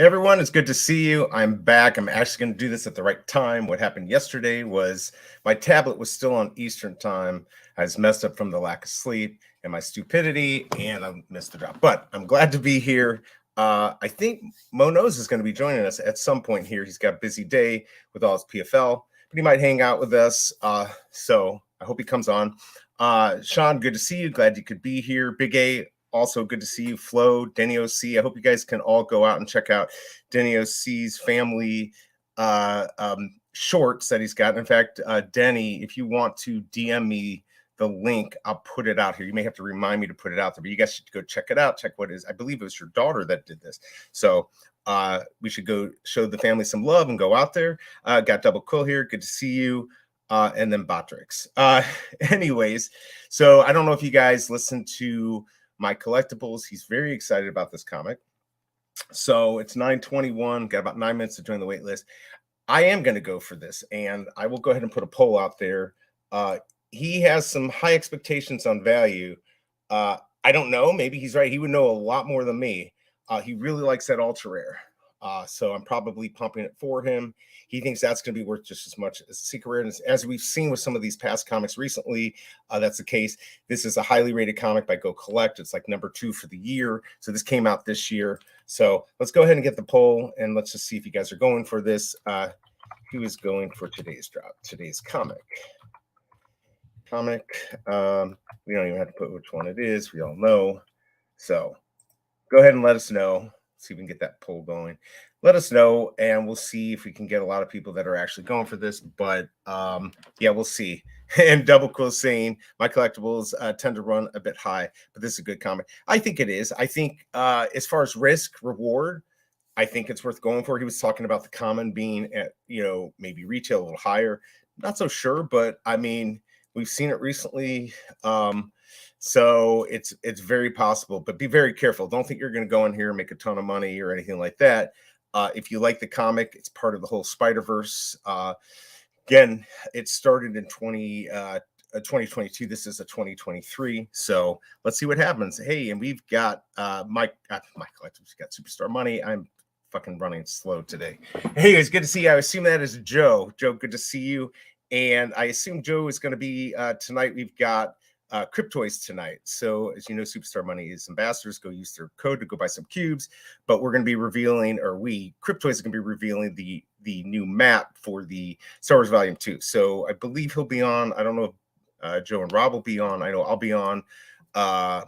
Hey everyone, it's good to see you. I'm back. I'm actually going to do this at the right time. What happened yesterday was my tablet was still on Eastern time. I was messed up from the lack of sleep and my stupidity, and I missed the drop. But I'm glad to be here. I think Mo Knows is going to be joining us at some point here. He's got a busy day with all his PFL, but he might hang out with us. So I hope he comes on. Sean, good to see you. Glad you could be here. Big A, also good to see you. Flo, Denny OC. I hope you guys can all go out and check out Denny OC's family shorts that he's got. In fact, Denny, if you want to DM me the link, I'll put it out here. You may have to remind me to put it out there, but you guys should go check it out. Check what is, I believe it was your daughter that did this. So we should go show the family some love and go out there. Got Double Quill here. Good to see you. And then Botrix. Anyways, so I don't know if you guys listen to my collectibles. He's very excited about this comic. So it's 9:21, got about 9 minutes to join the wait list. I am going to go for this, and I will go ahead and put a poll out there. He has some high expectations on value. I don't know. Maybe he's right. He would know a lot more than me. He really likes that ultra rare. So I'm probably pumping it for him. He thinks that's going to be worth just as much as the secret rare. And as we've seen with some of these past comics recently, that's the case. This is a highly rated comic by Go Collect. It's like #2 for the year. So this came out this year. So let's go ahead and get the poll, and let's just see if you guys are going for this. Who is going for today's drop, today's comic? We don't even have to put which one it is. We all know. So go ahead and let us know. See if we can get that poll going. Let us know, and we'll see if we can get a lot of people that are actually going for this. But yeah, we'll see. And Double Quill saying my collectibles tend to run a bit high, but this is a good comic. I think it is. I think as far as risk reward, I think it's worth going for. He was talking about the common being at, maybe retail a little higher. Not so sure, but I mean, we've seen it recently. So it's very possible, but be very careful. Don't think you're going to go in here and make a ton of money or anything like that. If you like the comic, it's part of the whole Spider-Verse. Again, it started in 2022. This is a 2023. So let's see what happens. Hey, and we've got Mike Collective's got Superstar Money. I'm fucking running slow today. Hey, it's good to see you. I assume that is Joe. Joe, good to see you. And I assume Joe is going to be tonight. We've got Cryptoys tonight. So as you know, Superstar Money is ambassadors. Go use their code to go buy some cubes. But we're going to be revealing, Cryptoys is going to be revealing the new map for the Star Wars Volume 2. So I believe he'll be on. I don't know if Joe and Rob will be on. I know I'll be on.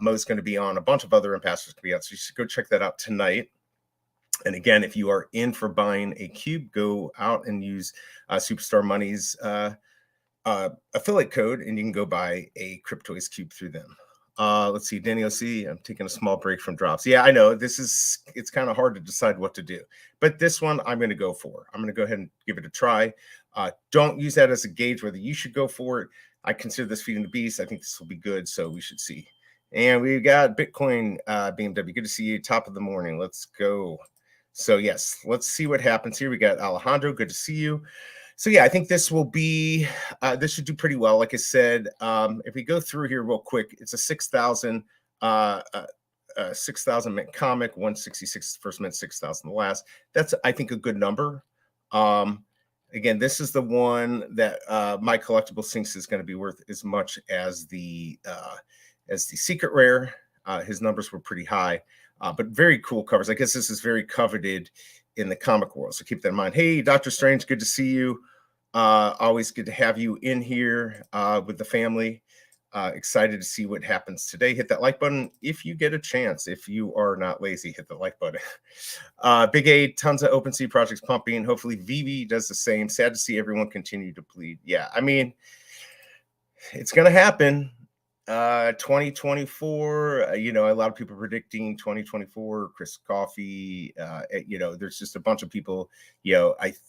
Mo's going to be on. A bunch of other ambassadors to be on. So you should go check that out tonight. And again, if you are in for buying a cube, go out and use Superstar Money's affiliate code, and you can go buy a Cryptoys cube through them. Let's see, Danny OC, I'm taking a small break from drops. Yeah, I know it's kind of hard to decide what to do, but this one I'm going to go for. I'm going to go ahead and give it a try. Don't use that as a gauge whether you should go for it. I consider this feeding the beast. I think this will be good, so we should see. And we've got Bitcoin BMW. Good to see you. Top of the morning. Let's go. So yes, let's see what happens here. We got Alejandro. Good to see you. So yeah, I think this will be, this should do pretty well. Like I said, if we go through here real quick, it's a 6,000 mint comic, 166 first mint, 6,000 the last. That's, I think, a good number. Again, this is the one that my collectible thinks is going to be worth as much as the secret rare. His numbers were pretty high, but very cool covers. I guess this is very coveted in the comic world, so keep that in mind. Hey, Dr. Strange, good to see you. Always good to have you in here with the family. Excited to see what happens today. Hit that like button if you get a chance. If you are not lazy, hit the like button. Big A, tons of OpenSea projects pumping. Hopefully Veve does the same. Sad to see everyone continue to bleed. Yeah, I mean, it's going to happen. 2024, a lot of people predicting 2024, Chris Coffey, there's just a bunch of people,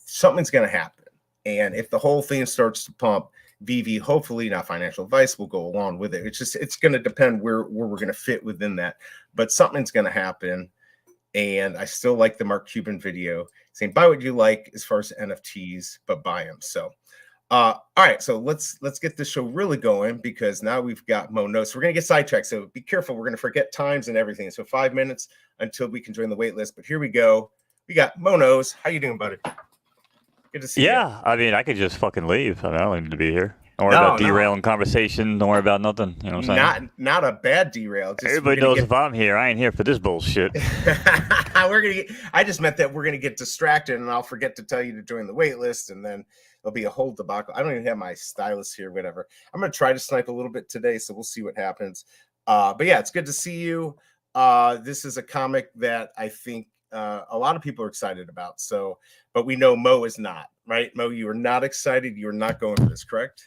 something's going to happen. And if the whole thing starts to pump, Veve, hopefully, not financial advice, will go along with it. It's going to depend where we're going to fit within that, but something's going to happen. And I still like the Mark Cuban video saying, buy what you like as far as NFTs, but buy them. So, all right, so let's get this show really going, because now we've got Mo Knows. So we're going to get sidetracked. So be careful. We're going to forget times and everything. So 5 minutes until we can join the wait list. But here we go. We got Monos. How you doing, buddy? Good to see you. Yeah, I mean, I could just fucking leave. I mean, I don't need to be here. Don't worry about derailing conversation. Don't worry about nothing. You know what I'm saying? Not a bad derail. Just everybody knows if I'm here, I ain't here for this bullshit. I just meant that we're gonna get distracted, and I'll forget to tell you to join the wait list, and then there'll be a whole debacle. I don't even have my stylus here, whatever. I'm gonna try to snipe a little bit today, so we'll see what happens. But yeah, it's good to see you. This is a comic that I think a lot of people are excited about. So, but we know Mo is not, right? Mo, you are not excited. You are not going for this, correct?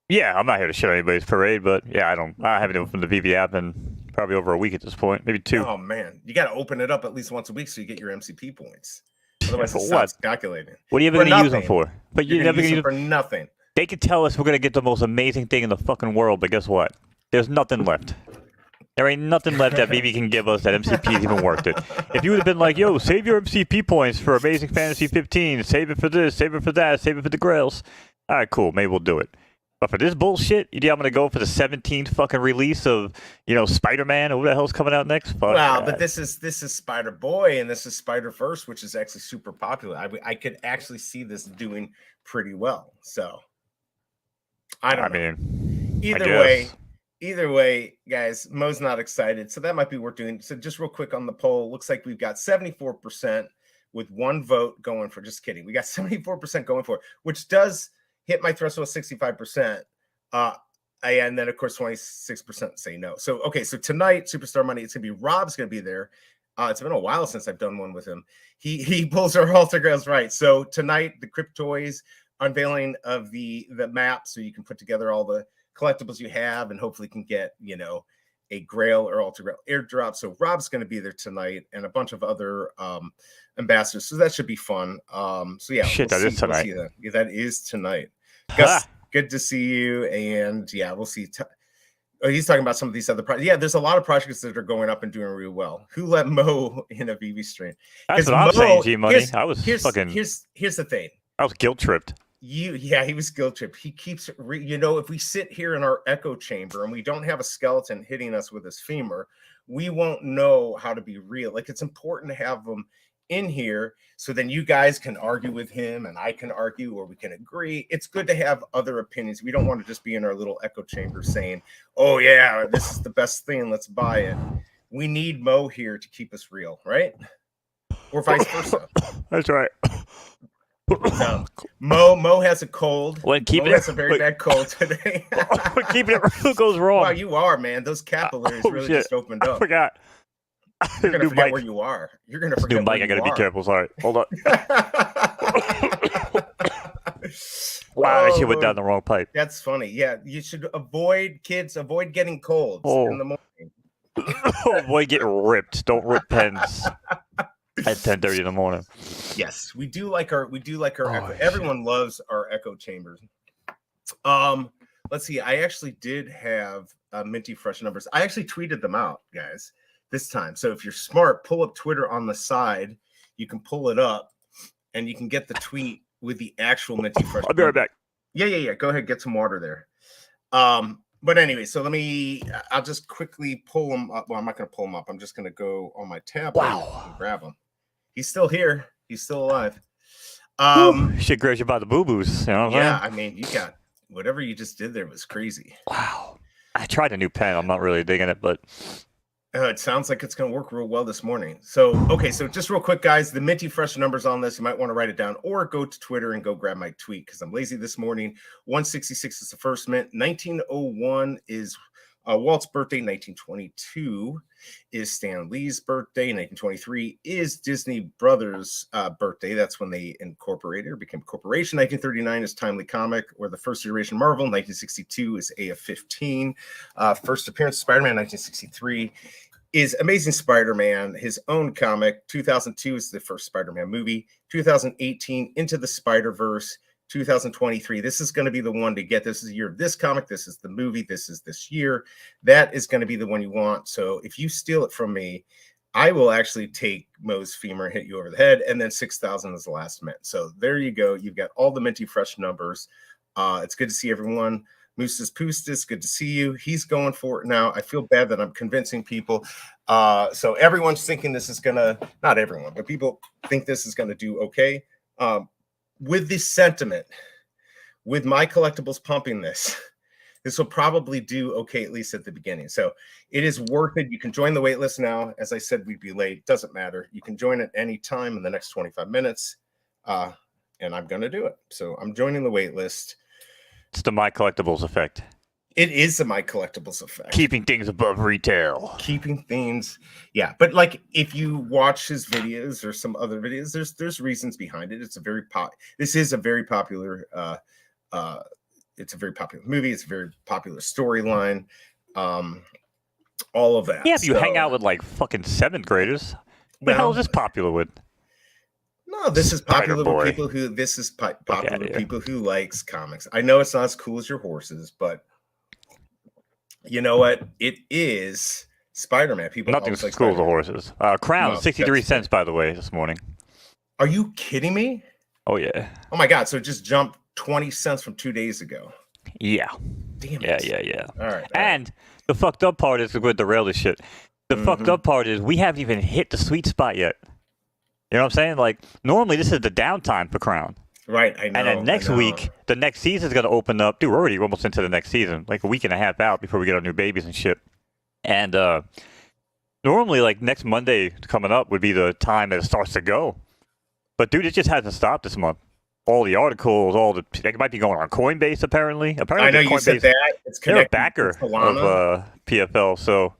Yeah, I'm not here to shit on anybody's parade, but yeah, I haven't opened the Veve app in probably over a week at this point, maybe 2. Oh man, you got to open it up at least once a week so you get your MCP points. Otherwise, for it what? stops calculating. What are you ever going to use them for? But you're never going to use them for nothing. They could tell us we're going to get the most amazing thing in the fucking world, but guess what? There's nothing left. There ain't nothing left that Veve can give us that MCP is even worth it. If you would have been like, yo, save your MCP points for Amazing Fantasy 15, save it for this, save it for that, save it for the grails. All right, cool, maybe we'll do it. But for this bullshit, you think I'm going to go for the 17th fucking release of, Spider-Man or what the hell's coming out next? Fuck well, but this is Spider-Boy and this is Spider-Verse, which is actually super popular. I could actually see this doing pretty well. So, I don't know. Either way, guys, Mo's not excited. So that might be worth doing. So just real quick on the poll, looks like we've got 74% with 1 vote going for, just kidding. We got 74% going for it, which does hit my threshold of 65%. And then, of course, 26% say no. So, okay, so tonight, Superstar Money, it's going to be Rob's going to be there. It's been a while since I've done one with him. He pulls our altar grails right. So tonight, the Cryptoys unveiling of the map, so you can put together all the collectibles you have and hopefully can get, a grail or altar grail airdrop. So Rob's going to be there tonight and a bunch of other ambassadors. So that should be fun. So yeah, shit, that is tonight. Yeah, that is tonight. Gus, good to see you. And yeah, we'll see. He's talking about some of these other projects. Yeah, there's a lot of projects that are going up and doing real well. Who let Mo in a Veve stream? That's what I'm saying, G-Money. Here's the thing. I was guilt tripped. He was guilt tripped. He keeps, if we sit here in our echo chamber and we don't have a skeleton hitting us with his femur, we won't know how to be real. Like, it's important to have them in here so then you guys can argue with him and I can argue or we can agree. It's good to have other opinions. We don't want to just be in our little echo chamber saying, oh yeah, this is the best thing, let's buy it. We need Mo here to keep us real, right? Or vice versa. That's right. Mo has a cold. Mo has a very bad cold today. Keeping it real goes wrong. Wow, you are, man. Those capillaries really just opened up. I forgot. You're gonna forget where you are. You're gonna forget. New mic. I gotta be careful. Sorry. Hold on. Wow, that shit went down the wrong pipe. That's funny. Yeah, you should avoid getting colds in the morning. Avoid getting ripped. Don't rip pens at 10:30 in the morning. Yes, we do like our echo. Everyone loves our echo chambers. Let's see. I actually did have minty fresh numbers. I actually tweeted them out, guys, this time. So if you're smart, pull up Twitter on the side. You can pull it up, and you can get the tweet with the actual minty fresh. I'll be right back. Yeah. Go ahead, get some water there. But anyway, so I'll just quickly pull them up. Well, I'm not going to pull them up. I'm just going to go on my tablet and grab them. He's still here. He's still alive. Shit grows you about the boo-boos. You know what I'm saying? I mean, you got whatever you just did there was crazy. Wow. I tried a new pen. I'm not really digging it, but it sounds like it's going to work real well this morning. So, okay, so just real quick, guys, the minty fresh numbers on this, you might want to write it down or go to Twitter and go grab my tweet because I'm lazy this morning. 166 is the first mint. 1901 is Walt's birthday. 1922 is Stan Lee's birthday. 1923 is Disney Brothers' birthday. That's when they incorporated or became a corporation. 1939 is Timely Comic or the first iteration Marvel. 1962 is AF-15. First appearance of Spider-Man. 1963 is Amazing Spider-Man, his own comic. 2002 is the first Spider-Man movie. 2018, Into the Spider-Verse. 2023, this is going to be the one to get. This is the year of this comic. This is the movie. This is this year. That is going to be the one you want. So if you steal it from me, I will actually take Mo's femur and hit you over the head. And then 6,000 is the last mint. So there you go. You've got all the minty fresh numbers. It's good to see everyone. Mooses Poostis, good to see you. He's going for it now. I feel bad that I'm convincing people. So everyone's thinking this is gonna, not everyone, but people think this is gonna do okay. With this sentiment, with my collectibles pumping this will probably do okay, at least at the beginning. So it is worth it. You can join the wait list now. As I said, we'd be late. Doesn't matter. You can join at any time in the next 25 minutes. And I'm going to do it. So I'm joining the wait list. It's the My Collectibles effect. It is the My Collectibles effect. Keeping things above retail. Keeping things, yeah. But like, if you watch his videos or some other videos, there's reasons behind it. It's a very This is a very popular. It's a very popular movie. It's a very popular storyline. All of that. Yeah, if you hang out with like fucking 7th graders, what the hell is this popular with? No, this is popular with people who. This is popular with people who likes comics. I know it's not as cool as your horses, but you know what? It is Spider-Man. People nothing's as cool as the horses. Crown 63 cents, by the way, this morning. Are you kidding me? Oh yeah. Oh my god! So it just jumped 20 cents from 2 days ago. Yeah. Damn it. Yeah. All right. And the fucked up part is, we're going to derail this shit. The fucked up part is we haven't even hit the sweet spot yet. You know what I'm saying? Like, normally this is the downtime for Crown. Right, I know. And then next week, the next season's going to open up. Dude, we're already almost into the next season. Like a week and a half out before we get our new babies and shit. And normally, like, next Monday coming up would be the time that it starts to go. But, dude, it just hasn't stopped this month. All the articles, it might be going on Coinbase, apparently. I know you said that. It's they're a backer of PFL, so...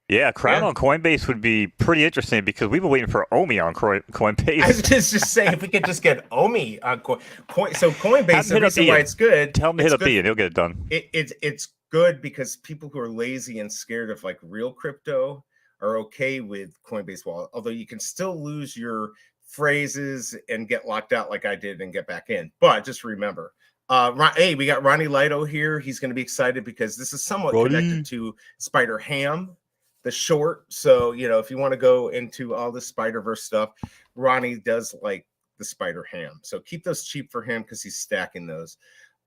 Yeah, Crown on Coinbase would be pretty interesting because we've been waiting for Omi on Coinbase. I was just saying, if we could just get Omi on Coinbase. So Coinbase, the reason why it's good. Tell him to hit up Ian, he'll get it done. It's good because people who are lazy and scared of like real crypto are okay with Coinbase Wallet. Although you can still lose your phrases and get locked out like I did and get back in. But just remember, hey, we got Ronnie Lido here. He's going to be excited because this is somewhat connected to Spider Ham, the short. So, you know, if you want to go into all the Spider-Verse stuff, Ronnie does like the Spider Ham. So keep those cheap for him because he's stacking those.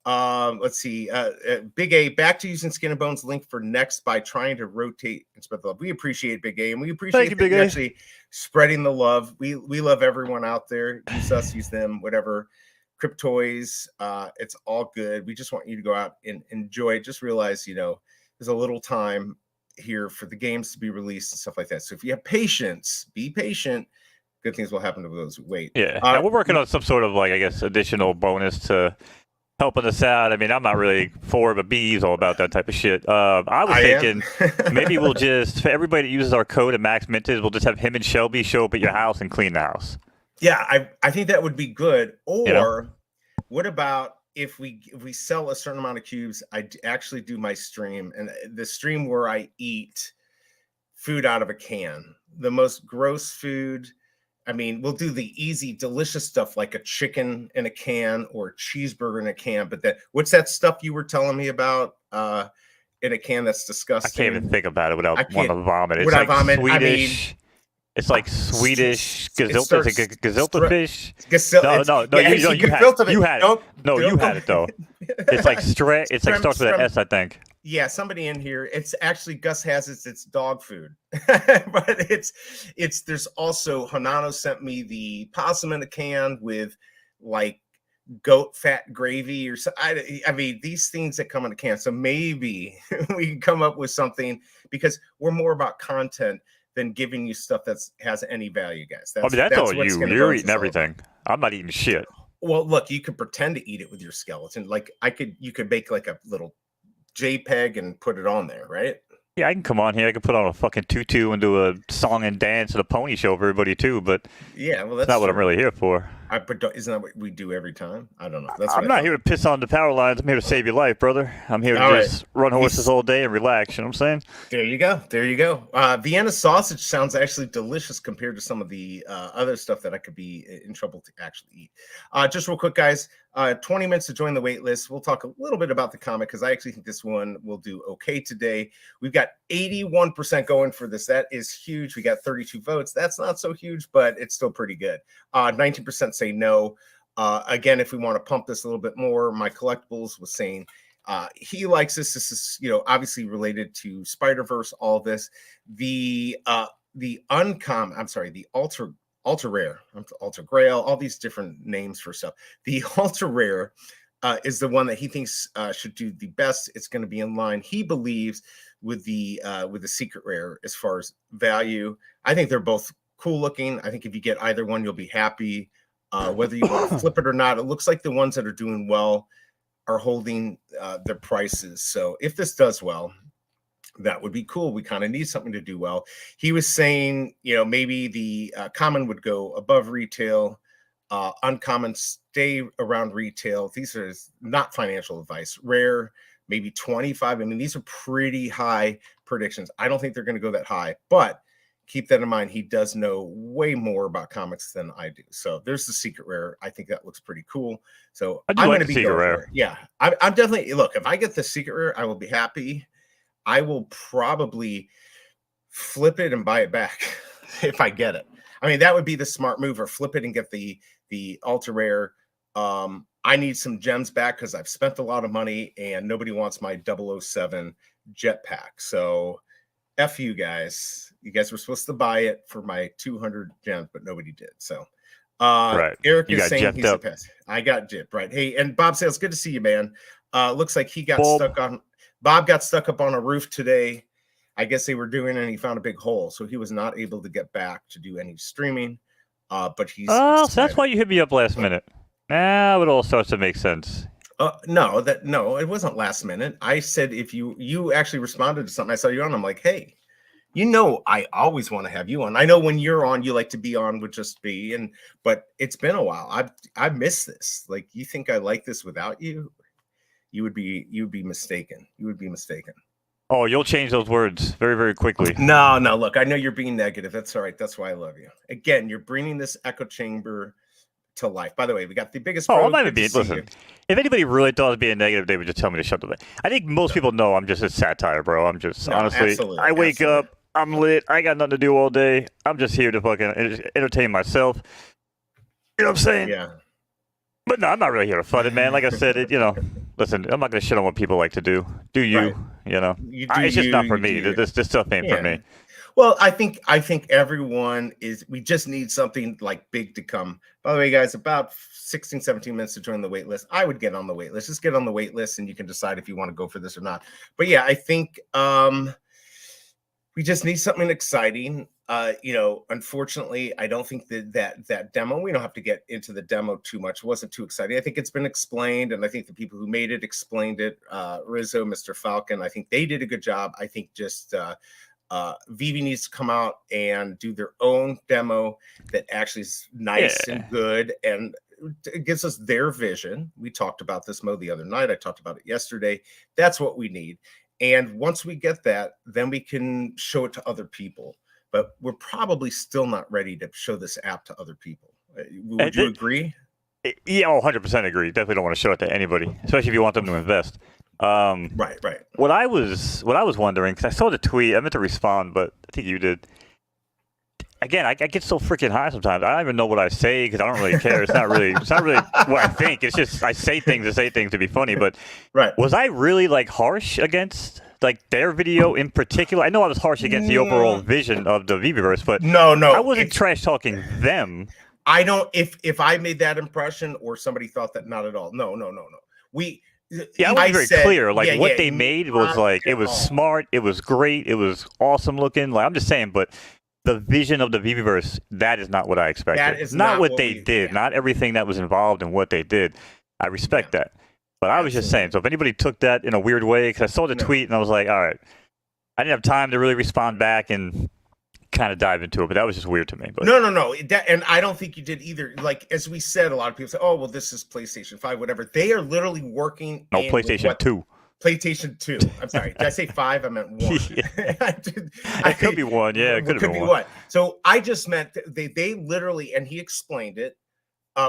Let's see. Big A, back to using Skin and Bones link for next by trying to rotate and spread the love. We appreciate Big A, and we appreciate you, Big A, actually spreading the love. We love everyone out there. Use us, use them, whatever. Cryptoys, it's all good. We just want you to go out and enjoy it. Just realize, you know, there's a little time here for the games to be released and stuff like that. So if you have patience, be patient. Good things will happen to those who wait. Yeah, and we're working on some sort of, like, I guess, additional bonus to helping us out. I mean, I'm not really for it, but B's all about that type of shit. I was thinking maybe we'll just, for everybody that uses our code at Max Minted, we'll just have him and Shelby show up at your house and clean the house. Yeah, I think that would be good. Or what about if we sell a certain amount of cubes, I actually do my stream, and the stream where I eat food out of a can, the most gross food. I mean, we'll do the easy, delicious stuff like a chicken in a can or a cheeseburger in a can. But what's that stuff you were telling me about in a can that's disgusting? I can't even think about it without wanting to vomit. It's would like I vomit? Swedish. I mean, it's like Swedish gazilta fish. No, you had it. No, you had it though. It's like It starts with an S, I think. Yeah, somebody in here. It's actually Gus has it's dog food, but there's also Hanano sent me the possum in a can with like goat fat gravy or so. I mean, these things that come in a can. So maybe we can come up with something because we're more about content than giving you stuff that has any value, guys. That's all you. You're eating everything. I'm not eating shit. Well, look, you could pretend to eat it with your skeleton. Like you could make like a little JPEG and put it on there, right? Yeah, I can come on here. I can put on a fucking tutu and do a song and dance and a pony show for everybody too. But yeah, well, that's not what I'm really here for. Isn't that what we do every time? I don't know. I'm not here to piss on the power lines. I'm here to save your life, brother. I'm here to just run horses all day and relax. You know what I'm saying? There you go. There you go. Vienna sausage sounds actually delicious compared to some of the other stuff that I could be in trouble to actually eat. Just real quick, guys. 20 minutes to join the wait list. We'll talk a little bit about the comic because I actually think this one will do okay today. We've got 81% going for this. That is huge. We got 32 votes. That's not so huge, but it's still pretty good. 19% say no. Again, if we want to pump this a little bit more, my collectibles was saying He likes this. This is, obviously related to Spider-Verse, all this. The uncommon, I'm sorry, the ultra rare, ultra grail, all these different names for stuff. The ultra rare is the one that he thinks should do the best. It's going to be in line, he believes, with the secret rare as far as value. I think they're both cool looking. I think if you get either one, you'll be happy. Whether you want to flip it or not, it looks like the ones that are doing well are holding their prices. So if this does well, that would be cool. We kind of need something to do well. He was saying, maybe the common would go above retail, uncommon stay around retail. These are not financial advice. Rare, maybe 25. I mean, these are pretty high predictions. I don't think they're going to go that high, but keep that in mind. He does know way more about comics than I do. So there's the secret rare. I think that looks pretty cool. So I'm going to be secret rare. Yeah, I'm definitely, look, if I get the secret rare, I will be happy. I will probably flip it and buy it back if I get it. I mean, that would be the smart move, or flip it and get the ultra rare. I need some gems back because I've spent a lot of money and nobody wants my 007 jetpack. So F you guys. You guys were supposed to buy it for my 200 gems, but nobody did. So right. Eric is saying he's a pass. I got gypped, right? Hey, and Bob says, good to see you, man. Looks like he got Bob got stuck up on a roof today. I guess they were doing it and he found a big hole. So he was not able to get back to do any streaming. But he's so that's why you hit me up last minute. Now it all starts to make sense. No, it wasn't last minute. I said if you actually responded to something I saw you on, I'm like, hey, I always want to have you on. I know when you're on, you like to be on with just me, but it's been a while. I've missed this. Like, you think I like this without you? You'd be mistaken. You would be mistaken. Oh, you'll change those words very, very quickly. No. Look, I know you're being negative. That's all right. That's why I love you. Again, you're bringing this echo chamber to life. By the way, we got the biggest. I'm not even being. Listen, if anybody really thought it was being negative, they would just tell me to shut the way. I think most people know I'm just a satire, bro. I'm just honestly. I wake up, I'm lit. I got nothing to do all day. I'm just here to fucking entertain myself. You know what I'm saying? Yeah. But no, I'm not really here to fun it, man. Like I said, listen, I'm not gonna shit on what people like to do. Do you? Right. It's just not for me. This stuff ain't for me. Well, I think everyone is. We just need something like big to come. By the way, guys, about 16, 17 minutes to join the wait list. I would get on the wait list. Just get on the wait list, and you can decide if you want to go for this or not. But yeah, I think we just need something exciting. Unfortunately, I don't think that demo. We don't have to get into the demo too much. It wasn't too exciting. I think it's been explained, and I think the people who made it explained it. Rizzo, Mr. Falcon, I think they did a good job. I think just. Veve needs to come out and do their own demo that actually is nice and good, and it gives us their vision. We talked about this mode the other night. I talked about it yesterday. That's what we need. And once we get that, then we can show it to other people. But we're probably still not ready to show this app to other people. Would you agree? Yeah, 100% agree. Definitely don't want to show it to anybody, especially if you want them to invest. Right. What I was wondering, because I saw the tweet, I meant to respond, but I think you did. Again, I get so freaking high sometimes. I don't even know what I say because I don't really care. It's not really what I think. It's just I say things to be funny. But was I really harsh against their video in particular? I know I was harsh against the overall vision of the Veveverse, but no, I wasn't trash talking them. I don't. If I made that impression or somebody thought that, not at all. No. I was very clear. What they made was it was smart, it was great, it was awesome looking. I'm just saying, but the vision of the Veveverse, that is not what I expected. That is not what they did. Yeah. Not everything that was involved in what they did. I respect that. But I was just saying, so if anybody took that in a weird way, because I saw the tweet and I was like, all right, I didn't have time to really respond back and kind of dive into it, but that was just weird to me. But no, and I don't think you did either. As we said, a lot of people say, "Oh, well, this is PlayStation 5, whatever." They are literally working. No, PlayStation 2. PlayStation 2. I'm sorry. Did I say 5? I meant 1. It could be 1. Yeah, it could be 1. So I just meant they literally, and he explained it.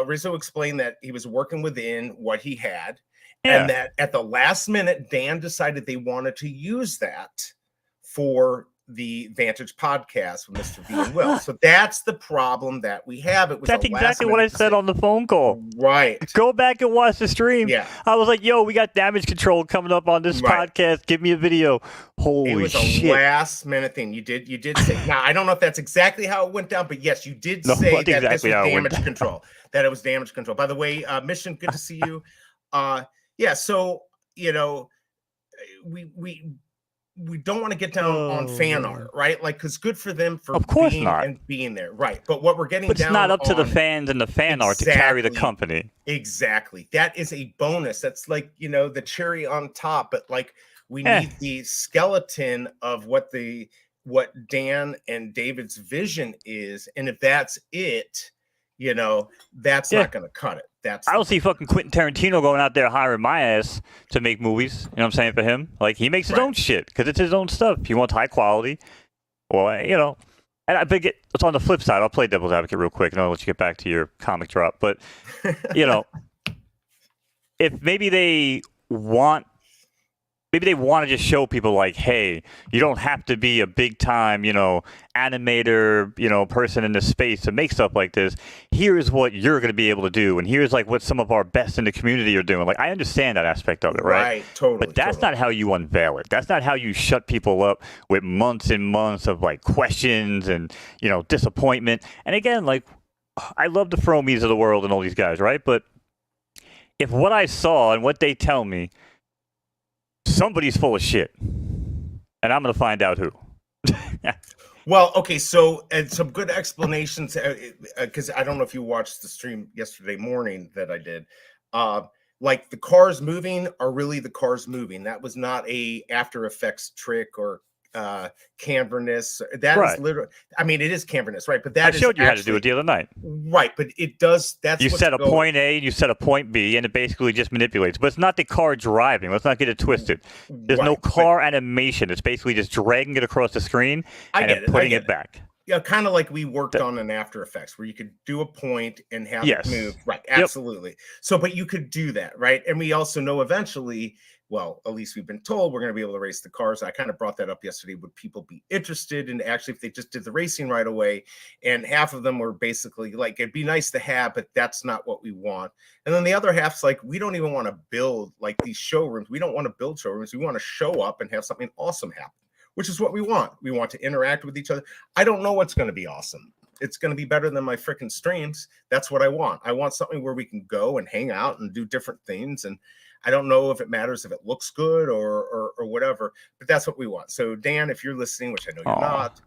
Rizzo explained that he was working within what he had, and that at the last minute, Dan decided they wanted to use that for the Vantage podcast with Mr. V and Will. So that's the problem that we have. It was That's exactly what I said on the phone call. Right. Go back and watch the stream. Yeah. I was like, yo, we got damage control coming up on this podcast. Give me a video. Holy shit. It was a last minute thing. You did say, now I don't know if that's exactly how it went down, but yes, you did say that exactly this was damage control. That it was damage control. By the way, Mission, good to see you. Yeah, so we don't want to get down on fan art, right? Like, because good for them for being there, right? But what we're getting, but it's not up to the fans and the fan art to carry the company. Exactly, that is a bonus. That's like the cherry on top. But like, we need the skeleton of what Dan and David's vision is, and if that's it, that's not going to cut it. I don't see fucking Quentin Tarantino going out there hiring my ass to make movies. You know what I'm saying? For him, like, he makes his own shit because it's his own stuff. He wants high quality, or and I think it's on the flip side. I'll play devil's advocate real quick, and I'll let you get back to your comic drop. But if maybe they want to just show people like, hey, you don't have to be a big time, animator, person in this space to make stuff like this. Here's what you're going to be able to do. And here's like what some of our best in the community are doing. Like, I understand that aspect of it, right? Right, totally. But that's not how you unveil it. That's not how you shut people up with months and months of like questions and, disappointment. And again, like, I love the Fromies of the world and all these guys, right? But if what I saw and what they tell me, somebody's full of shit, and I'm going to find out who. Well, okay, so and some good explanations, because I don't know if you watched the stream yesterday morning that I did. Like, the cars moving are really the cars moving. That was not a After Effects trick or Canverness. That is literally, I mean, it is Canverness, right? But that I showed you how to do it the other night. Right, but it does. That's you set a point A, you set a point B, and it basically just manipulates. But it's not the car driving. Let's not get it twisted. There's no car animation. It's basically just dragging it across the screen and putting it back. Yeah, kind of like we worked on in After Effects, where you could do a point and have it move. Right, absolutely. Yep. So, but you could do that, right? And we also know eventually, well, at least we've been told, we're going to be able to race the cars. I kind of brought that up yesterday. Would people be interested in actually if they just did the racing right away? And half of them were basically like, it'd be nice to have, but that's not what we want. And then the other half's like, we don't even want to build like these showrooms. We don't want to build showrooms. We want to show up and have something awesome happen, which is what we want. We want to interact with each other. I don't know what's going to be awesome. It's going to be better than my freaking streams. That's what I want. I want something where we can go and hang out and do different things. And I don't know if it matters if it looks good or whatever, but that's what we want. So Dan, if you're listening, which I know you're not,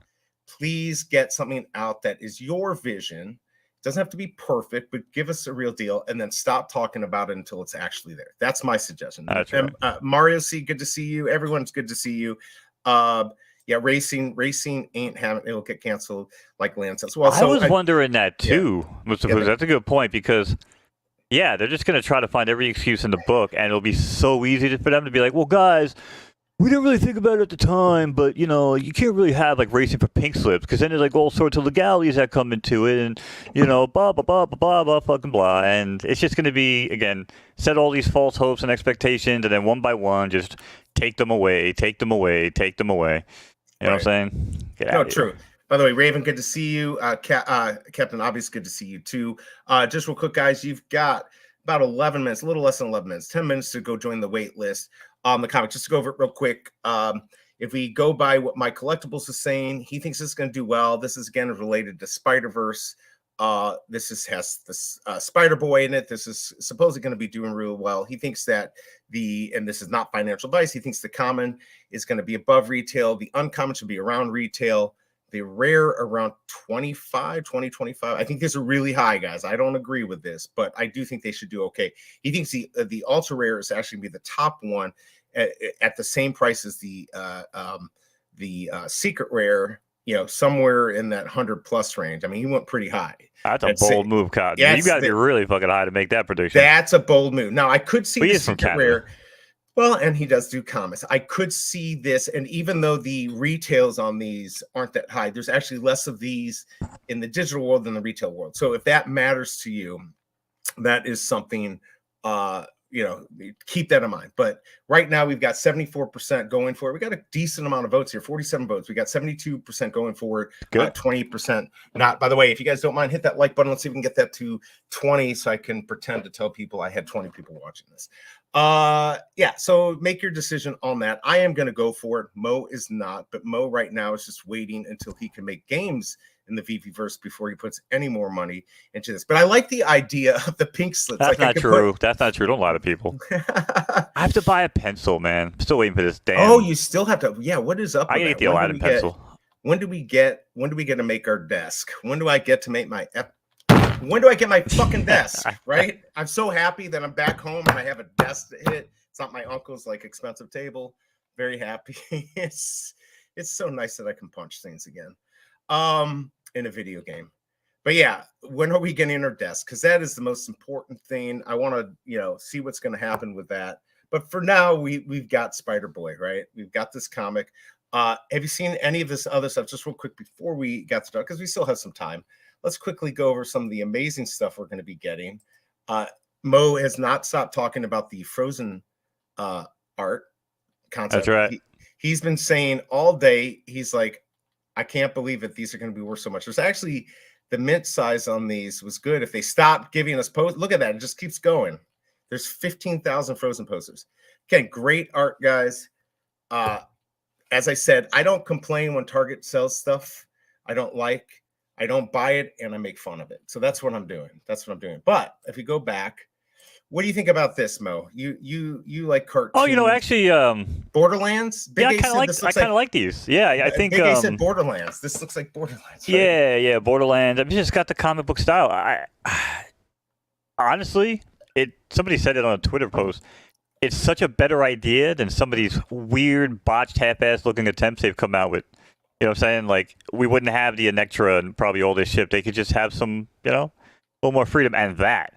please get something out that is your vision. It doesn't have to be perfect, but give us a real deal, and then stop talking about it until it's actually there. That's my suggestion. That's right. Mario C, good to see you. Everyone's good to see you. Yeah, racing ain't having, it'll get canceled like Lance says. Well, I was wondering that too. That's a good point, because they're just going to try to find every excuse in the book, and it'll be so easy for them to be like, well, guys, we didn't really think about it at the time, but you can't really have like racing for pink slips, because then there's like all sorts of legalities that come into it, and blah blah blah blah blah blah fucking blah, and it's just going to be, again, set all these false hopes and expectations, and then one by one just take them away, take them away, take them away. You know what I'm saying? Get out of here. True. By the way, Raven, good to see you. Captain Obvious, good to see you too. Just real quick, guys, you've got about 11 minutes, a little less than 11 minutes, 10 minutes to go join the wait list on the comic. Just to go over it real quick. If we go by what my collectibles is saying, he thinks it's going to do well. This is, again, related to Spider-Verse. Has this Spider-Boy in it. This is supposedly going to be doing real well. He thinks that and this is not financial advice, he thinks the common is going to be above retail. The uncommon should be around retail. The rare around 25. I think these are really high, guys. I don't agree with this, but I do think they should do okay. He thinks the ultra rare is actually be the top one at the same price as the secret rare. Somewhere in that 100+ range. I mean, he went pretty high. That's a bold move, Cotton. Yeah, you got to be really fucking high to make that prediction. That's a bold move. Now, I could see the secret rare. Well, and he does do comics. I could see this, and even though the retails on these aren't that high, there's actually less of these in the digital world than the retail world. So if that matters to you, that is something keep that in mind. But right now we've got 74% going for it. We got a decent amount of votes here, 47 votes. We got 72% going for it, 20% not. By the way, if you guys don't mind, hit that like button. Let's see if we can get that to 20 so I can pretend to tell people I had 20 people watching this. So make your decision on that. I am going to go for it. Mo is not, but Mo right now is just waiting until he can make games in the Veveverse before he puts any more money into this. But I like the idea of the pink slips. That's not true. That's not true to a lot of people. I have to buy a pencil, man. I'm still waiting for this damn. Oh, you still have to. Yeah, what is up? I gotta get the Aladdin pencil. When do we get to make our desk? When do I get to make my? When do I get my fucking desk? Right? I'm so happy that I'm back home and I have a desk to hit. It's not my uncle's like expensive table. Very happy. It's so nice that I can punch things again. In a video game. But yeah, when are we getting our desk? Because that is the most important thing. I want to, see what's going to happen with that. But for now, we've got Spider-Boy, right? We've got this comic. Have you seen any of this other stuff? Just real quick before we got started, because we still have some time. Let's quickly go over some of the amazing stuff we're going to be getting. Mo has not stopped talking about the Frozen art concept. That's right. He's been saying all day, he's like, I can't believe it. These are going to be worth so much. There's actually the mint size on these was good. If they stopped giving us posts, look at that. It just keeps going. There's 15,000 Frozen posters. Okay, great art, guys. As I said, I don't complain when Target sells stuff I don't like. I don't buy it and I make fun of it. So that's what I'm doing. But if you go back, what do you think about this, Mo? You like cartoons? Oh, actually, Borderlands. Big I kind of like these. Yeah, I think. Big A said Borderlands. This looks like Borderlands. Right? Yeah, Borderlands. I've just got the comic book style. Honestly, somebody said it on a Twitter post. It's such a better idea than some of these weird, botched, half-ass looking attempts they've come out with. You know what I'm saying? Like, we wouldn't have the Electra and probably all this shit. They could just have some, a little more freedom. And that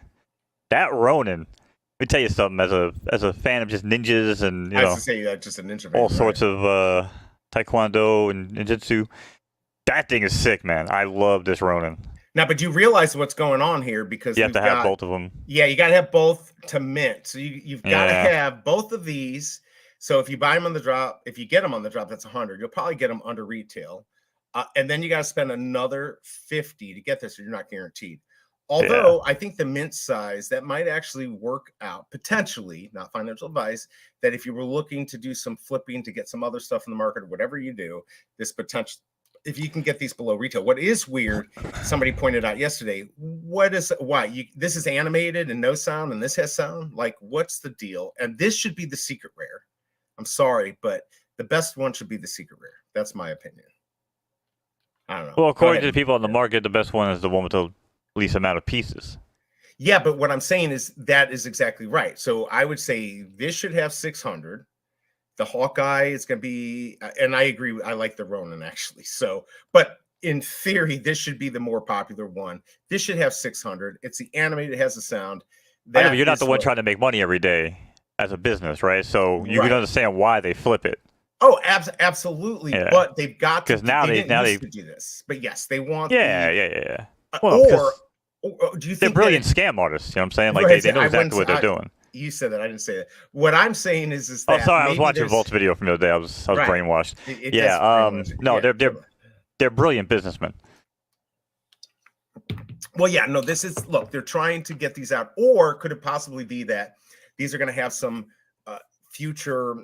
Ronin, let me tell you something. As a fan of just ninjas and I was to say just a ninja all sorts of taekwondo and ninjutsu, that thing is sick, man. I love this Ronin. Now, but you realize what's going on here because you have to have both of them. Yeah, you got to have both to mint. So you've got to have both of these. So if you buy them on the drop, if you get them on the drop, that's 100. You'll probably get them under retail, and then you got to spend another 50 to get this, or you're not guaranteed. Although I think the mint size, that might actually work out potentially, not financial advice, that if you were looking to do some flipping to get some other stuff in the market or whatever you do, this potential, if you can get these below retail. What is weird, somebody pointed out yesterday, this is animated and no sound and this has sound? Like, what's the deal? And this should be the secret rare. I'm sorry, but the best one should be the secret rare. That's my opinion. I don't know. Well, according to the people on the market, the best one is the one with the least amount of pieces. Yeah, but what I'm saying is that is exactly right. So I would say this should have 600. The Hawkeye is going to be, and I agree, I like the Ronin actually. So, but in theory, this should be the more popular one. This should have 600. It's the animated, it has the sound. I know, but you're not the one trying to make money every day as a business, right? So you can understand why they flip it. Oh, absolutely. Yeah. But they've got to, because now they do this. But yes, they want. Yeah. Well, or do you think they're brilliant scam artists? You know what I'm saying? Like they know exactly what they're doing. You said that. I didn't say that. What I'm saying is that. Oh, sorry. I was watching Volt's video from the other day. I was brainwashed. They're brilliant businessmen. Well, yeah. No, this is look. They're trying to get these out, or could it possibly be that these are going to have some future,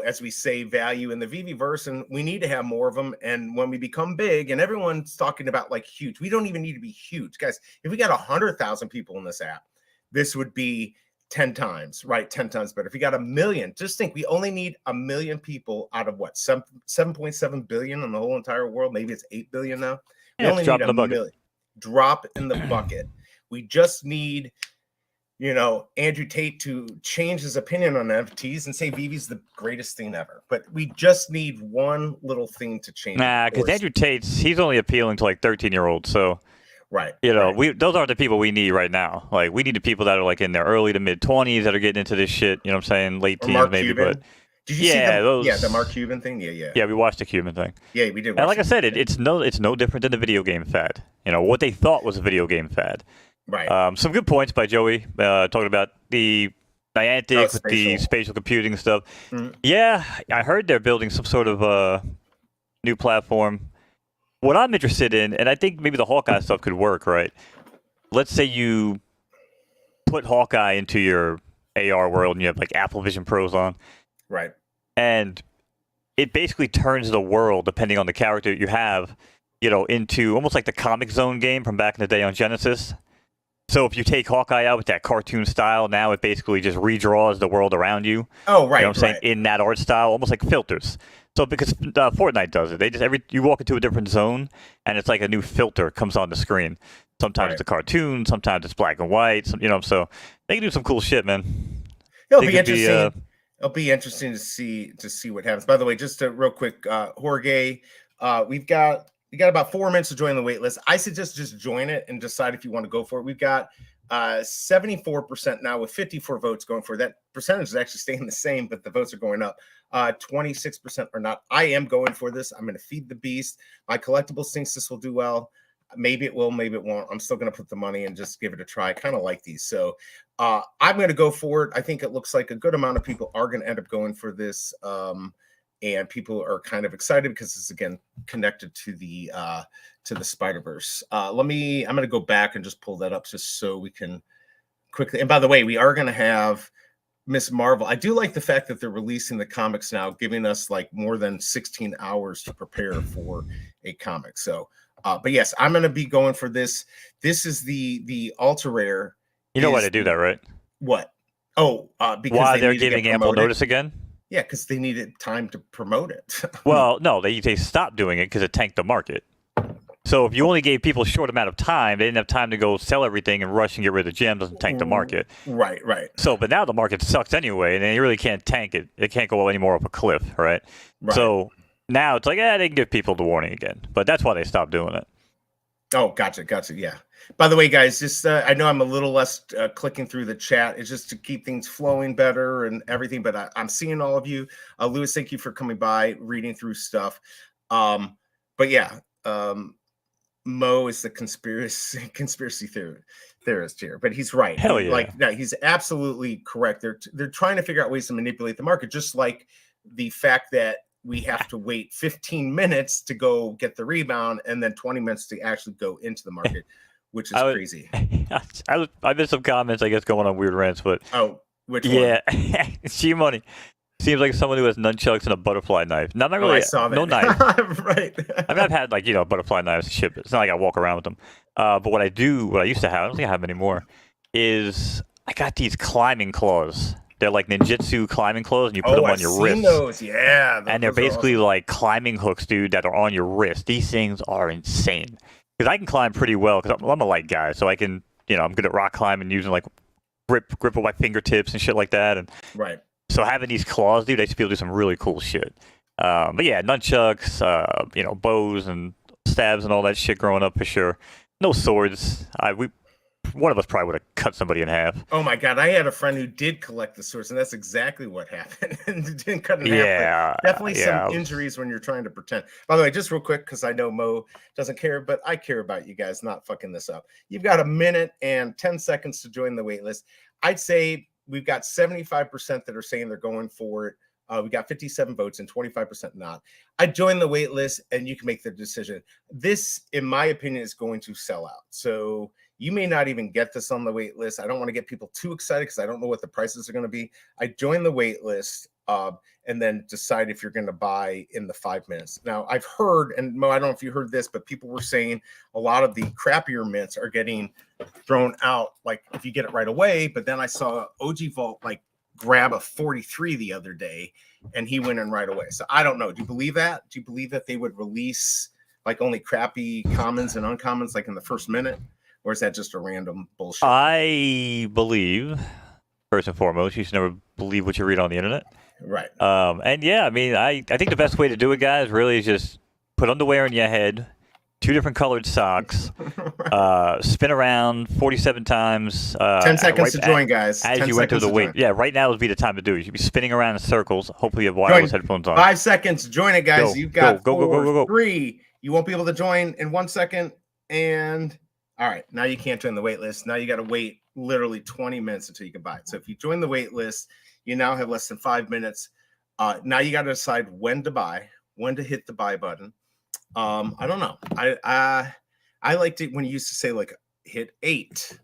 as we say, value in the Veveverse, and we need to have more of them. And when we become big, and everyone's talking about like huge, we don't even need to be huge, guys. If we got 100,000 people in this app, this would be 10 times, right? 10 times better. If you got 1 million, just think we only need 1 million people out of what? 7.7 billion in the whole entire world. Maybe it's 8 billion now. We only need 1 million. Drop in the bucket. We just need, Andrew Tate to change his opinion on NFTs and say Veve's the greatest thing ever. But we just need one little thing to change. Nah, because Andrew Tate's, he's only appealing to like 13-year-olds. So right. Those aren't the people we need right now. Like, we need the people that are like in their early to mid 20s that are getting into this shit. You know what I'm saying? Late teens, maybe. Cuban. But did you see the Mark Cuban thing? Yeah. Yeah, we watched the Cuban thing. Yeah, we did. And like I said, it's no different than the video game fad. What they thought was a video game fad. Right. Some good points by Joey talking about the Niantic with the spatial computing stuff. Mm-hmm. Yeah, I heard they're building some sort of new platform. What I'm interested in, and I think maybe the Hawkeye stuff could work, right? Let's say you put Hawkeye into your AR world and you have like Apple Vision Pros on. Right. And it basically turns the world, depending on the character you have, into almost like the Comic Zone game from back in the day on Genesis. So if you take Hawkeye out with that cartoon style, now it basically just redraws the world around you. Oh, right. You know what I'm saying? In that art style, almost like filters. So because Fortnite does it, they just you walk into a different zone, and it's like a new filter comes on the screen. Sometimes it's a cartoon, sometimes it's black and white. So they can do some cool shit, man. It'll be interesting. It'll be interesting to see what happens. By the way, just a real quick, Jorge, we got about 4 minutes to join the wait list. I suggest just join it and decide if you want to go for it. We've got 74% now with 54 votes going for it. That percentage is actually staying the same, but the votes are going up. 26% are not. I am going for this. I'm going to feed the beast. My collectibles thinks this will do well. Maybe it will, maybe it won't. I'm still going to put the money and just give it a try. I kind of like these. So I'm going to go for it. I think it looks like a good amount of people are going to end up going for this. And people are kind of excited because it's, again, connected to the Spider-Verse. I'm going to go back and just pull that up just so we can quickly. And by the way, we are going to have Miss Marvel. I do like the fact that they're releasing the comics now, giving us like more than 16 hours to prepare for a comic. So, but yes, I'm going to be going for this. This is the ultra rare. You know why they do that, right? What? Oh, because why they're giving ample notice again? Yeah, because they needed time to promote it. Well, no, they stopped doing it because it tanked the market. So if you only gave people a short amount of time, they didn't have time to go sell everything and rush and get rid of the gems and tank the market. Right. So, but now the market sucks anyway, and you really can't tank it. It can't go any more off a cliff, right? So now it's like, they can give people the warning again. But that's why they stopped doing it. Oh, gotcha. Yeah. By the way, guys, just I know I'm a little less clicking through the chat. It's just to keep things flowing better and everything. But I'm seeing all of you. Lewis, thank you for coming by, reading through stuff. But yeah, Mo is the conspiracy theorist here. But he's right. Hell yeah. No, he's absolutely correct. They're trying to figure out ways to manipulate the market, just like the fact that we have to wait 15 minutes to go get the rebound and then 20 minutes to actually go into the market, which is crazy. I missed some comments, I guess, going on Weird Rants, but... Oh, which one? Yeah, G-Money. Seems like someone who has nunchucks and a butterfly knife. Not really. I saw that. No knife. Right. I mean, I've had, butterfly knives and shit, but it's not like I walk around with them. But what I used to have, I don't think I have them anymore, is I got these climbing claws. They're like ninjutsu climbing claws, and you put them on your wrist. Those, yeah. And they're basically awesome. Like climbing hooks, dude, that are on your wrist. These things are insane. Because I can climb pretty well, because I'm a light guy, so I can, I'm good at rock climbing, using like grip with my fingertips and shit like that. And right. So having these claws, dude, I used to be able to do some really cool shit. But yeah, nunchucks, bows and stabs and all that shit growing up for sure. No swords. One of us probably would have cut somebody in half. Oh my god, I had a friend who did collect the swords, and that's exactly what happened. And didn't cut in half. Definitely some injuries when you're trying to pretend. By the way, just real quick, because I know Mo doesn't care, but I care about you guys not fucking this up. You've got 1 minute and 10 seconds to join the wait list. I'd say we've got 75% that are saying they're going for it. We got 57 votes and 25% not. I join the wait list, and you can make the decision. This, in my opinion, is going to sell out. So you may not even get this on the wait list. I don't want to get people too excited because I don't know what the prices are going to be. I join the wait list and then decide if you're going to buy in the 5 minutes. Now, I've heard, and Mo, I don't know if you heard this, but people were saying a lot of the crappier mints are getting thrown out, like if you get it right away. But then I saw OG Vault grab a 43 the other day, and he went in right away. So I don't know. Do you believe that? Do you believe that they would release only crappy commons and uncommons in the first minute? Or is that just a random bullshit? I believe, first and foremost, you should never believe what you read on the internet. Right. And yeah, I mean, I think the best way to do it, guys, really is just put underwear in your head, 2 different colored socks, spin around 47 times. 10 seconds to join, guys. As you went through the wait. Yeah, right now would be the time to do it. You should be spinning around in circles. Hopefully you have wireless headphones on. 5 seconds. Join it, guys. You've got go. 3. You won't be able to join in 1 second. And All right, now you can't join the wait list. Now you got to wait literally 20 minutes until you can buy it. So if you join the wait list, you now have less than 5 minutes. Now you got to decide when to buy, when to hit the buy button. I don't know. I liked it when you used to say like hit 8,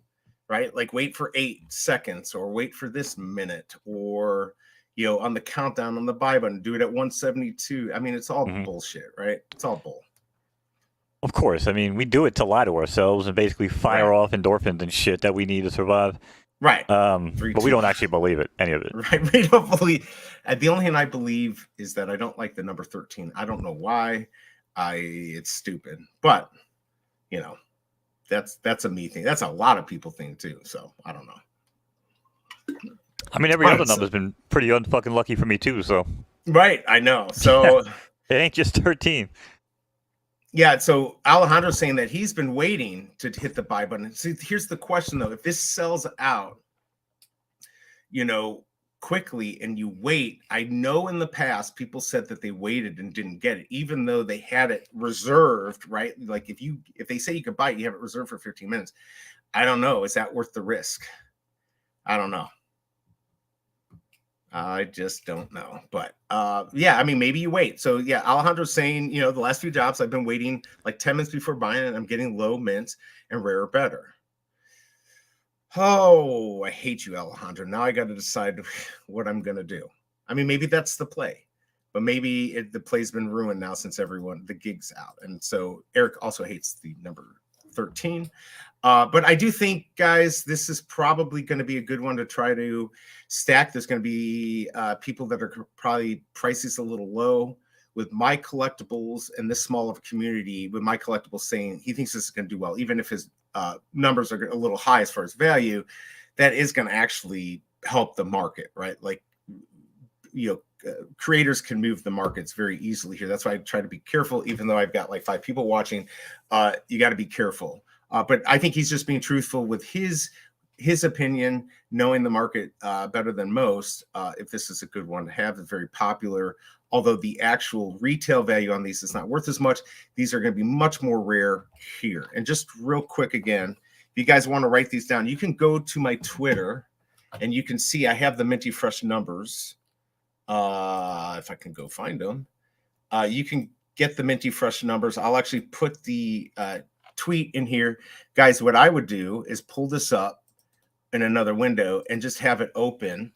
right? Like wait for 8 seconds or wait for this minute or on the countdown on the buy button, do it at 172. I mean, it's all bullshit, right? It's all bull. Of course. I mean, we do it to lie to ourselves and basically fire off endorphins and shit that we need to survive. Right. But we don't actually believe it, any of it. Right. We don't believe. The only thing I believe is that I don't like the number 13. I don't know why. It's stupid. But, that's a me thing. That's a lot of people thing too. So I don't know. I mean, every other number's been pretty unfucking lucky for me too. So. Right. I know. So. It ain't just 13. Yeah, so Alejandro's saying that he's been waiting to hit the buy button. See, here's the question though: if this sells out, quickly, and you wait, I know in the past people said that they waited and didn't get it, even though they had it reserved, right? Like if they say you could buy it, you have it reserved for 15 minutes. I don't know. Is that worth the risk? I don't know. I just don't know. But yeah, I mean, maybe you wait. So yeah, Alejandro's saying, the last few drops I've been waiting like 10 minutes before buying and I'm getting low mints and rare better. Oh, I hate you, Alejandro. Now I got to decide what I'm going to do. I mean, maybe that's the play, but maybe the play's been ruined now since the gig's out. And so Eric also hates the number 13. But I do think, guys, this is probably going to be a good one to try to stack. There's going to be people that are probably prices a little low with my collectibles and this small of a community with my collectibles saying he thinks this is going to do well, even if his numbers are a little high as far as value. That is going to actually help the market, right? Like, creators can move the markets very easily here. That's why I try to be careful, even though I've got like 5 people watching. You got to be careful. But I think he's just being truthful with his opinion, knowing the market better than most. If this is a good one to have, it's very popular. Although the actual retail value on these is not worth as much, these are going to be much more rare here. And just real quick again, if you guys want to write these down, you can go to my Twitter and you can see I have the Minty Fresh numbers. If I can go find them, you can get the Minty Fresh numbers. I'll actually put the tweet in here. Guys, what I would do is pull this up in another window and just have it open,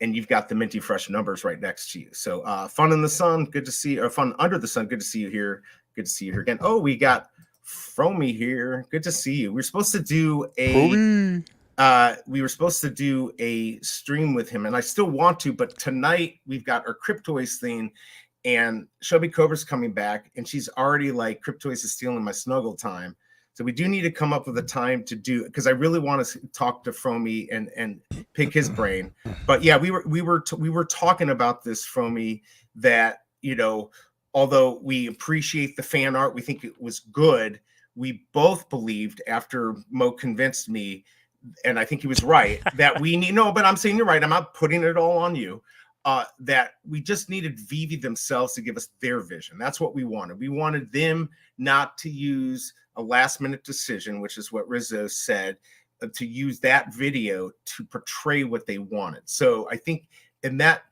and you've got the Minty Fresh numbers right next to you. So Fun in the Sun, good to see you. Or Fun Under the Sun, good to see you here. Good to see you here again. Oh, we got Fromy here. Good to see you. We were supposed to do a stream with him, and I still want to, but tonight we've got our Cryptoys thing, and Shelby Cobra's coming back, and she's already like, Cryptoys is stealing my snuggle time. So we do need to come up with a time to do, because I really want to talk to Fromy and pick his brain. But yeah, we were talking about this, Fromy, that although we appreciate the fan art, we think it was good. We both believed, after Mo convinced me, and I think he was right, that we need, no, but I'm saying you're right. I'm not putting it all on you. That we just needed Veve themselves to give us their vision. That's what we wanted. We wanted them not to use a last minute decision, which is what Rizzo said, to use that video to portray what they wanted. So I think in that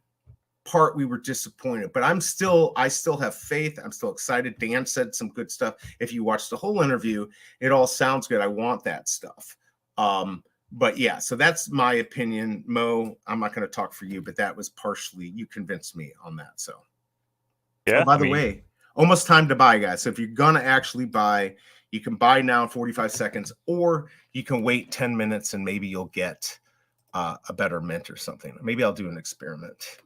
part we were disappointed, but I still have faith. I'm still excited. Dan said some good stuff. If you watch the whole interview, it all sounds good. I want that stuff. But yeah, so that's my opinion. Mo, I'm not going to talk for you, but that was partially, you convinced me on that. So yeah. Oh, by the way, almost time to buy, guys. So if you're going to actually buy, you can buy now in 45 seconds, or you can wait 10 minutes and maybe you'll get a better mint or something. Maybe I'll do an experiment.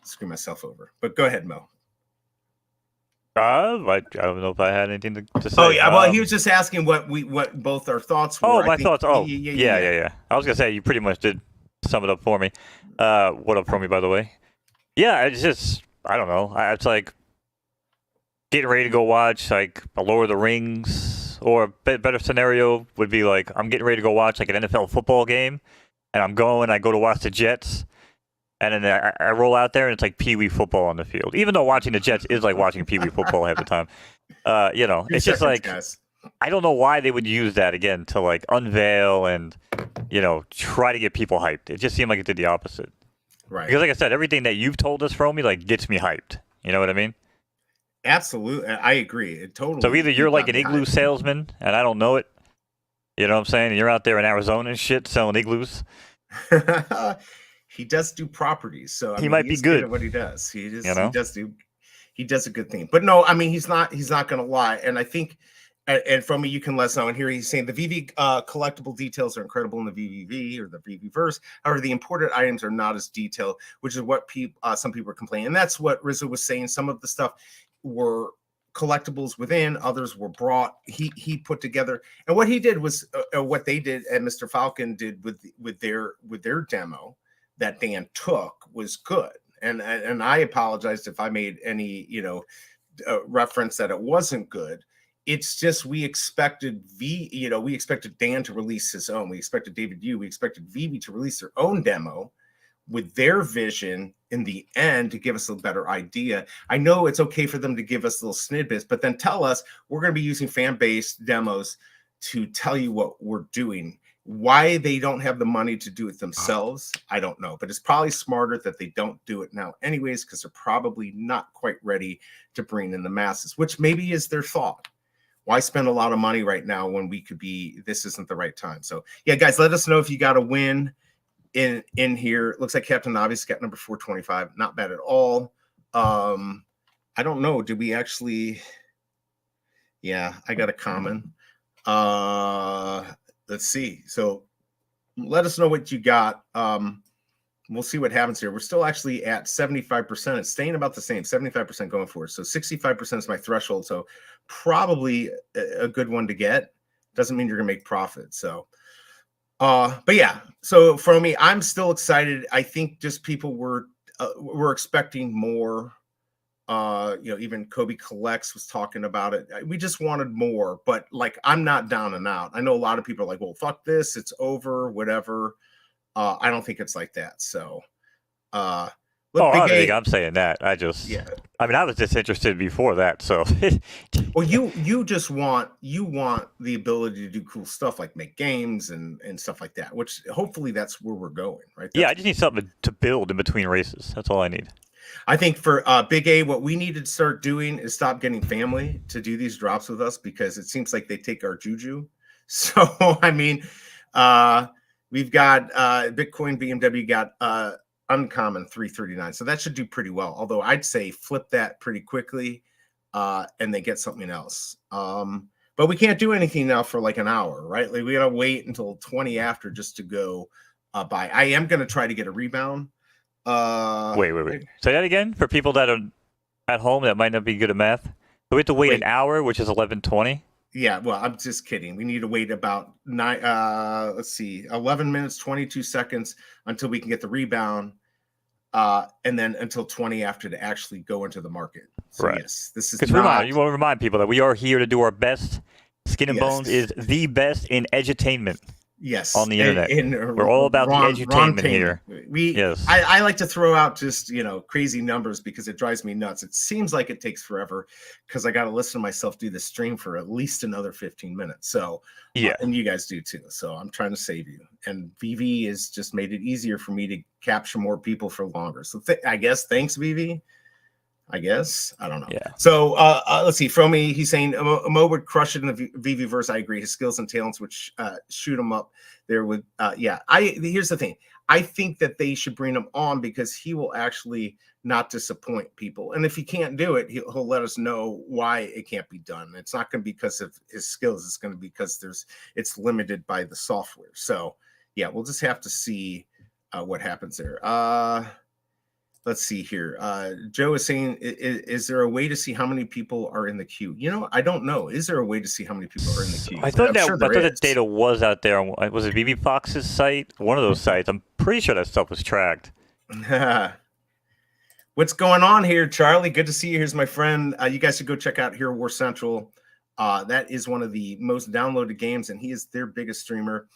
Screw myself over, but go ahead, Mo. I don't know if I had anything to say. Oh yeah, well, he was just asking what both our thoughts were. Oh, my thoughts. Oh, yeah. I was gonna say you pretty much did sum it up for me. What up for me, by the way? Yeah, it's just, I don't know. It's like getting ready to go watch like a Lord of the Rings, or a better scenario would be like I'm getting ready to go watch like an NFL football game, and I go to watch the Jets. And then I roll out there, and it's like Pee-wee football on the field. Even though watching the Jets is like watching Pee-wee football half the time. It's just like, guys. I don't know why they would use that again to like unveil and try to get people hyped. It just seemed like it did the opposite. Right. Because like I said, everything that you've told us, Fromy, like gets me hyped. You know what I mean? Absolutely, I agree. It So totally. either you're like an igloo salesman and I don't know it, you know what I'm saying? And you're out there in Arizona and shit selling igloos. He does do properties, so I He mean, might be he's good at what he does. He You just know? he does a good thing. But no, I mean, he's not going to lie. And I think, and from me, you can let us know. And here he's saying the VV collectible details are incredible in the VVV or the VV-verse. However, the imported items are not as detailed, which is what some people are complaining. And that's what Rizzo was saying. Some of the stuff were collectibles within, others were brought. He put together, and what he did was what they did, and Mr. Falcon did with their demo that Dan took was good. And I apologized if I made any reference that it wasn't good. It's just we expected we expected Dan to release his own. We expected David Yu. We expected Veve to release their own demo with their vision in the end to give us a better idea. I know it's okay for them to give us little snippets, but then tell us we're going to be using fan-based demos to tell you what we're doing. Why they don't have the money to do it themselves, I don't know. But it's probably smarter that they don't do it now anyways, because they're probably not quite ready to bring in the masses, which maybe is their thought. Why spend a lot of money right now when we could be, this isn't the right time. So yeah, guys, let us know if you got a win in here. Looks like Captain Obvious got number 425. Not bad at all. I don't know. Did we actually? Yeah, I got a common. Let's see. So let us know what you got. We'll see what happens here. We're still actually at 75%. It's staying about the same, 75% going forward. So 65% is my threshold. So probably a good one to get. Doesn't mean you're gonna make profit. So but yeah, so for me, I'm still excited. I think just people were expecting more. Even Kobe Collects was talking about it. We just wanted more, but like I'm not down and out. I know a lot of people are like, well, fuck this, it's over, whatever. I don't think it's like that. So I don't think I'm saying that. I mean, I was disinterested before that. So well, you just want the ability to do cool stuff like make games and stuff like that, which hopefully that's where we're going, right? Yeah, I just need something to build in between races. That's all I need. I think for Big A, what we need to start doing is stop getting family to do these drops with us, because it seems like they take our juju. So I mean, we've got Bitcoin BMW got uncommon 339, so that should do pretty well. Although I'd say flip that pretty quickly and they get something else. But we can't do anything now for like an hour, right? Like we gotta wait until 20 after just to go buy. I am gonna try to get a rebound. Wait. Say that again for people that are at home that might not be good at math. So we have to wait an hour, which is 11:20. Yeah, well, I'm just kidding. We need to wait about 11 minutes, 22 seconds until we can get the rebound, and then until 20 after to actually go into the market. So right. Yes, this is you want to remind people that we are here to do our best. Skin and Bones is the best in edutainment. Yes, on the internet. We're all about the edutainment here. I like to throw out just crazy numbers because it drives me nuts. It seems like it takes forever because I got to listen to myself do the stream for at least another 15 minutes. So yeah, and you guys do too. So I'm trying to save you. And Veve has just made it easier for me to capture more people for longer. So I guess thanks, Veve. I guess. I don't know. Yeah. So let's see. Fromy, he's saying Mo would crush it in the Veve verse. I agree. His skills and talents would shoot him up there with here's the thing. I think that they should bring him on because he will actually not disappoint people. And if he can't do it, he'll let us know why it can't be done. It's not going to be because of his skills. It's going to be because it's limited by the software. So yeah, we'll just have to see what happens there. Let's see here. Joe is saying, is there a way to see how many people are in the queue? I don't know. Is there a way to see how many people are in the queue? I thought that data was out there. Was it Veve Fox's site? One of those sites. I'm pretty sure that stuff was tracked. What's going on here, Charlie? Good to see you. Here's my friend. You guys should go check out Hero War Central. That is one of the most downloaded games, and he is their biggest streamer.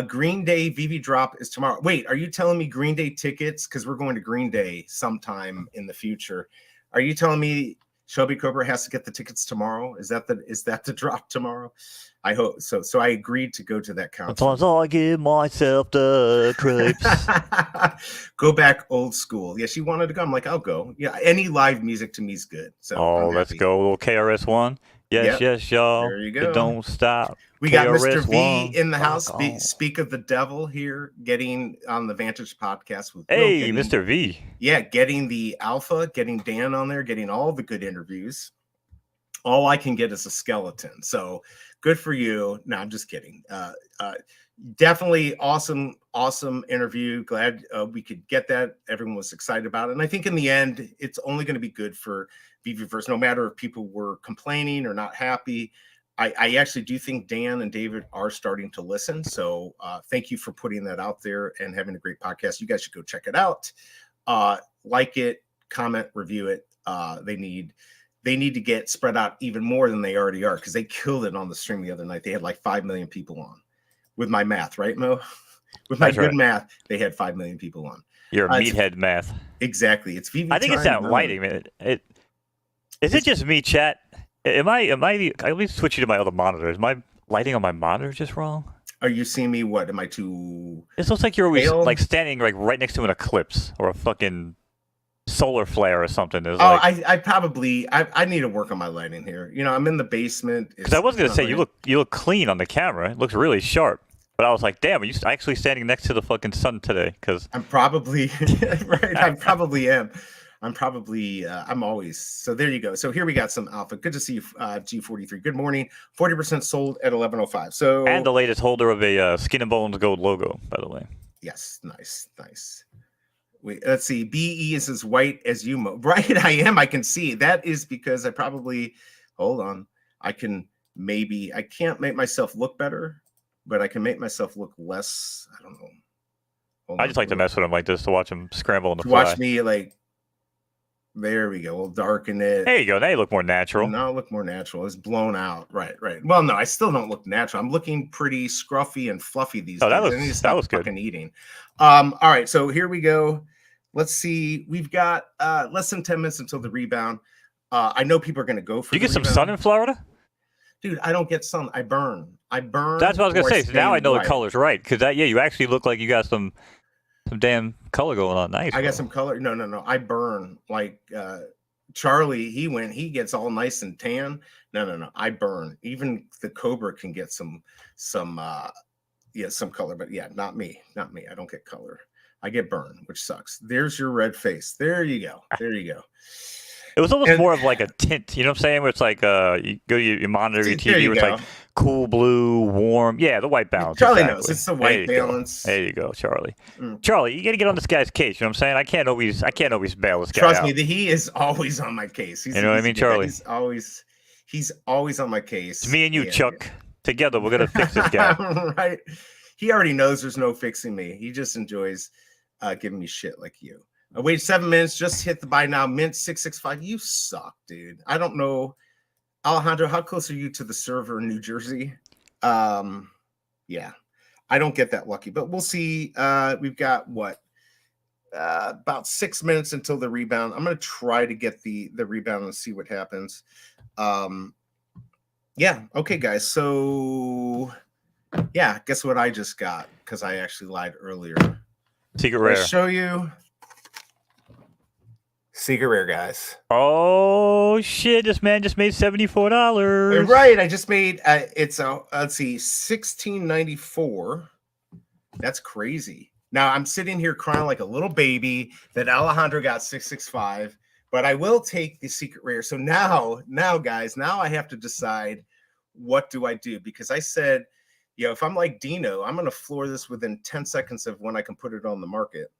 Green Day Veve drop is tomorrow. Wait, are you telling me Green Day tickets? Because we're going to Green Day sometime in the future. Are you telling me Shelby Cobra has to get the tickets tomorrow. Is that the drop tomorrow? I hope so. So I agreed to go to that concert. Sometimes I give myself the creeps. Go back old school. Yeah, she wanted to go. I'm like, I'll go. Yeah, any live music to me is good. So Oh, let's go, little KRS-One. Yes, yes, y'all. There you go. It don't stop. We got Mr. KRS-One. V in the house. Speak of the devil here, getting on the Vantage podcast with Hey, Mr. V. Yeah, getting the alpha, getting Dan on there, getting all the good interviews. All I can get is a skeleton. So good for you. No, I'm just kidding. Definitely awesome interview. Glad we could get that. Everyone was excited about it. And I think in the end, it's only going to be good for Veveverse, no matter if people were complaining or not happy. I actually do think Dan and David are starting to listen. So thank you for putting that out there and having a great podcast. You guys should go check it out. Like it, comment, review it. They need to get spread out even more than they already are, because they killed it on the stream the other night. They had like 5 million people on. With my math, right, Mo? With my good math, they had 5 million people on. Your meathead math. Exactly. It's VV. I think it's that lighting, man. Is it just me, chat? Am I? Let me switch you to my other monitor. Is my lighting on my monitor just wrong? Are you seeing me? What am I too? It looks like you're always like standing like right next to an eclipse or a fucking solar flare or something. I probably need to work on my lighting here. You know, I'm in the basement. Because I was gonna say you look clean on the camera. It looks really sharp. But I was like, damn, are you actually standing next to the fucking sun today? Because I'm probably right. I probably am. I'm always. So there you go. So here we got some alpha. Good to see you, G43. Good morning. 40% sold at 11:05. So and the latest holder of a Skin and Bones gold logo, by the way. Yes, nice. Wait, let's see. BE is as white as you, Mo. Right, I am. I can see. That is because I probably, hold on. I can't make myself look better, but I can make myself look less. I don't know. I just like to mess with him like this to watch him scramble on the fly. Watch me like, there we go. We'll darken it. There you go. Now you look more natural. Now I look more natural. It's blown out. Right. Well, no, I still don't look natural. I'm looking pretty scruffy and fluffy these days. That was good. Eating. All right. So here we go. Let's see. We've got less than 10 minutes until the rebound. I know people are going to go for. You get some sun in Florida, dude. I don't get sun. I burn. That's what I was going to say. So now I know the color's right, because you actually look like you got some damn color going on. Nice. I got some color. No. I burn like Charlie. He gets all nice and tan. No. I burn. Even the Cobra can get some color, but yeah, not me. I don't get color. I get burned, which sucks. There's your red face. There you go. It was almost more of like a tint, you know what I'm saying? Where it's like you go to your monitor, your TV, where it's like cool blue, warm. Yeah, the white balance. Charlie knows it's the white balance. There you go, Charlie. Charlie, you got to get on this guy's case. You know what I'm saying? I can't always bail this guy Trust out. me, he is always on my case. You know what I mean, Charlie? He's always on my case. It's me and you, Chuck. Together, we're gonna fix this guy. Right? He already knows there's no fixing me. He just enjoys giving me shit like you. I waited 7 minutes, just hit the buy now, mint 665. You suck, dude. I don't know. Alejandro, how close are you to the server in New Jersey? Yeah, I don't get that lucky, but we'll see. We've got about 6 minutes until the rebound. I'm going to try to get the rebound and see what happens. Yeah. Okay, guys. So yeah, guess what I just got? Because I actually lied earlier. Secret rare. I'll show you. Secret rare, guys. Oh shit! This man just made $74. Right, I just made let's see, $16.94. That's crazy. Now I'm sitting here crying like a little baby that Alejandro got 665, but I will take the secret rare. So now, guys, I have to decide what do I do, because I said, if I'm like Dino, I'm gonna floor this within 10 seconds of when I can put it on the market.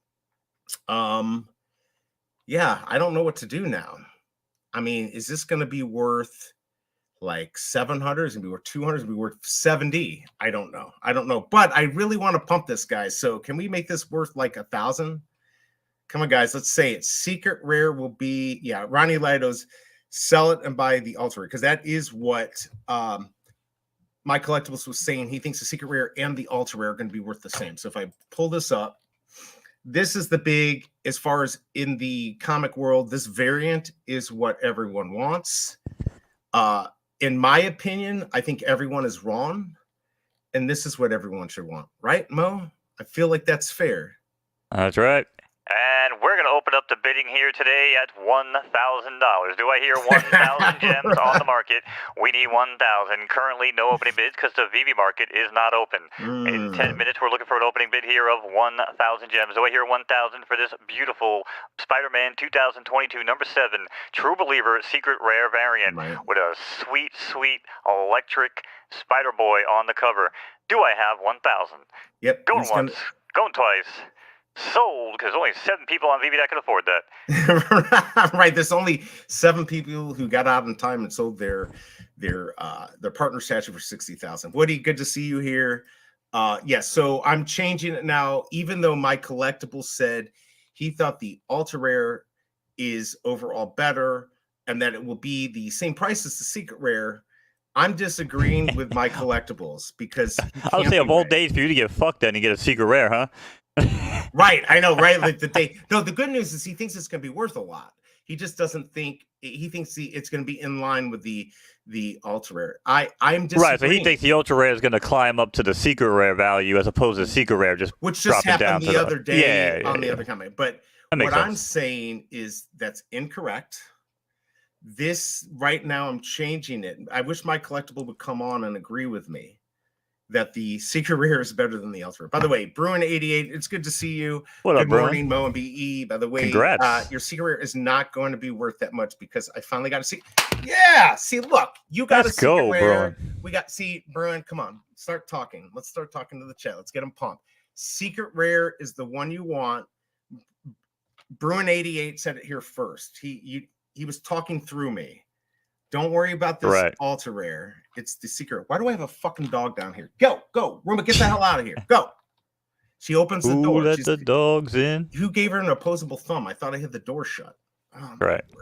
Yeah, I don't know what to do now. I mean, is this going to be worth like 700? Is it going to be worth 200? Is it going to be worth 70? I don't know. But I really want to pump this, guys. So can we make this worth like 1,000? Come on, guys. Let's say it. Secret rare will be, Ronnie Lido's sell it and buy the ultra rare, because that is what my collectibles was saying. He thinks the secret rare and the ultra rare are going to be worth the same. So if I pull this up, this is the big as far as in the comic world, this variant is what everyone wants. In my opinion, I think everyone is wrong, and this is what everyone should want, right, Mo? I feel like that's fair. That's right. And we're going to open up the bidding here today at $1,000. Do I hear 1,000 gems on the market? We need 1,000. Currently, no opening bids because the Veve market is not open. In 10 minutes, we're looking for an opening bid here of 1,000 gems. Do I hear 1,000 for this beautiful Spider-Man 2022 number 7 True Believer Secret Rare variant with a sweet, sweet electric Spider-Boy on the cover? Do I have 1,000? Yep. Going once, going twice. Sold, because only 7 people on Veve that can afford that. Right, there's only 7 people who got out in time and sold their partner statue for 60,000. Woody, good to see you here. Yes, so I'm changing it now. Even though my collectible said he thought the ultra rare is overall better and that it will be the same price as the secret rare, I'm disagreeing with my collectibles because I would say of all days for you to get fucked then and get a secret rare, huh? Right, I know, right? Like the day. No, the good news is he thinks it's going to be worth a lot. He just doesn't think. He thinks it's going to be in line with the ultra rare. I'm disagreeing. Right, so he thinks the ultra rare is going to climb up to the secret rare value as opposed to secret rare which just happened the other day on the other comment. But what I'm saying is that's incorrect. This right now, I'm changing it. I wish my collectible would come on and agree with me that the secret rare is better than the ultra. By the way, Bruin88, it's good to see you. What Good up, morning, Mo and BE. By the way, congrats. Your secret rare is not going to be worth that much because I finally got to see. Yeah, see, look, you got a secret rare. Bruin. We got, see, Bruin, come on, start talking. Let's start talking to the chat. Let's get them pumped. Secret rare is the one you want. Bruin88 said it here first. He was talking through me. Don't worry about this ultra rare. It's the secret. Why do I have a fucking dog down here? Go, Roomba, get the hell out of here. Go. She opens the door. Let the dogs in. Who gave her an opposable thumb? I thought I had the door shut. Oh,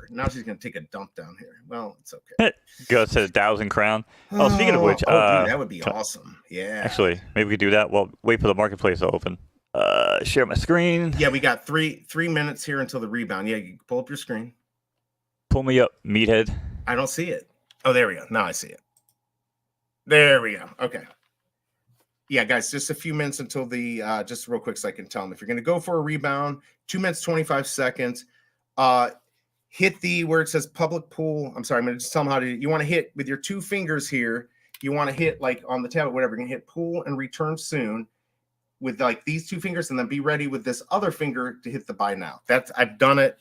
now she's gonna take a dump down here. Well, it's okay. Go to the 1,000 crown. Oh, speaking of which, dude, that would be awesome. Yeah. Actually, maybe we could do that. Well, wait for the marketplace to open. Share my screen. Yeah, we got three minutes here until the rebound. Yeah, you pull up your screen. Pull me up, meathead. I don't see it. Oh, there we go. Now I see it. There we go. Okay. Yeah, guys, just a few minutes until the just real quick so I can tell them if you're going to go for a rebound, 2 minutes, 25 seconds. Hit the where it says public pool. I'm sorry, I'm going to just tell them how to. You want to hit with your 2 fingers here. You want to hit like on the tablet, whatever. You're going to hit pool and return soon with like these 2 fingers, and then be ready with this other finger to hit the buy now. I've done it.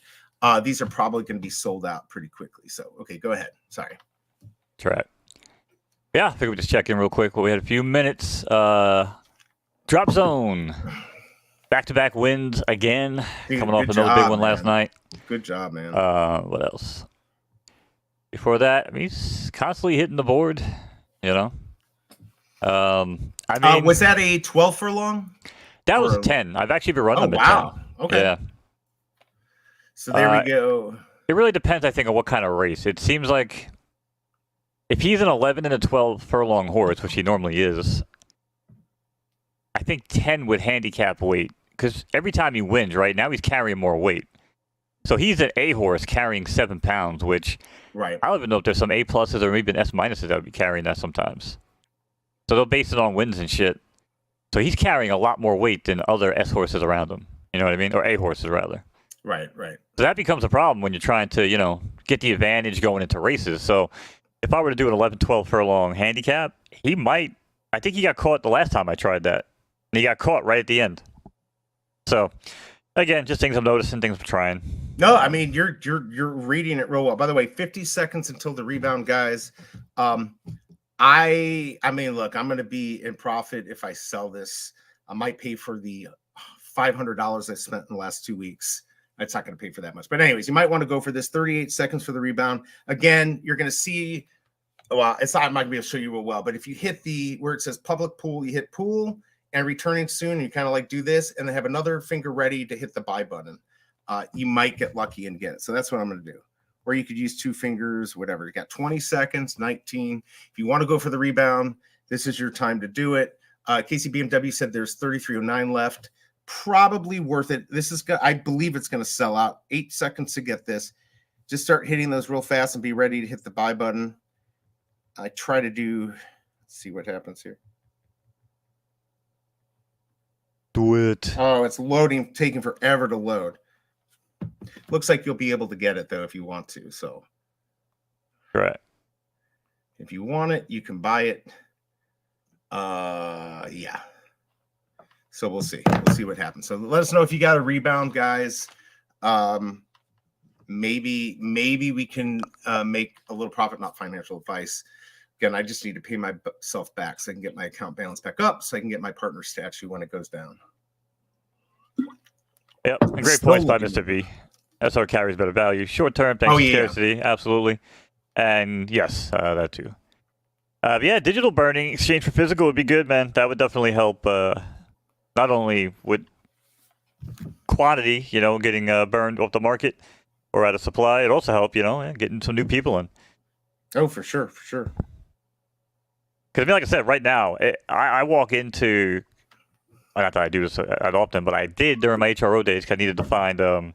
These are probably going to be sold out pretty quickly. So, okay, go ahead. Sorry. That's right. Yeah, I think we just check in real quick. Well, we had a few minutes. Drop zone. Back-to-back wins again. Dude, coming off another big one last night. Good job, man. What else? Before that, I mean, he's constantly hitting the board, you know. I mean, was that a 12 furlong? That was a 10. I've actually been running them at 10. Okay. Yeah. So there we go. It really depends, I think, on what kind of race. It seems like if he's an 11 and a 12 furlong horse, which he normally is, I think 10 would handicap weight. Because every time he wins, right now he's carrying more weight. So he's an A horse carrying 7 pounds, which I don't even know if there's some A pluses or even S minuses that would be carrying that sometimes. So they'll base it on wins and shit. So he's carrying a lot more weight than other S horses around him. You know what I mean? Or A horses, rather. Right. So that becomes a problem when you're trying to, you know, get the advantage going into races. So if I were to do an 11, 12 furlong handicap, he might. I think he got caught the last time I tried that. And he got caught right at the end. So, again, just things I'm noticing, things I'm trying. No, I mean, you're reading it real well. By the way, 50 seconds until the rebound, guys. I mean, look, I'm going to be in profit if I sell this. I might pay for the $500 I spent in the last 2 weeks. It's not going to pay for that much. But anyways, you might want to go for this 38 seconds for the rebound. Again, you're going to see, well, I'm not going to be able to show you real well, but if you hit the, where it says public pool, you hit pool and returning soon, and you kind of like do this and then have another finger ready to hit the buy button. You might get lucky and get it. So that's what I'm going to do. Or you could use 2 fingers, whatever. You got 20 seconds, 19. If you want to go for the rebound, this is your time to do it. Casey BMW said there's 3309 left. probably worth it. This is, I believe it's going to sell out. 8 seconds to get this. Just start hitting those real fast and be ready to hit the buy button. I try to do, let's see what happens here. Do it. Oh, it's loading, taking forever to load. Looks like you'll be able to get it though if you want to. So, Right. if you want it, you can buy it. Yeah. So we'll see. We'll see what happens. So let us know if you got a rebound, guys. Maybe we can make a little profit. Not financial advice. Again, I just need to pay myself back so I can get my account balance back up, so I can get my partner statue when it goes down. Yep, and great points by Mr. V. SR carries better value. Short term, thanks to scarcity, absolutely. And yes, that too. Yeah, digital burning, exchange for physical would be good, man. That would definitely help, not only with quantity, getting burned off the market or out of supply, it also help, getting some new people in. Oh, for sure, for sure. Because, like I said, right now, I walk into, not that I do this that often, but I did during my HRO days because I needed to find the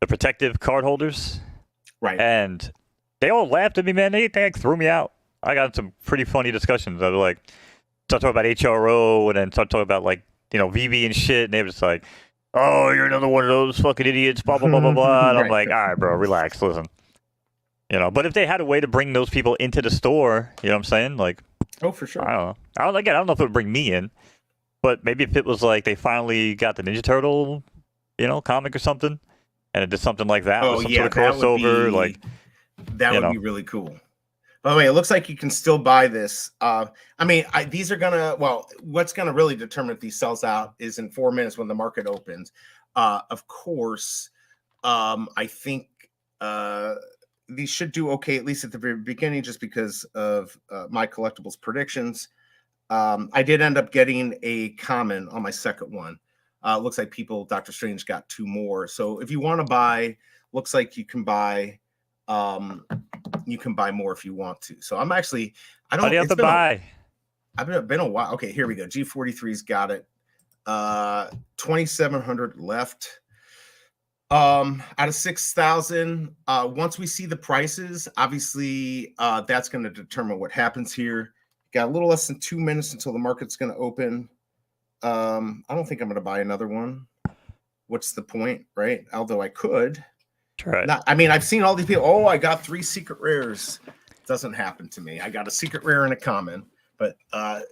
protective card holders. Right. And they all laughed at me, man. They threw me out. I got some pretty funny discussions. I was like, start talking about HRO and then start talking about, Veve and shit. And they were just like, oh, you're another one of those fucking idiots, blah, blah, blah, blah, blah. And I'm like, all right, bro, relax, listen. But if they had a way to bring those people into the store, you know what I'm saying? Like, oh, for sure. I don't know. I don't know if it would bring me in, but maybe if it was like they finally got the Ninja Turtle, comic or something, and it did something like that with some sort of crossover, that would be really cool. By the way, it looks like you can still buy this. These are gonna. Well, what's gonna really determine if these sells out is in 4 minutes when the market opens. Of course, I think these should do okay, at least at the very beginning, just because of my collectibles predictions. I did end up getting a comment on my second one. Looks like Doctor Strange got 2 more. So if you want to buy, looks like you can buy. You can buy more if you want to. So I'm actually, I don't. How do you have to buy? I've been a while. Okay, here we go. G43's got it. 2,700 left. Out of 6,000. Once we see the prices, obviously, that's going to determine what happens here. Got a little less than 2 minutes until the market's going to open. I don't think I'm going to buy another one. What's the point, right? Although I could. Right. I've seen all these people. Oh, I got 3 secret rares. Doesn't happen to me. I got a secret rare and a common. But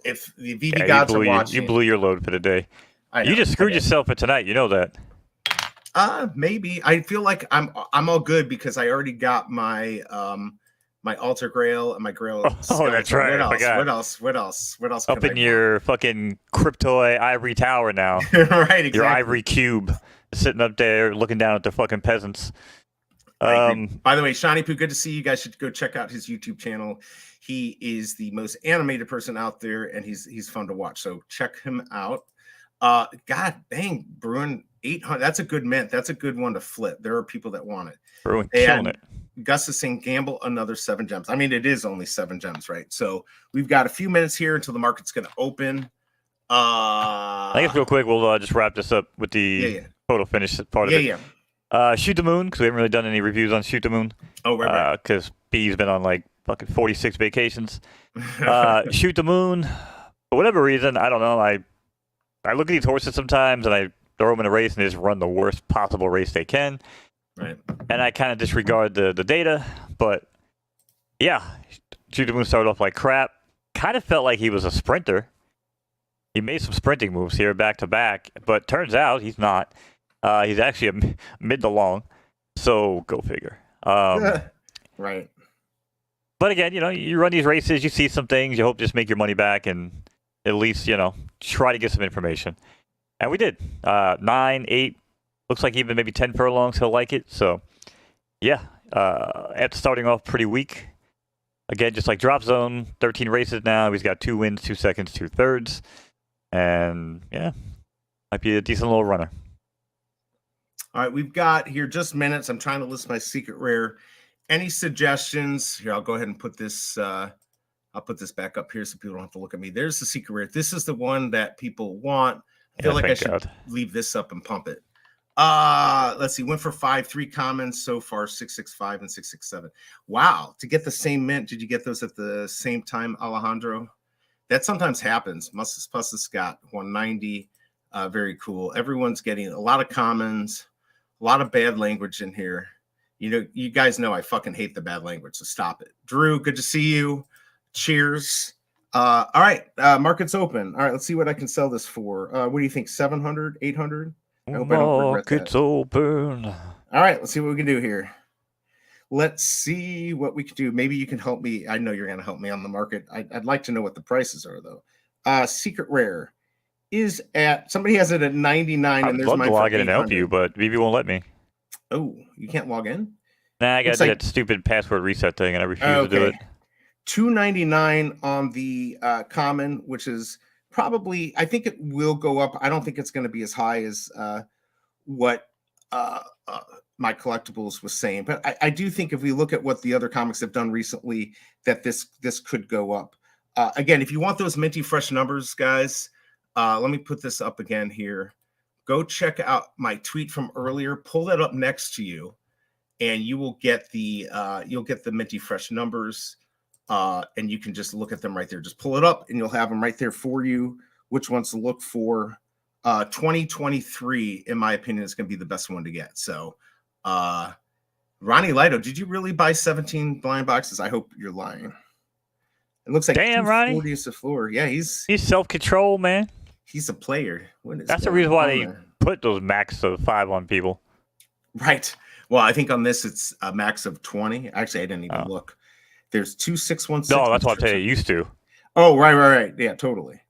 if the Veve gods are watching, you blew your load for the day. You just screwed yourself for tonight. You know that. Maybe. I feel like I'm all good because I already got my my altar grail and my grail. Oh, that's right. What else? Up in your fucking cryptoi ivory tower now. Right. Exactly. Your ivory cube sitting up there looking down at the fucking peasants. By the way, Shiny Poo, good to see you. Guys should go check out his YouTube channel. He is the most animated person out there, and he's fun to watch. So check him out. God dang, Bruin 800. That's a good mint. That's a good one to flip. There are people that want it. Bruin killing it. Gus is saying gamble another 7 gems. I mean, it is only 7 gems, right? So we've got a few minutes here until the market's going to open. I guess real quick, we'll just wrap this up with the photo finish part of it. Yeah. Shoot the Moon, because we haven't really done any reviews on Shoot the Moon. Oh, right. Because B's been on like fucking 46 vacations. Shoot the Moon, for whatever reason, I don't know. I look at these horses sometimes and I throw them in a race and they just run the worst possible race they can. Right. And I kind of disregard the data. But yeah, Shoot the Moon started off like crap. Kind of felt like he was a sprinter. He made some sprinting moves here back to back, but turns out he's not. He's actually a mid to long, so go figure. Right. But again, you run these races, you see some things, you hope to just make your money back and at least, try to get some information. And we did. 9, 8, looks like even maybe 10 furlongs, he'll like it. So, yeah, after starting off pretty weak, again, just like Drop Zone, 13 races now. He's got 2 wins, 2 seconds, 2 thirds. And, yeah, might be a decent little runner. All right, we've got here just minutes. I'm trying to list my secret rare. Any suggestions? Here, I'll go ahead and put this. I'll put this back up here so people don't have to look at me. There's the secret rare. This is the one that people want. I I feel Yeah, like I thank should God. leave this up and pump it. Let's see. Went for 5, 3 commons so far, 665 and 667. Wow. To get the same mint, did you get those at the same time, Alejandro? That sometimes happens. Mustus Pussus got 190. Very cool. Everyone's getting a lot of commons, a lot of bad language in here. You know, you guys know I fucking hate the bad language, so stop it. Drew, good to see you. Cheers. All right, market's open. All right, let's see what I can sell this for. What do you think? 700, 800? I hope I don't regret that. Market's open. All right, let's see what we can do here. Let's see what we can do. Maybe you can help me. I know you're going to help me on the market. I'd like to know what the prices are, though. Secret Rare is at, somebody has it at 99, I'd and there's love mine to for log in and help 800. you, but Veve won't let me. Oh, you can't log in? Nah, I got Looks to do like- that stupid password reset thing, and I refuse to do it. $2.99 on the common, which is probably, I think it will go up. I don't think it's going to be as high as what my collectibles was saying, but I do think if we look at what the other comics have done recently, that this could go up. Again, if you want those minty fresh numbers, guys, let me put this up again here. Go check out my tweet from earlier. Pull that up next to you, and you will get the minty fresh numbers. And you can just look at them right there. Just pull it up, and you'll have them right there for you. Which ones to look for? 2023, in my opinion, is going to be the best one to get. So, Ronnie Lido, did you really buy 17 blind boxes? I hope you're lying. It looks like Damn, Ronnie. is the floor. Yeah, he's self-control, man. He's a player. That's the reason why they put those max of 5 on people. Right. Well, I think on this it's a max of 20. Actually, I didn't even look. There's 2 616. No, that's what I'm saying. It used to. Oh, right. Yeah, totally.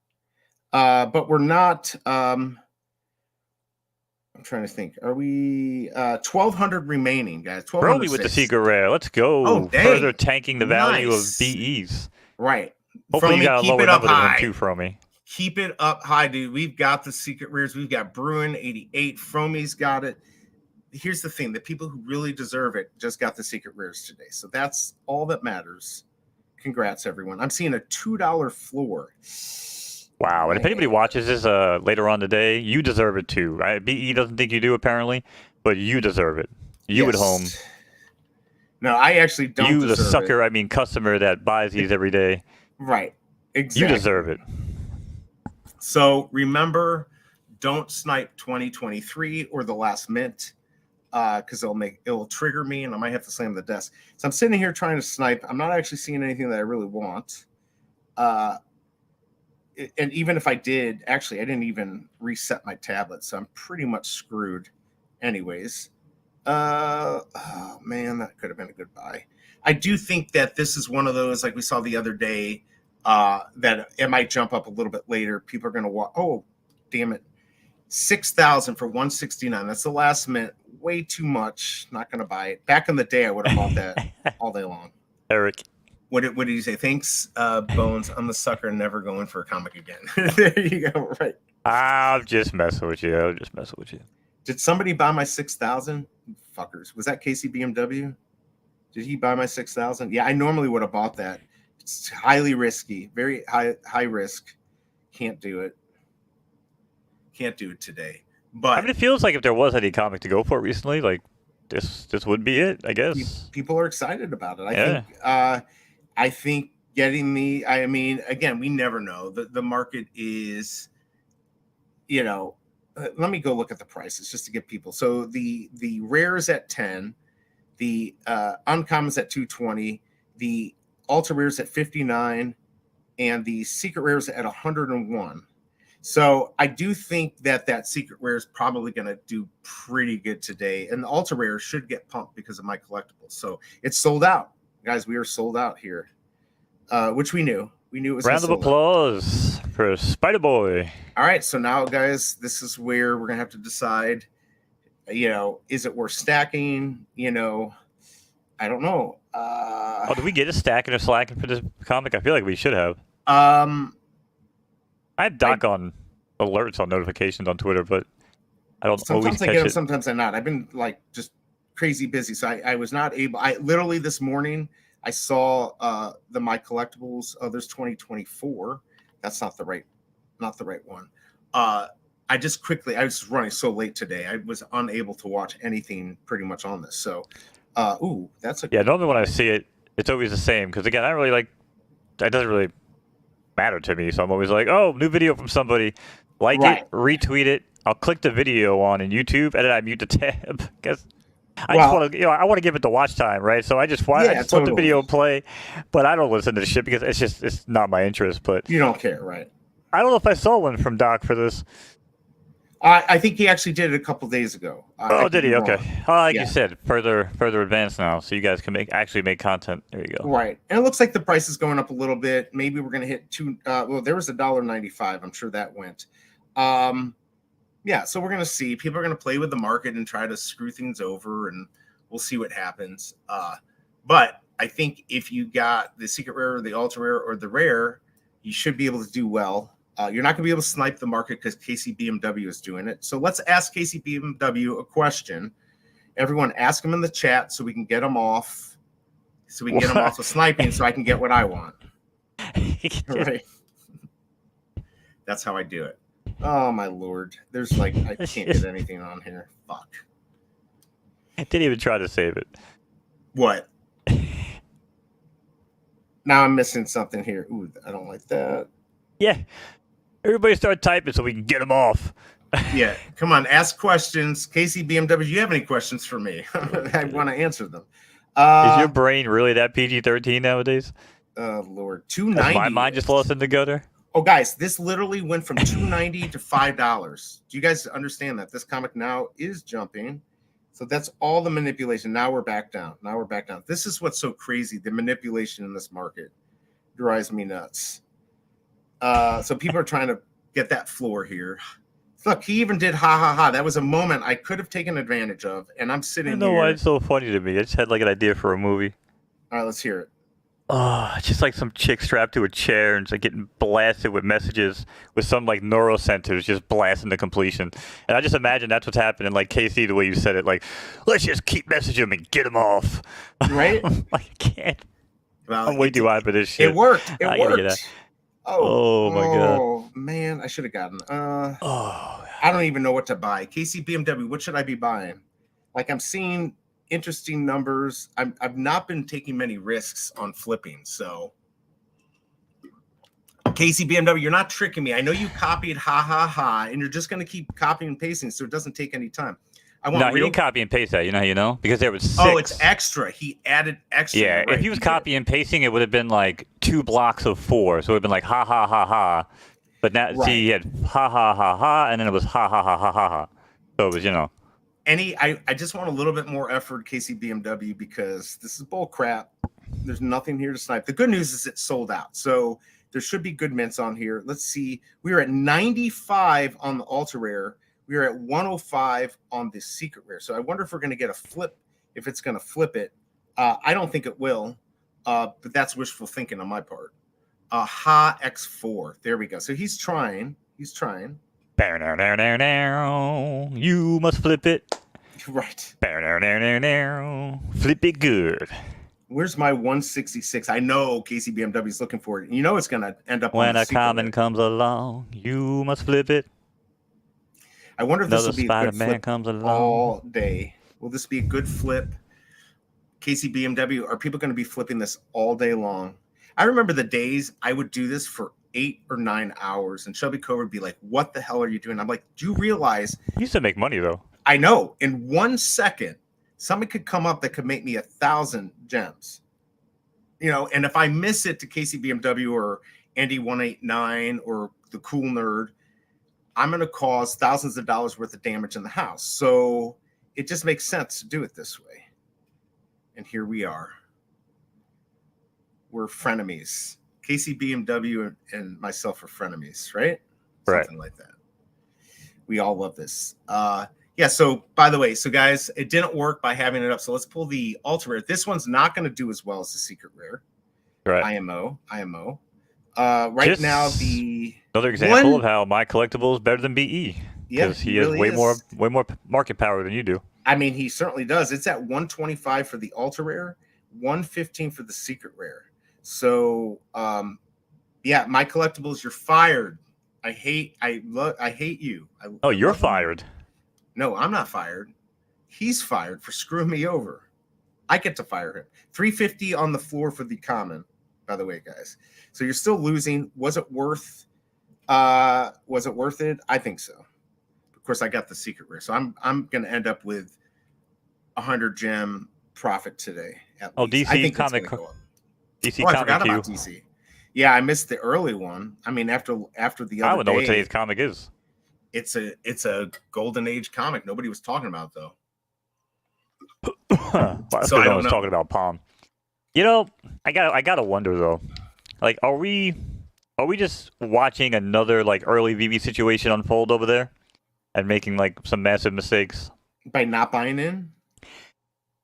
But we're not. I'm trying to think. Are we 1,200 remaining, guys? Throw me with the secret rare. Let's go. Oh, further tanking the value nice. of BEs. Right. Hopefully, you got a lower number than him too, Fromy. Keep it up high, dude. We've got the secret rares. We've got Bruin 88. Fromy's got it. Here's the thing: the people who really deserve it just got the secret rares today. So that's all that matters. Congrats, everyone. I'm seeing a $2 floor. Wow. And if anybody watches this later on today, you deserve it too. Right? BE doesn't think you do, apparently, but you deserve it. You at home. No, I actually don't. You, the sucker, customer that buys these every day. Right. Exactly. You deserve it. So remember, don't snipe 2023 or the last mint, because it'll trigger me, and I might have to slam the desk. So I'm sitting here trying to snipe. I'm not actually seeing anything that I really want. And even if I did, actually, I didn't even reset my tablet, so I'm pretty much screwed anyways. Oh man, that could have been a good buy. I do think that this is one of those, like we saw the other day, that it might jump up a little bit later. People are going to walk. Oh, damn it. 6,000 for 169. That's the last mint. Way too much. Not going to buy it. Back in the day, I would have bought that all day long. Eric. What did you say? Thanks, Bones. I'm the sucker never going for a comic again. There you go. Right. I'm just messing with you. Did somebody buy my 6,000? Fuckers. Was that Casey BMW? Did he buy my 6,000? Yeah, I normally would have bought that. It's highly risky. Very high risk. Can't do it. Can't do it today. But it feels like if there was any comic to go for recently, like this would be it, I guess. People are excited about it. I think getting the, again, we never know. The market is, let me go look at the prices just to give people. So the rare is at 10, the uncommon is at 220, the ultra rare is at 59, and the secret rare is at 101. So I do think that secret rare is probably going to do pretty good today, and the ultra rare should get pumped because of my collectibles. So it's sold out, guys. We are sold out here, which we knew. We knew it was. Round of applause for Spider Boy. All right, so now, guys, this is where we're gonna have to decide. Is it worth stacking? I don't know. Did we get a stacking or slacking for this comic? I feel like we should have. I have Doc on alerts on notifications on Twitter, but I don't always catch I get them, it. sometimes I'm not. I've been just crazy busy, so I was not able. I literally this morning I saw the My Collectibles. Oh, there's 2024. That's not the right one. I was running so late today. I was unable to watch anything pretty much on this. So, that's a Yeah, normally when I see it, it's always the same. Because again, I don't really like. That doesn't really matter to me. So I'm always like, oh, new video from somebody. Like right. it, retweet it. I'll click the video on in YouTube, and then I mute the tab because I just Well, want to, I want to give it the watch time, right? So I just yeah, let the totally. video play, but I don't listen to the shit because it's not my interest. But You don't care, right? I don't know if I saw one from Doc for this. I think he actually did it a couple days ago. Oh, did he? Okay. Like Yeah. you said, further advanced now, so you guys can actually make content. There you go. Right, and it looks like the price is going up a little bit. Maybe we're going to hit two. Well, there was $1.95. I'm sure that went. Yeah, so we're going to see. People are going to play with the market and try to screw things over, and we'll see what happens. But I think if you got the secret rare, or the ultra rare, or the rare, you should be able to do well. You're not going to be able to snipe the market because KCBMW is doing it. So let's ask KCBMW a question. Everyone, ask them in the chat so we can get them off. So we can get them off of sniping, so I can get what I want. Right. That's how I do it. Oh my lord! There's I can't get anything on here. Fuck. I didn't even try to save it. What? Now I'm missing something here. Ooh, I don't like that. Yeah. Everybody start typing so we can get them off. Yeah, come on, ask questions. KCBMW, do you have any questions for me? I want to answer them. Is your brain really that PG-13 nowadays? Lord, $2.90. My mind just lost in the gutter. Oh, guys, this literally went from $2.90 to $5. Do you guys understand that this comic now is jumping? So that's all the manipulation. Now we're back down. This is what's so crazy. The manipulation in this market drives me nuts. So people are trying to get that floor here. Look, he even did ha ha ha. That was a moment I could have taken advantage of, and I'm sitting here. I know why it's so funny to me. I just had an idea for a movie. All right, let's hear it. Oh, it's just like some chick strapped to a chair and it's getting blasted with messages with some neuro centers just blasting to completion. And I just imagine that's what's happening. KC, the way you said it, let's just keep messaging them and get them off. Right? I can't. Well, I'm way too high for this shit. It worked. I gotta get that. Oh my god. Oh man, I should have gotten. I don't even know what to buy. KCBMW, what should I be buying? I'm seeing interesting numbers. I've not been taking many risks on flipping. So KCBMW, you're not tricking me. I know you copied ha ha ha, and you're just going to keep copying and pasting, so it doesn't take any time. He didn't copy and paste that. You know, because there was 6. Oh, it's extra. He added extra. Yeah, right. If he was copying and pasting, it would have been 2 blocks of 4. So it would have been ha ha ha ha. But now, see, he had ha ha ha ha, and then it was ha ha ha ha ha ha. So it was, I just want a little bit more effort, KCBMW, because this is bull crap. There's nothing here to snipe. The good news is it's sold out. So there should be good mints on here. Let's see. We are at 95 on the ultra rare. We are at 105 on the secret rare. So I wonder if we're going to get a flip, if it's going to flip it. I don't think it will, but that's wishful thinking on my part. Ha X4. There we go. So he's trying. You must flip it. Right. Flip it good. Where's my 166? I know KCBMW is looking for it. You know it's going to end up when on the a common comes along. You must flip it. I wonder if this will be a good flip comes along. all day. Will this be a good flip? KCBMW, are people going to be flipping this all day long? I remember the days I would do this for 8 or 9 hours, and Shelby Cobra would be like, "What the hell are you doing?" I'm like, "Do you realize?" You used to make money though. I know. In 1 second, somebody could come up that could make me 1,000 gems. And if I miss it to KCBMW or Andy189 or the Cool Nerd, I'm going to cause thousands of dollars worth of damage in the house. So it just makes sense to do it this way. And here we are. We're frenemies. KCBMW and myself are frenemies, right? Right. Something like that. We all love this. Yeah, so by the way, guys, it didn't work by having it up. So let's pull the ultra rare. This one's not going to do as well as the secret rare. Right. IMO. Just now, another example of how my collectible is better than BE. Yeah, because he has way more market power than you do. I mean, he certainly does. It's at 125 for the ultra rare, 115 for the secret rare. So, yeah, my collectibles, you're fired. I hate you. Oh, I you're love him. fired. No, I'm not fired. He's fired for screwing me over. I get to fire him. 350 on the floor for the common, by the way, guys. So you're still losing. Was it worth it? I think so. Of course, I got the secret rare. So I'm gonna end up with 100 gem profit today at Oh, least. I DC think that's comic. gonna go up. DC Oh, I comic forgot queue. about DC. Yeah, I missed the early one. I mean, after the I other don't know what day, today's comic is. it's a golden age comic. Nobody was talking about it, though. Well, that's So because I no don't one's know. talking about Palm. You know, I gotta wonder though. Like, are we just watching another like early VB situation unfold over there, and making like some massive mistakes? By not buying in.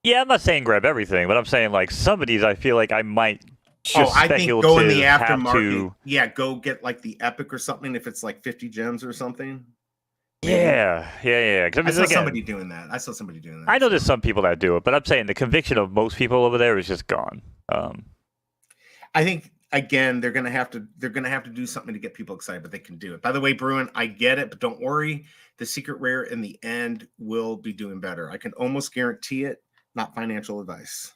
Yeah, I'm not saying grab everything, but I'm saying like some of these I feel like I might just I think go in the have aftermarket. to. Yeah, go get like the epic or something if it's like 50 gems or something. Maybe. Yeah. I saw somebody doing that. I know there's some people that do it, but I'm saying the conviction of most people over there is just gone. I think again they're gonna have to do something to get people excited, but they can do it. By the way, Bruin, I get it, but don't worry. The secret rare in the end will be doing better. I can almost guarantee it. Not financial advice.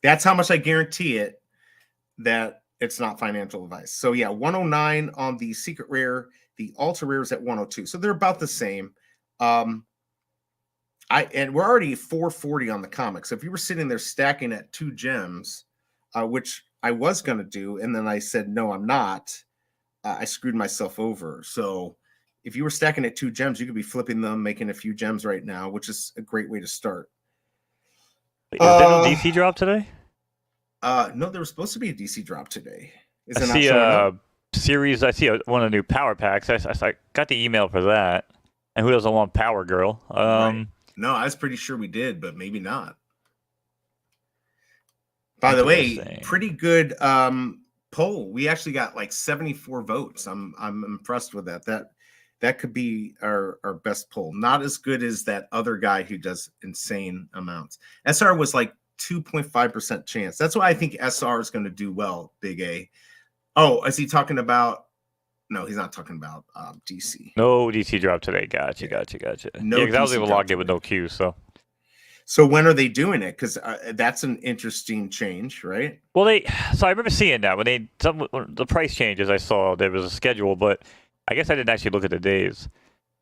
That's how much I guarantee it. That it's not financial advice. So yeah, 109 on the secret rare. The ultra rare is at 102. So they're about the same. And we're already 440 on the comic. So if you were sitting there stacking at 2 gems, which I was going to do, and then I said, no, I'm not, I screwed myself over. So if you were stacking at 2 gems, you could be flipping them, making a few gems right now, which is a great way to start. Is there no DC drop today? No, there was supposed to be a DC drop today. Is I it not see showing up? Series. I see one of the new power packs. I got the email for that. And who doesn't want Power Girl? Right. No, I was pretty sure we did, but maybe not. By the way, pretty good poll. We actually got like 74 votes. I'm impressed with that. That could be our best poll. Not as good as that other guy who does insane amounts. SR was like 2.5% chance. That's why I think SR is going to do well, Big A. Oh, is he talking about? No, he's not talking about DC. No DC drop today. Gotcha. No, yeah, because I was able to log in with no queue. So when are they doing it? Because that's an interesting change, right? Well, so I remember seeing that when the price changes. I saw there was a schedule, but I guess I didn't actually look at the days.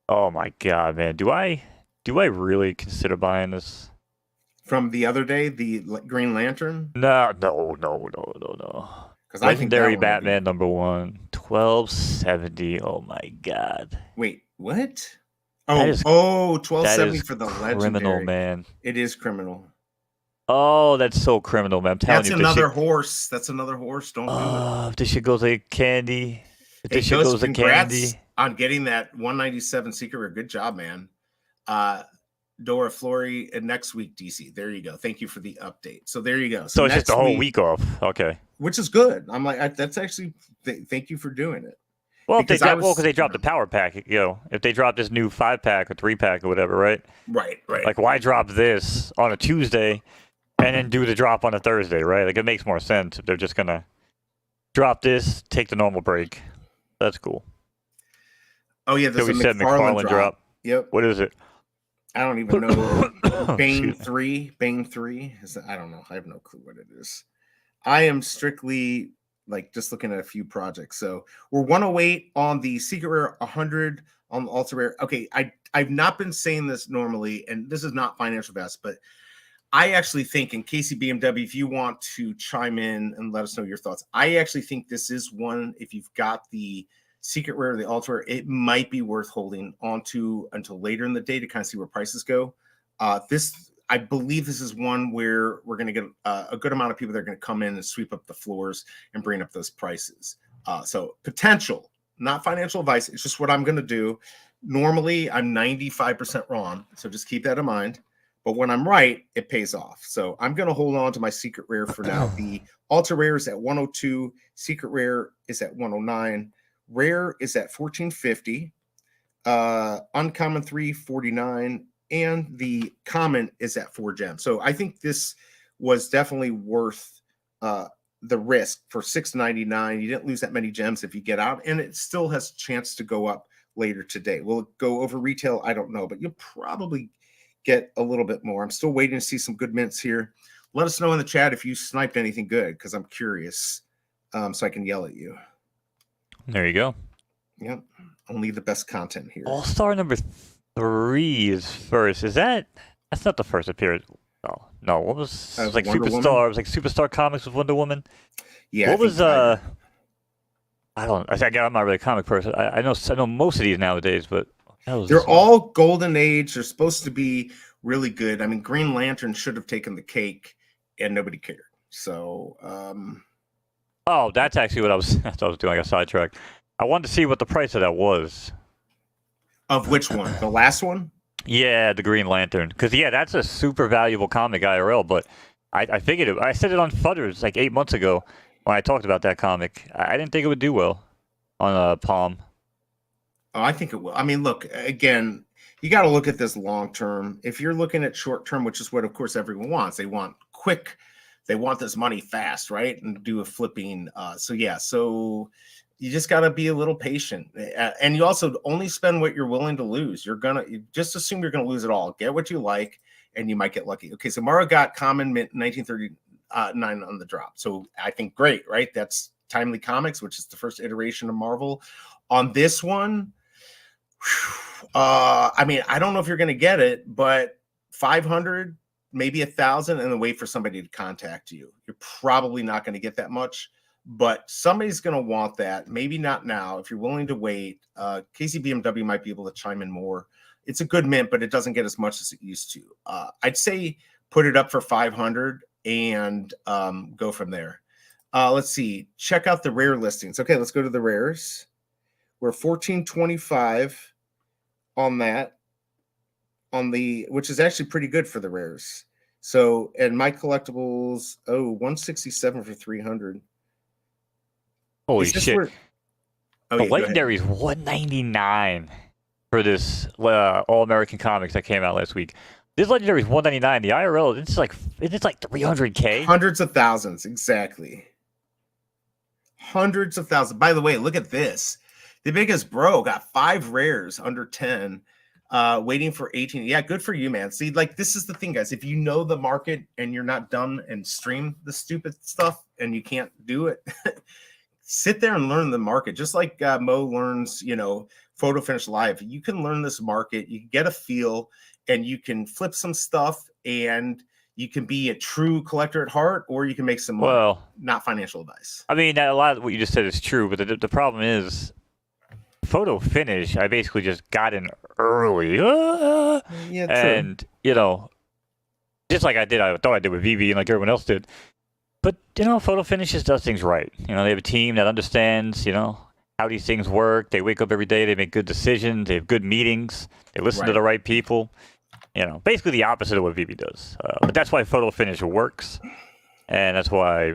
Oh my god, man! Do I really consider buying this? From the other day, the Green Lantern? No. Because Legendary Batman number 1, 1270. Oh my god. Wait, what? Oh, 1270 for the Legendary. Criminal, man. It is criminal. Oh, that's so criminal, man. I'm telling you. That's another horse. That's another horse. Don't do it. If this shit goes to candy. If this shit goes to candy. On getting that 197 secret rare. Good job, man. Dora Flory next week, DC. There you go. Thank you for the update. So there you go. So it's just a whole week off. Okay. Which is good. I'm like, that's actually, thank you for doing it. Well, because they dropped the power pack, if they drop this new 5-pack or 3-pack or whatever, right? Right. Like, why drop this on a Tuesday and then do the drop on a Thursday, right? Like, it makes more sense if they're just going to drop this, take the normal break. That's cool. Oh, yeah, there's a McFarlane drop. Yep. What is it? I don't even know. Bane 3. I don't know. I have no clue what it is. I am strictly like just looking at a few projects. So we're 108 on the secret rare, 100 on the ultra rare. Okay, I've not been saying this normally, and this is not financial best, but I actually think, in Casey BMW, if you want to chime in and let us know your thoughts, I actually think this is one, if you've got the secret rare, the ultra rare, it might be worth holding onto until later in the day to kind of see where prices go. I believe this is one where we're going to get a good amount of people that are going to come in and sweep up the floors and bring up those prices. So potential, not financial advice. It's just what I'm going to do. Normally, I'm 95% wrong, so just keep that in mind. But when I'm right, it pays off. So I'm going to hold on to my secret rare for now. The ultra rare is at 102. Secret rare is at 109. Rare is at 1450. Uncommon 349. And the common is at 4 gems. So I think this was definitely worth the risk for $6.99. You didn't lose that many gems if you get out, and it still has a chance to go up later today. Will it go over retail? I don't know, but you'll probably get a little bit more. I'm still waiting to see some good mints here. Let us know in the chat if you sniped anything good, because I'm curious, so I can yell at you. There you go. Yep, only the best content here. All-Star number 3 is first. Is that? That's not the first appearance. Oh, no. What was? It was like Wonder Superstar. Woman? It was like Superstar Comics with Wonder Woman. Yeah. What was? I don't. I'm not really a comic person. I know most of these nowadays, but they're all Golden Age. They're supposed to be really good. I mean, Green Lantern should have taken the cake, and nobody cared. So. Oh, that's actually what I was. That's what I was doing. I got sidetracked. I wanted to see what the price of that was. Of which one? The last one? Yeah, the Green Lantern. Because that's a super valuable comic IRL. But I figured it. I said it on Fudders like 8 months ago when I talked about that comic. I didn't think it would do well on Palm. Oh, I think it will. I mean, look, again, you got to look at this long term. If you're looking at short term, which is what, of course, everyone wants, they want quick. They want this money fast, right? And do a flipping. So you just got to be a little patient. And you also only spend what you're willing to lose. You just assume you're going to lose it all. Get what you like, and you might get lucky. Okay, so Mara got common mint 1939 on the drop. So I think great, right? That's Timely Comics, which is the first iteration of Marvel. On this one, I mean, I don't know if you're going to get it, but 500, maybe 1,000, and then wait for somebody to contact you. You're probably not going to get that much, but somebody's going to want that. Maybe not now. If you're willing to wait, KCBMW might be able to chime in more. It's a good mint, but it doesn't get as much as it used to. I'd say put it up for 500 and go from there. Let's see. Check out the rare listings. Okay, let's go to the rares. We're 1425 on that. Which is actually pretty good for the rares. So, and my collectibles, 167 for 300. Holy shit. The legendary is 199 for this All American Comics that came out last week. This legendary is 199. The IRL, it's like 300K. Hundreds of thousands, exactly. Hundreds of thousands. By the way, look at this. The biggest bro got 5 rares under 10. Waiting for 18. Yeah, good for you, man. See, like, this is the thing, guys. If you know the market and you're not dumb and stream the stupid stuff and you can't do it, sit there and learn the market. Just like Mo learns, Photo Finish Live. You can learn this market. You can get a feel, and you can flip some stuff, and you can be a true collector at heart, or you can make some money. Well, not financial advice. I mean, a lot of what you just said is true, but the problem is, Photo Finish, I basically just got in early. Yeah, true. And, just like I thought I did with Veve and like everyone else did. But, Photo Finish just does things right. They have a team that understands, how these things work. They wake up every day. They make good decisions. They have good meetings. They listen to the right people. Basically the opposite of what Veve does. But that's why Photo Finish works. And that's why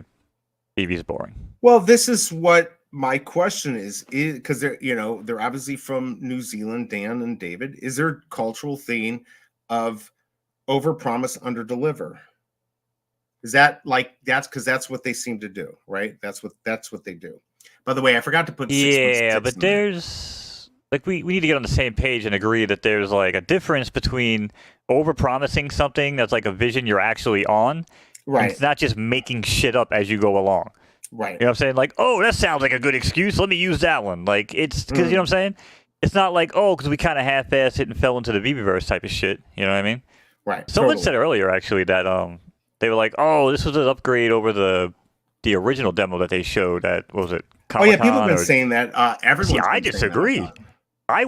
Veve's boring. Well, this is what my question is because they're obviously from New Zealand, Dan and David. Is there a cultural thing of overpromise, underdeliver? Is that that's because that's what they seem to do, right? That's what they do. By the way, I forgot to put 616 but there's we need to get on the same page and agree that there's like a difference between overpromising something that's like a vision you're actually on, right? And it's not just making shit up as you go along. Right. You know what I'm saying? Like, oh, that sounds like a good excuse. Let me use that one. Like, it's because, you know what I'm saying? It's not like, oh, because we kind of half-assed it and fell into the Veveverse type of shit. You know what I mean? Right. Someone said earlier, actually, that they were like, oh, this was an upgrade over the original demo that they showed at, what was it, Comic-Con? Oh, yeah, people have been saying that. Everyone's I disagree. I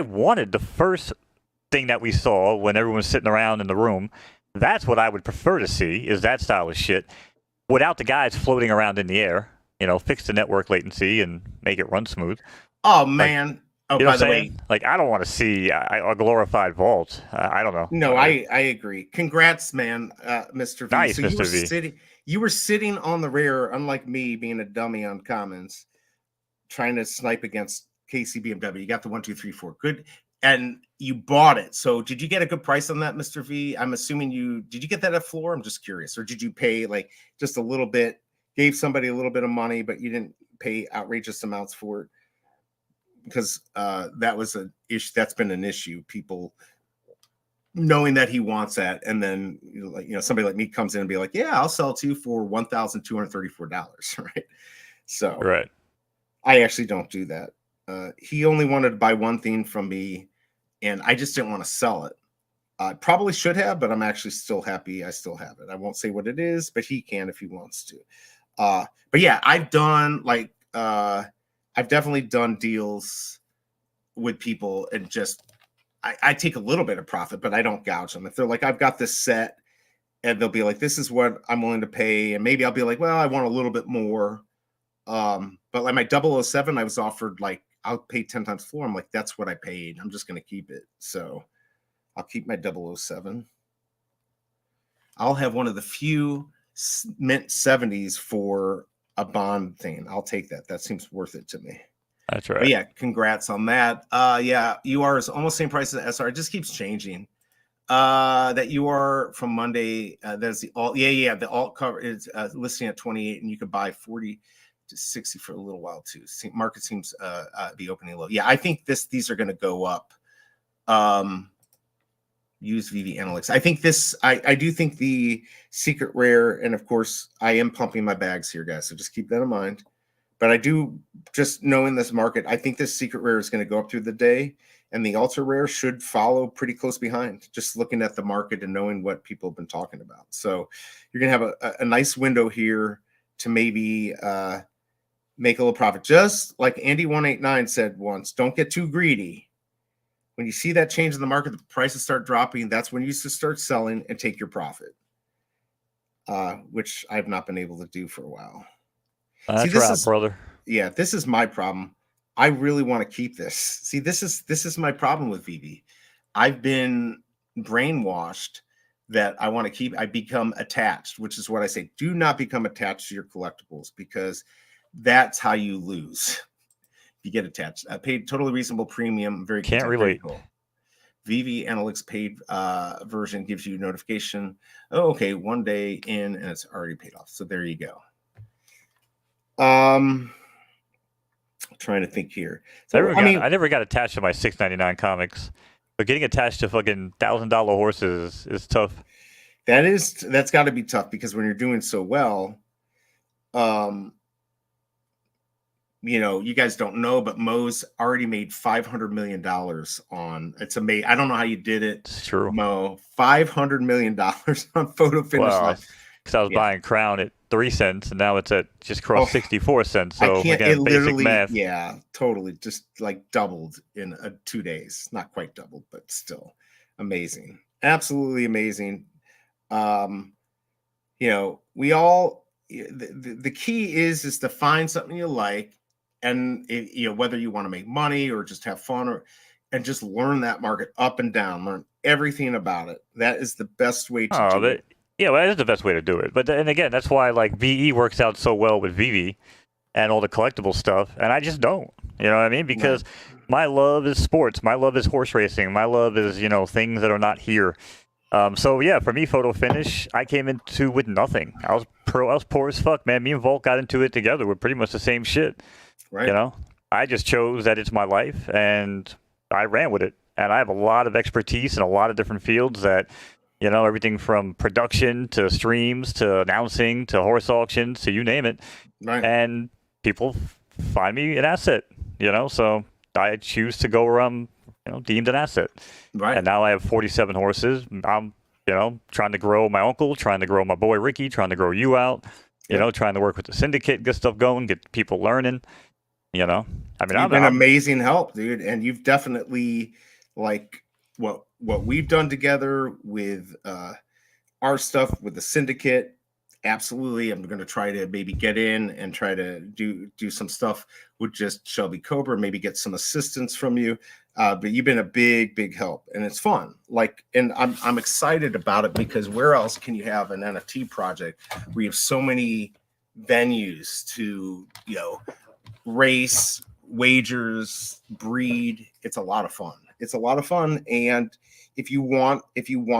wanted the first thing that we saw when everyone was sitting around in the room. That's what I would prefer to see, is that style of shit. Without the guys floating around in the air, fix the network latency and make it run smooth. Oh, man. By the way. Like, I don't want to see a glorified vault. I don't know. No, I agree. Congrats, man, Mr. V. Nice, so Mr. V. You were sitting on the rare, unlike me being a dummy on commons, trying to snipe against KCBMW. You got the 1, 2, 3, 4. Good. And you bought it. So did you get a good price on that, Mr. V? I'm assuming did you get that at floor? I'm just curious. Or did you pay like just a little bit gave somebody a little bit of money, but you didn't pay outrageous amounts for it, because that was an issue. That's been an issue. People knowing that he wants that, and then somebody like me comes in and be like, yeah, I'll sell it to you for $1,234, right? So Right. I actually don't do that. He only wanted to buy one thing from me, and I just didn't want to sell it. I probably should have, but I'm actually still happy I still have it. I won't say what it is, but he can if he wants to. But yeah, I've definitely done deals with people, and just I take a little bit of profit, but I don't gouge them. If they're like, I've got this set, and they'll be like, this is what I'm willing to pay, and maybe I'll be like, well, I want a little bit more. But like my 007, I was offered like, I'll pay 10 times floor. I'm like, that's what I paid. I'm just going to keep it. So I'll keep my 007. I'll have one of the few mint 70s for a Bond thing. I'll take that. That seems worth it to me. That's right. But yeah, congrats on that. Yeah, UR is almost same price as SR. It just keeps changing. That UR from Monday, that's the alt. Yeah, the alt cover is listing at 28, and you could buy 40 to 60 for a little while too. Market seems be opening low. Yeah, I think these are going to go up. Use Veve Analytics. I think I do think the secret rare, and of course I am pumping my bags here, guys, so just keep that in mind. But I do, just knowing this market, I think this secret rare is going to go up through the day, and the ultra rare should follow pretty close behind, just looking at the market and knowing what people have been talking about. So you're going to have a nice window here to maybe make a little profit. Just like Andy189 said once, don't get too greedy. When you see that change in the market, the prices start dropping, that's when you should start selling and take your profit, which I've not been able to do for a while. That's right, brother. Yeah, this is my problem. I really want to keep this. See, this is my problem with Veve. I've been brainwashed that I want to keep. I become attached, which is what I say. Do not become attached to your collectibles, because that's how you lose. You get attached. I paid totally reasonable premium. Very can't relate. Cool. Veve Analytics paid version gives you notification. Oh, okay, 1 day in, and it's already paid off. So there you go. Trying to think here. So I never got attached to my $6.99 comics, but getting attached to fucking $1,000 horses is tough. That's got to be tough, because when you're doing so well, you guys don't know, but Mo's already made $500 million on. It's amazing. I don't know how you did it. It's true, Mo. $500 million on photo finish line. Because I was buying Crown at 3 cents, and now it's at just crossed 64 cents. So I can't, again, basic math. Yeah, totally, just like doubled in 2 days. Not quite doubled, but still amazing, absolutely amazing. We all, the key is to find something you like, and whether you want to make money or just have fun, and just learn that market up and down, learn everything about it. That is the best way to do it. Yeah, well, that is the best way to do it. And again, that's why like VE works out so well with Veve and all the collectible stuff, and I just don't. You know what I mean? Because my love is sports. My love is horse racing. My love is things that are not here. So yeah, for me, photo finish, I came into with nothing. I was poor as fuck, man. Me and Volk got into it together. We're pretty much the same shit. Right. I just chose that it's my life, and I ran with it. And I have a lot of expertise in a lot of different fields that. Everything from production to streams to announcing to horse auctions to you name it. Right. And people find me an asset, so I choose to go where I'm, deemed an asset. Right. And now I have 47 horses. I'm, trying to grow my uncle, trying to grow my boy Ricky, trying to grow you out, trying to work with the syndicate, get stuff going, get people learning, I mean, you've been amazing help, dude. And you've definitely what we've done together with our stuff with the syndicate. Absolutely. I'm going to try to maybe get in and try to do some stuff with just Shelby Cobra, maybe get some assistance from you. But you've been a big help, and it's fun. And I'm excited about it, because where else can you have an NFT project where you have so many venues to, race, wagers, breed? It's a lot of fun. And if you want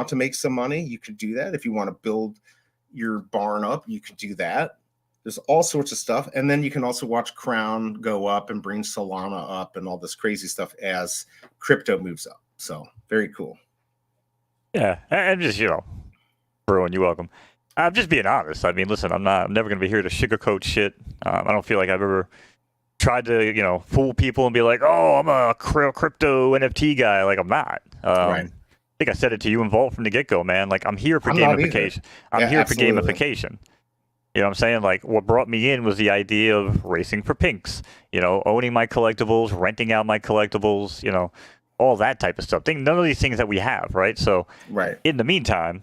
to make some money, you could do that. If you want to build your barn up, you could do that. There's all sorts of stuff. And then you can also watch Crown go up and bring Solana up and all this crazy stuff as crypto moves up. So very cool. Yeah, and just, Bruin, you're welcome. I'm just being honest. I mean, listen, I'm never going to be here to sugarcoat shit. I don't feel like I've ever tried to, fool people and be like, oh, I'm a crypto NFT guy. Like, I'm not. Right. I think I said it to you involved from the get-go, man. Like, I'm here for gamification. I'm here absolutely. for gamification. You know what I'm saying? Like, what brought me in was the idea of racing for pinks, owning my collectibles, renting out my collectibles, all that type of stuff. None of these things that we have, right? So, in the meantime,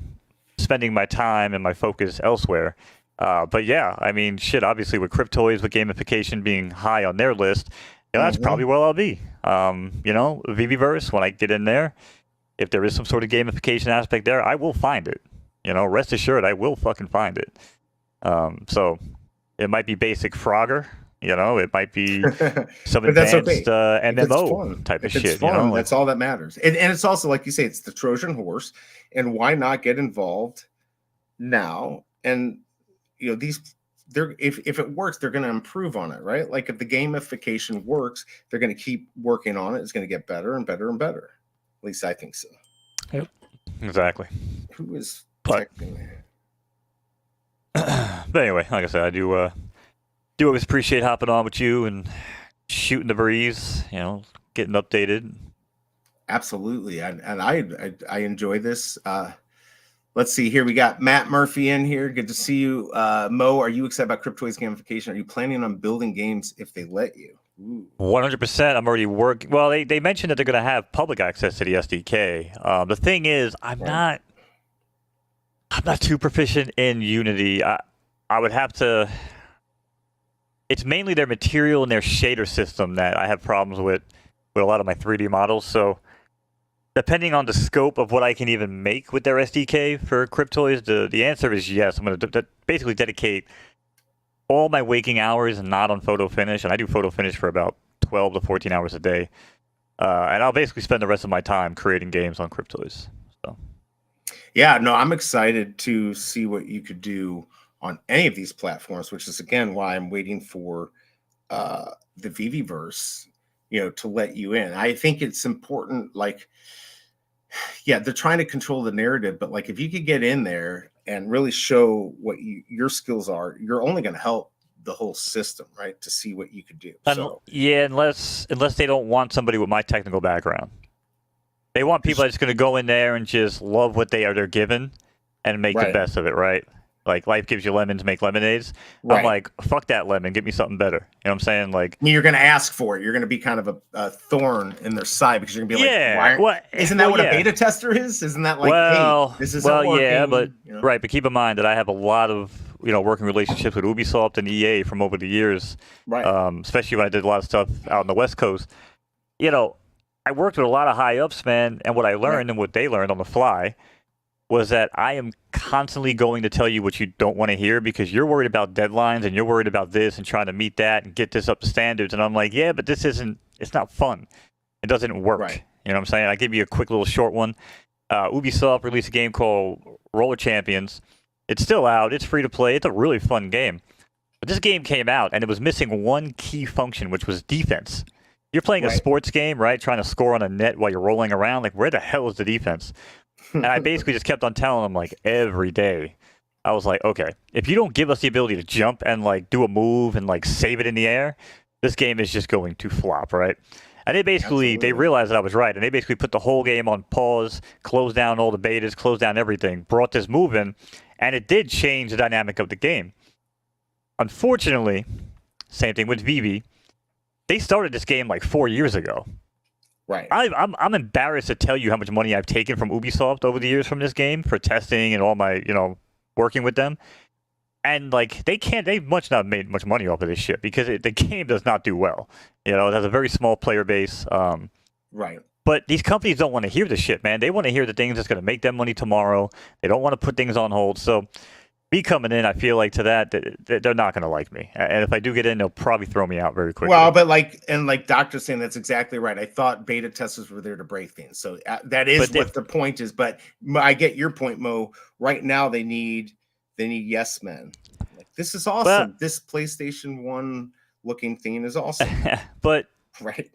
spending my time and my focus elsewhere. But yeah, I mean, shit, obviously with Cryptoids, with gamification being high on their list, that's probably where I'll be. Veveverse, when I get in there, if there is some sort of gamification aspect there, I will find it. Rest assured, I will fucking find it. So it might be basic Frogger, it might be some advanced MMO type of shit. Fun, that's all that matters. And it's also, like you say, it's the Trojan horse. And why not get involved now? And if it works, they're going to improve on it, right? Like if the gamification works, they're going to keep working on it. It's going to get better and better and better. At least I think so. Yep, exactly. Who is texting? But anyway, like I said, I do always appreciate hopping on with you and shooting the breeze, getting updated. Absolutely, and I enjoy this. Let's see here. We got Matt Murphy in here. Good to see you. Mo, are you excited about Cryptoids gamification? Are you planning on building games if they let you? 100%. I'm already working. Well, they mentioned that they're going to have public access to the SDK. The thing is, I'm not too proficient in Unity. I would have to. It's mainly their material and their shader system that I have problems with a lot of my 3D models. So, depending on the scope of what I can even make with their SDK for Cryptoids, the answer is yes. I'm going to basically dedicate all my waking hours and not on photo finish, and I do photo finish for about 12 to 14 hours a day. And I'll basically spend the rest of my time creating games on Cryptoids. So. Yeah, no, I'm excited to see what you could do on any of these platforms, which is again why I'm waiting for the Veveverse, to let you in. I think it's important. Like, yeah, they're trying to control the narrative, but like if you could get in there and really show what your skills are, you're only going to help the whole system, right? To see what you could do. Yeah, unless they don't want somebody with my technical background. They want people that's going to go in there and just love what they're given and make the best of it, right? Like, life gives you lemons, make lemonades. Right. I'm like, fuck that lemon, give me something better. You know what I'm saying? Like, you're going to ask for it. You're going to be kind of a thorn in their side because you're going to be like, isn't that what a beta tester is? Isn't that like, hey, this is working? Yeah, but right. But keep in mind that I have a lot of working relationships with Ubisoft and EA from over the years. Right. Especially when I did a lot of stuff out on the West Coast. I worked with a lot of high ups, man, and what I learned and what they learned on the fly was that I am constantly going to tell you what you don't want to hear because you're worried about deadlines and you're worried about this and trying to meet that and get this up to standards. And I'm like, yeah, but it's not fun. It doesn't work. Right. You know what I'm saying? I give you a quick little short one. Ubisoft released a game called Roller Champions. It's still out. It's free to play. It's a really fun game. But this game came out and it was missing one key function, which was defense. You're playing a sports game, right? Trying to score on a net while you're rolling around. Like, where the hell is the defense? And I basically just kept on telling them, like, every day. I was like, okay, if you don't give us the ability to jump and, like, do a move and, like, save it in the air, this game is just going to flop, right? And they realized that I was right. And they basically put the whole game on pause, closed down all the betas, closed down everything, brought this move in, and it did change the dynamic of the game. Unfortunately, same thing with Veve. They started this game like 4 years ago. Right. I'm embarrassed to tell you how much money I've taken from Ubisoft over the years from this game for testing and all my, working with them. And like they've not made much money off of this shit because the game does not do well. It has a very small player base. Right. But these companies don't want to hear this shit, man. They want to hear the things that's going to make them money tomorrow. They don't want to put things on hold. So me coming in, I feel like to that they're not going to like me, and if I do get in, they'll probably throw me out very quickly. Well, but like Doctor's saying, that's exactly right. I thought beta testers were there to break things, so that is what the point is. But I get your point, Mo. Right now, they need yes men. Like this is awesome. This PlayStation 1 looking thing is awesome. But right.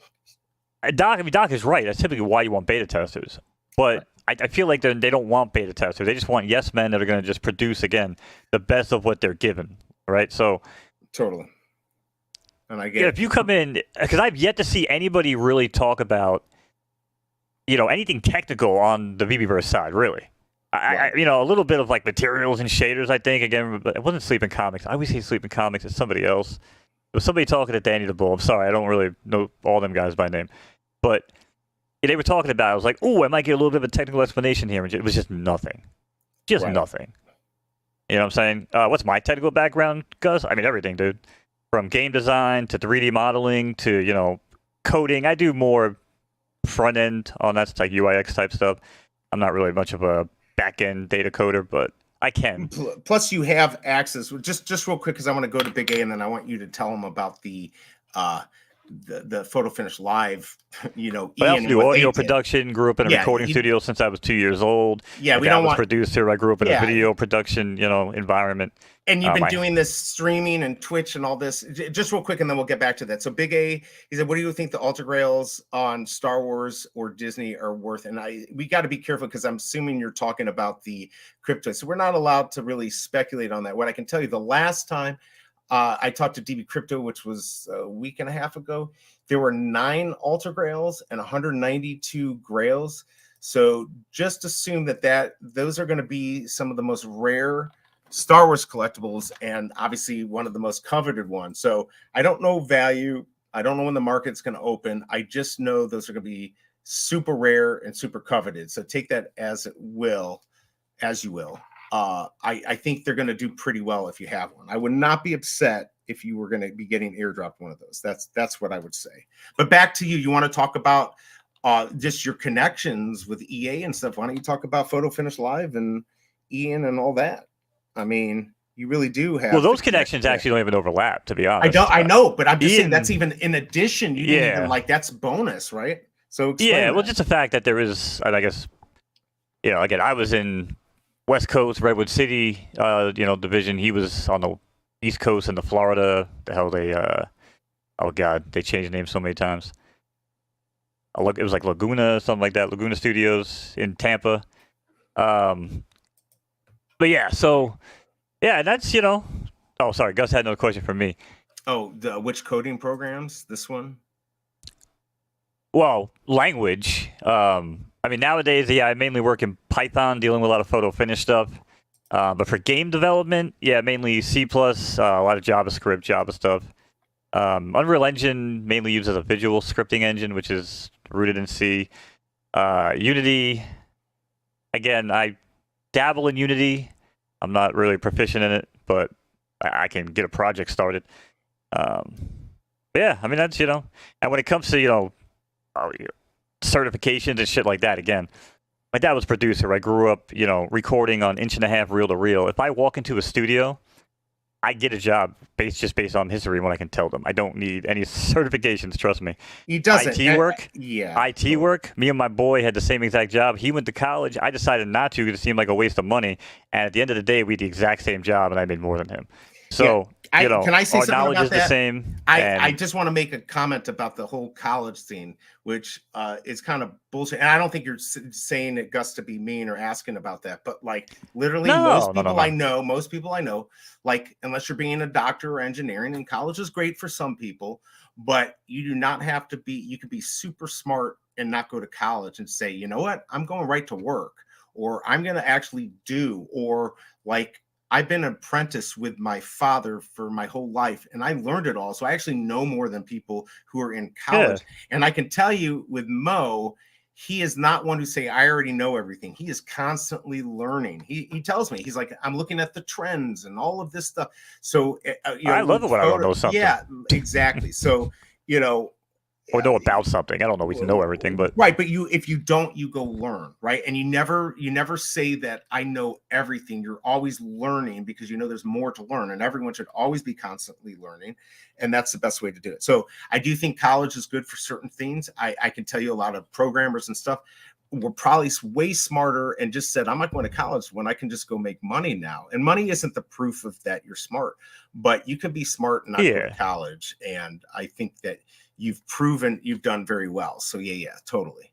Doc is right. That's typically why you want beta testers. But I feel like they don't want beta testers. They just want yes men that are going to just produce, again, the best of what they're given, right? So totally. And I get if you come in, because I've yet to see anybody really talk about, anything technical on the Veveverse side, really. Right. A little bit of like materials and shaders, I think. Again, but it wasn't Sleeping Comics. I always say Sleeping Comics. It's somebody else. It was somebody talking to Danny the Bull. I'm sorry, I don't really know all them guys by name. But they were talking about it. I was like, I might get a little bit of a technical explanation here. And it was just nothing. Just nothing. You know what I'm saying? What's my technical background, Gus? I mean, everything, dude. From game design to 3D modeling to, coding. I do more front end on that, like UIX type stuff. I'm not really much of a back end data coder, but I can. Plus, you have access. Just real quick, because I want to go to Big A, and then I want you to tell them about the Photo Finish Live. I also do audio production. Grew up in a recording studio since I was 2 years old. Yeah, we don't want producer. I grew up in a video production, environment. And you've been doing this streaming and Twitch and all this. Just real quick, and then we'll get back to that. So Big A, he said, "What do you think the Ultra Grails on Star Wars or Disney are worth?" And we got to be careful because I'm assuming you're talking about the crypto. So we're not allowed to really speculate on that. What I can tell you, the last time I talked to DB Crypto, which was a week and a half ago, there were 9 Ultra Grails and 192 Grails. So just assume that those are going to be some of the most rare Star Wars collectibles, and obviously one of the most coveted ones. So I don't know value. I don't know when the market's going to open. I just know those are going to be super rare and super coveted. So take that as you will. I think they're going to do pretty well if you have one. I would not be upset if you were going to be getting airdropped one of those. That's what I would say. But back to you. You want to talk about just your connections with EA and stuff. Why don't you talk about Photo Finish Live and Ian and all that? I mean, you really do have. Well, those connections actually don't even overlap, to be honest. I know, but I'm just saying that's even in addition. You didn't even that's bonus, right? So well, just the fact that there is, I guess, again, I was in West Coast, Redwood City, division. He was on the East Coast in the Florida. The hell they changed the name so many times. It was like Laguna, something like that. Laguna Studios in Tampa. But that's, oh, sorry, Gus had another question for me. Oh, which coding programs? This one? Well, language. Nowadays, I mainly work in Python, dealing with a lot of photo finish stuff. But for game development, mainly C++, a lot of JavaScript, Java stuff. Unreal Engine mainly uses a visual scripting engine, which is rooted in C. Unity, again, I dabble in Unity. I'm not really proficient in it, but I can get a project started. That's, and when it comes to, certifications and shit like that, again, my dad was a producer. I grew up, recording on 1.5" reel to reel. If I walk into a studio, I get a job based on history when I can tell them. I don't need any certifications, trust me. He doesn't. IT work? IT work? Me and my boy had the same exact job. He went to college. I decided not to because it seemed like a waste of money. And at the end of the day, we had the exact same job, and I made more than him. So, can I say our something knowledge about is that? the same. I just want to make a comment about the whole college thing, which is kind of bullshit. And I don't think you're saying it, Gus, to be mean or asking about that. But literally, most people I know, unless you're being a doctor or engineering, and college is great for some people, but you do not have to be. You could be super smart and not go to college and say, you know what, I'm going right to work, or I'm going to actually do, or I've been an apprentice with my father for my whole life, and I learned it all. So I actually know more than people who are in college. Yeah. And I can tell you with Mo, he is not one who say, I already know everything. He is constantly learning. He tells me, he's like, I'm looking at the trends and all of this stuff. So I love it when I don't know something. Yeah, exactly. So, or know about something. I don't always know everything, but right. But if you don't, you go learn, right? And you never say that I know everything. You're always learning because there's more to learn, and everyone should always be constantly learning, and that's the best way to do it. So I do think college is good for certain things. I can tell you a lot of programmers and stuff. were probably way smarter and just said, I'm not going to college when I can just go make money now. And money isn't the proof of that you're smart, but you can be smart and not go to college. And I think that you've proven you've done very well. So yeah, totally.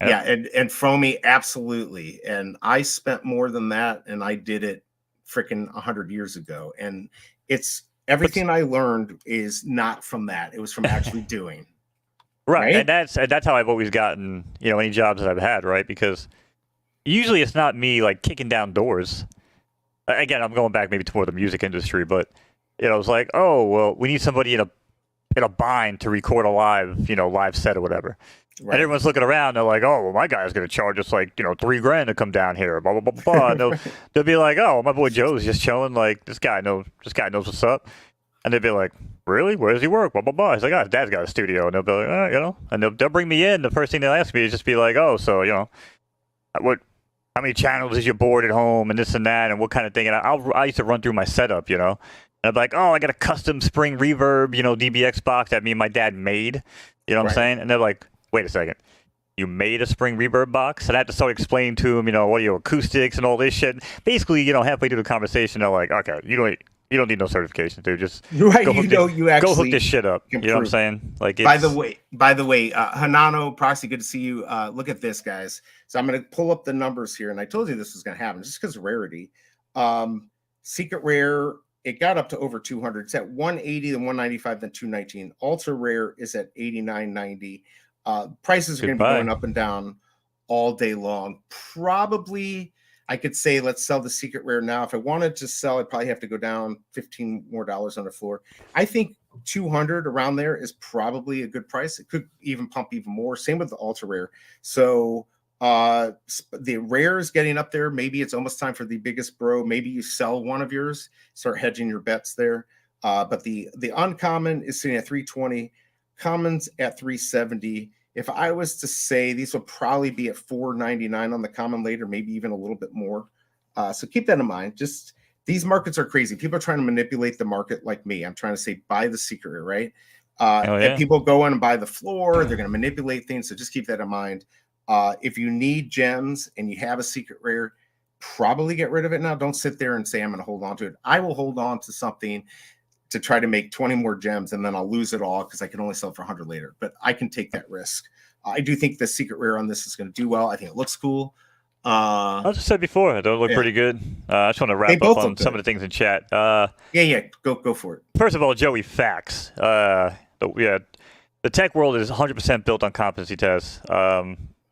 Yeah. And Foamy, absolutely. And I spent more than that, and I did it freaking 100 years ago. And it's everything I learned is not from that. It was from actually doing. Right. And that's how I've always gotten, any jobs that I've had, right? Because usually it's not me like kicking down doors. Again, I'm going back maybe toward the music industry, but it's like, oh, well, we need somebody in a bind to record a live set or whatever. Right. And everyone's looking around. They're like, oh, well, my guy's going to charge us like, $3,000 to come down here. Blah, blah, blah, blah. And they'll be like, oh, my boy Joe's just chilling. Like, this guy knows what's up. And they'd be like, really? Where does he work? Blah, blah, blah. He's like, oh, his dad's got a studio. And they'll be like, and they'll bring me in. The first thing they'll ask me is just be like, oh, so, how many channels is your board at home and this and that and what kind of thing. And I used to run through my setup, And I'd be like, oh, I got a custom Spring Reverb, DBX box that me and my dad made. You know what I'm saying? And they're like, wait a second. You made a Spring Reverb box? And I had to start explaining to them, what are your acoustics and all this shit. Basically, halfway through the conversation, they're like, okay, you don't need no certification, dude. Just you actually go hook this shit up. You know what I'm saying? Like, by the way, Hanano, Proxy, good to see you. Look at this, guys. So I'm going to pull up the numbers here, and I told you this was going to happen just because of rarity. Secret Rare, it got up to over 200. It's at 180, then 195, then 219. Ultra Rare is at 89.90. Prices are going to be going up and down all day long. Probably, I could say, let's sell the Secret Rare now. If I wanted to sell, I'd probably have to go down $15 more on the floor. I think 200 around there is probably a good price. It could even pump even more. Same with the Ultra Rare. So the Rare is getting up there. Maybe it's almost time for the biggest bro. Maybe you sell one of yours, start hedging your bets there. But the Uncommon is sitting at 320. Commons at 370. If I was to say, these will probably be at 499 on the common later, maybe even a little bit more. So keep that in mind. Just these markets are crazy. People are trying to manipulate the market like me. I'm trying to say buy the Secret, right? And people go in and buy the floor. They're going to manipulate things. So just keep that in mind. If you need gems and you have a Secret Rare, probably get rid of it now. Don't sit there and say, I'm going to hold on to it. I will hold on to something to try to make 20 more gems, and then I'll lose it all because I can only sell it for 100 later. But I can take that risk. I do think the Secret Rare on this is going to do well. I think it looks cool. I just said before, it'll look pretty good. I just want to wrap up on some of the things in chat. Go for it. First of all, Joey, facts. The tech world is 100% built on competency tests.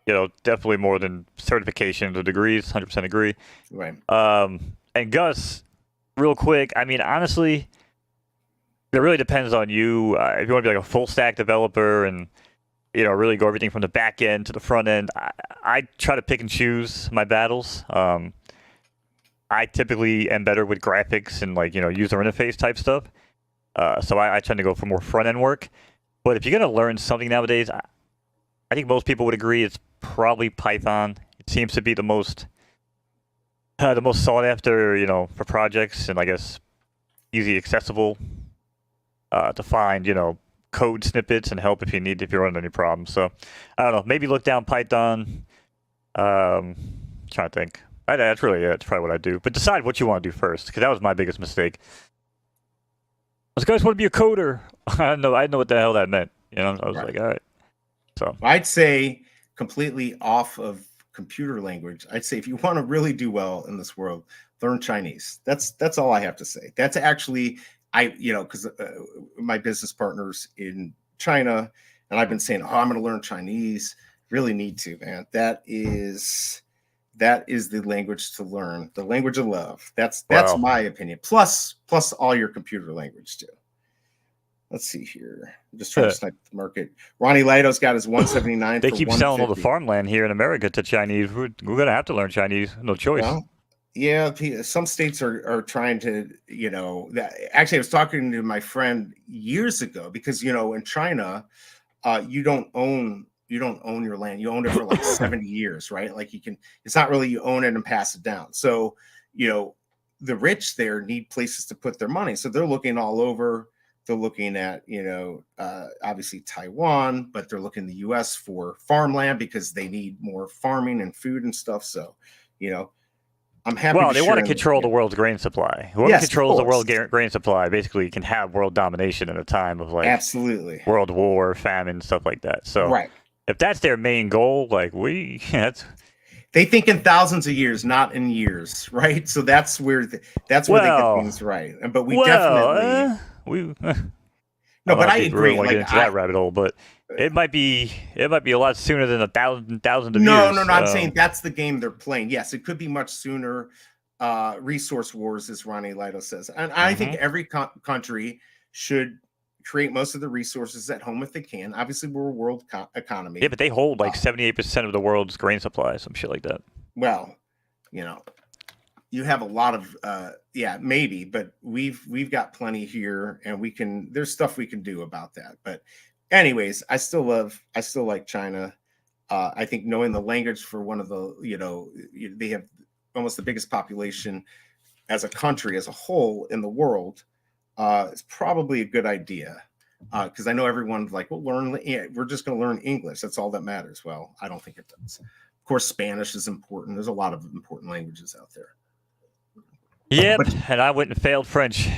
Definitely more than certifications or degrees. 100% agree. Right. And Gus, real quick, I mean, honestly, it really depends on you. If you want to be like a full stack developer and really go everything from the back end to the front end, I try to pick and choose my battles. I typically am better with graphics and user interface type stuff. So I tend to go for more front end work. But if you're gonna learn something nowadays, I think most people would agree it's probably Python. It seems to be the most sought after, for projects, and I guess easy accessible. To find, code snippets and help if you're running any problems. So, I don't know. Maybe look down Python. Trying to think. That's really it. That's probably what I do. But decide what you want to do first, because that was my biggest mistake. I was guys want to be a coder. I didn't know what the hell that meant. I was like, all right. So I'd say completely off of computer language. I'd say if you want to really do well in this world, learn Chinese. That's all I have to say. That's actually. Because my business partners in China, and I've been saying, I'm going to learn Chinese. Really need to, man. That is the language to learn, the language of love. That's my opinion. Plus all your computer language too. Let's see here. I'm just trying to snipe the market. Ronnie Lido's got his 179. They keep selling all the farmland here in America to Chinese. We're going to have to learn Chinese. No choice. Well, yeah, some states are trying to, actually I was talking to my friend years ago because, in China, you don't own your land. You own it for like 70 years, right? Like it's not really you own it and pass it down. So, the rich there need places to put their money. So they're looking all over. They're looking at, obviously Taiwan, but they're looking the U.S. for farmland because they need more farming and food and stuff. So, I'm happy. Well, to they want to share control the world's grain supply. Whoever controls the world grain supply basically can have world domination in a time of like absolutely world war, famine, stuff like that. So right. If that's their main goal, like they think in thousands of years, not in years, right? So that's where they get things right. But we definitely no, but I agree. Really want to get into that rabbit hole, but it might be a lot sooner than thousands of years. No, I'm saying that's the game they're playing. Yes, it could be much sooner. Resource wars, as Ronnie Lido says, and I think every country should create most of the resources at home if they can. Obviously, we're a world economy. Yeah, but they hold like 78% of the world's grain supply, some shit like that. Well, you have a lot of maybe, but we've got plenty here, and there's stuff we can do about that. But anyways, I still like China. I think knowing the language for one of the, they have almost the biggest population as a country as a whole in the world. It's probably a good idea because I know everyone's like, well, we're just going to learn English. That's all that matters. Well, I don't think it does. Of course, Spanish is important. There's a lot of important languages out there. Yep, and I went and failed French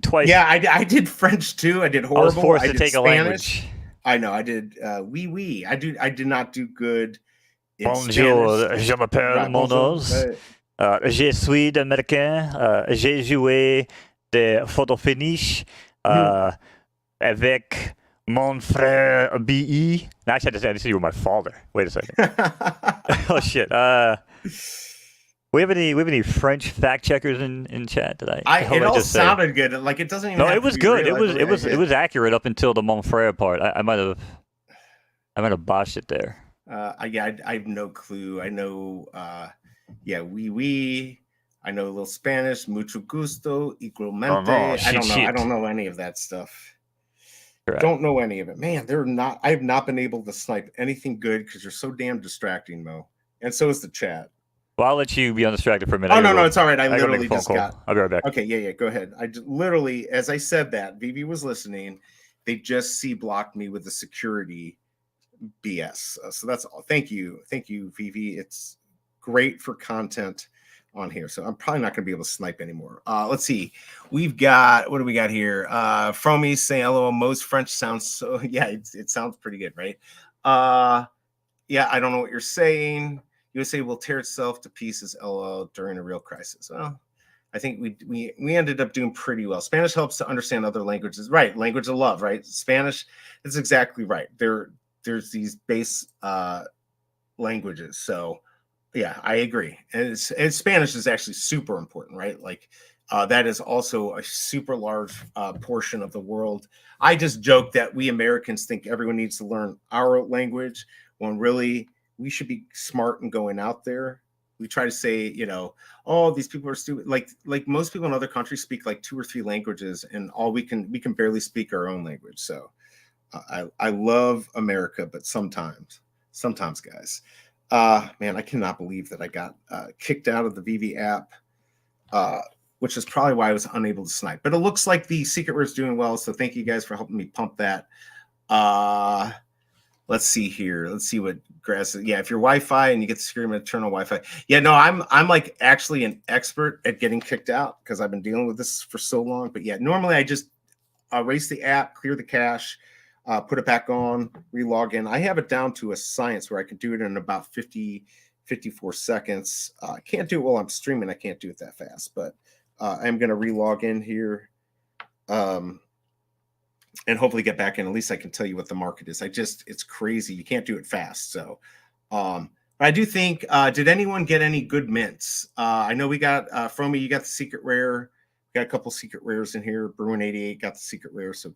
twice. Yeah, I did French too. I did horrible. I was forced to take Spanish. A language. I know. I did oui. I did not do good. Bonjour, je m'appelle mon nom. Je suis américain. J'ai joué de photo finish avec mon frère B.E. No, actually, I just said you were my father. Wait a second. Oh shit. We have any French fact checkers in chat today? It all sounded good. Like it doesn't even. No, it was good. It was accurate up until the mon frère part. I might have botched it there. I have no clue. I know. Oui. I know a little Spanish. Mucho gusto. Igualmente. I don't know any of that stuff. Correct. Don't know any of it. Man, I have not been able to snipe anything good because you're so damn distracting, Mo. And so is the chat. Well, I'll let you be undistracted for a minute. Oh, no, it's all right. I literally just got... I'll be right back. Okay, yeah, go ahead. I literally, as I said that, Veve was listening. They just C-blocked me with the security BS. So that's all. Thank you, Veve. It's great for content on here. So I'm probably not going to be able to snipe anymore. Let's see. What do we got here? Fromy saying, hello, most French sounds so... Yeah, it sounds pretty good, right? Yeah, I don't know what you're saying. USA will tear itself to pieces, LOL, during a real crisis. Well, I think we ended up doing pretty well. Spanish helps to understand other languages. Right, language of love, right? Spanish, that's exactly right. There's these base languages. So, yeah, I agree. And Spanish is actually super important, right? Like, that is also a super large portion of the world. I just joke that we Americans think everyone needs to learn our language when really... we should be smart and going out there. We try to say, oh, these people are stupid. Like most people in other countries speak like 2 or 3 languages, and all we can barely speak our own language. So I love America, but sometimes guys, man, I cannot believe that I got kicked out of the Veve app, which is probably why I was unable to snipe. But it looks like the secret word is doing well. So thank you guys for helping me pump that. Let's see here. Let's see what Grass is. Yeah, if you're Wi-Fi and you get to scream eternal Wi-Fi. Yeah, no, I'm like actually an expert at getting kicked out because I've been dealing with this for so long. But yeah, normally I just erase the app, clear the cache, put it back on, re-log in. I have it down to a science where I can do it in about 54 seconds. I can't do it while I'm streaming. I can't do it that fast, but I'm going to re-log in here. And hopefully get back in. At least I can tell you what the market is. It's crazy. You can't do it fast. So, I do think, did anyone get any good mints? I know we got, Fromy, you got the secret rare. We got a couple secret rares in here. Bruin88 got the secret rare. So,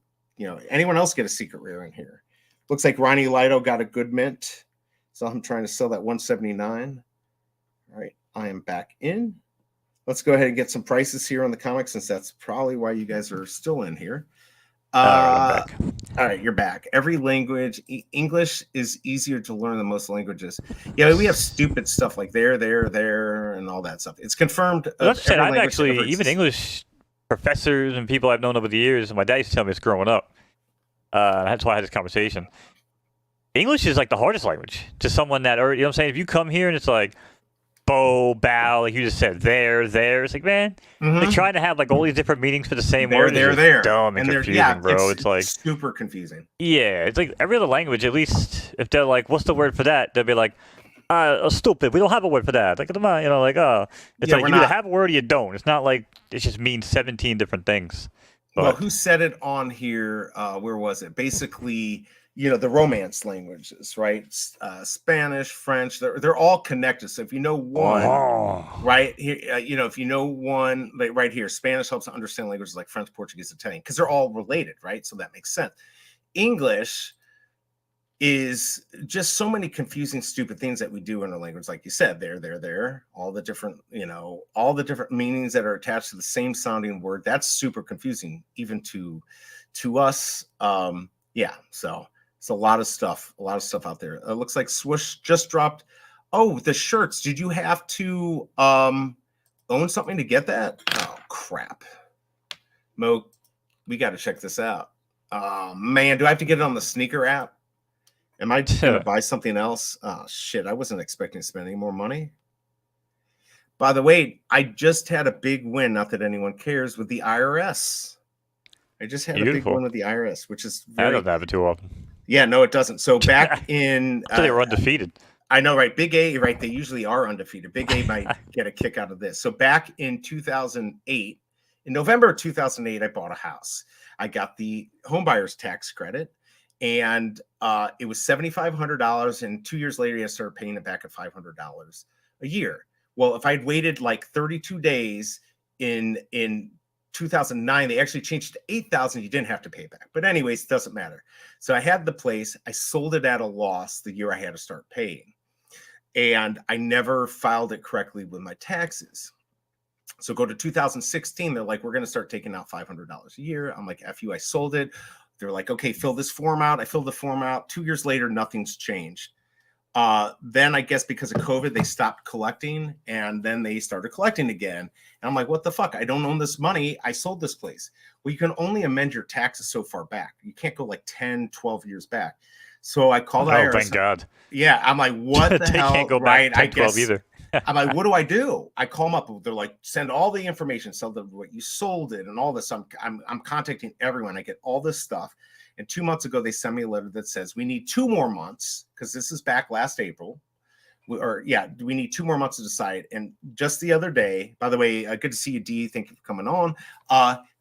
anyone else get a secret rare in here? Looks like Ronnie Lido got a good mint. So I'm trying to sell that 179. All right. I am back in. Let's go ahead and get some prices here on the comic, since that's probably why you guys are still in here. All right, you're back. Every language, English is easier to learn than most languages. Yeah, we have stupid stuff like there, and all that stuff. It's confirmed. I've actually, even English professors and people I've known over the years, and my dad used to tell me this growing up. That's why I had this conversation. English is like the hardest language to someone that, or you know what I'm saying? If you come here and it's like, bow, like you just said, there. It's like, man, like trying to have like all these different meanings for the same word is just dumb and confusing, bro. It's like super confusing. Yeah, it's like every other language. At least if they're like, what's the word for that? They'll be like, stupid. We don't have a word for that. Like, come on, you know, like, it's like you either have a word or you don't. It's not like it just means 17 different things. But, well, who said it on here? Where was it? Basically, you know, the Romance languages, right? Spanish, French, they're all connected. So if you know one, right here, you know, if you know one, like right here, Spanish helps to understand languages like French, Portuguese, Italian, because they're all related, right? So that makes sense. English is just so many confusing, stupid things that we do in our language. Like you said, there, all the different, you know, all the different meanings that are attached to the same sounding word. That's super confusing, even to us. Yeah, so it's a lot of stuff out there. It looks like Swoosh just dropped. Oh, the shirts. Did you have to own something to get that? Oh, crap. Mo, we got to check this out. Man, do I have to get it on the sneaker app? Am I going to buy something else? Oh, shit. I wasn't expecting to spend any more money. By the way, I just had a big win. Not that anyone cares, with the IRS. I just had a big win with the IRS, which is I don't have it too often. Yeah, no, it doesn't. So back in... they were undefeated. I know, right? Big A, right? They usually are undefeated. Big A might get a kick out of this. So back in 2008, in November of 2008, I bought a house. I got the homebuyer's tax credit, and it was $7,500. And 2 years later, I started paying it back at $500 a year. Well, if I'd waited like 32 days in 2009, they actually changed it to 8,000. You didn't have to pay back. But anyways, it doesn't matter. So I had the place. I sold it at a loss the year I had to start paying. And I never filed it correctly with my taxes. So go to 2016. They're like, we're going to start taking out $500 a year. I'm like, F you, I sold it. They're like, okay, fill this form out. I filled the form out. 2 years later, nothing's changed. Then I guess because of COVID, they stopped collecting, and then they started collecting again. And I'm like, what the fuck? I don't own this money. I sold this place. Well, you can only amend your taxes so far back. You can't go like 10, 12 years back. So I called IRS. Thank God. Yeah. I'm like, what the hell? Can't go back 10, 12 either. I'm like, what do I do? I call them up. They're like, send all the information, sell them what you sold it and all this. I'm contacting everyone. I get all this stuff. And 2 months ago, they sent me a letter that says we need 2 more months, because this is back last April. We need 2 more months to decide. And just the other day, by the way, good to see you, D. Thank you for coming on.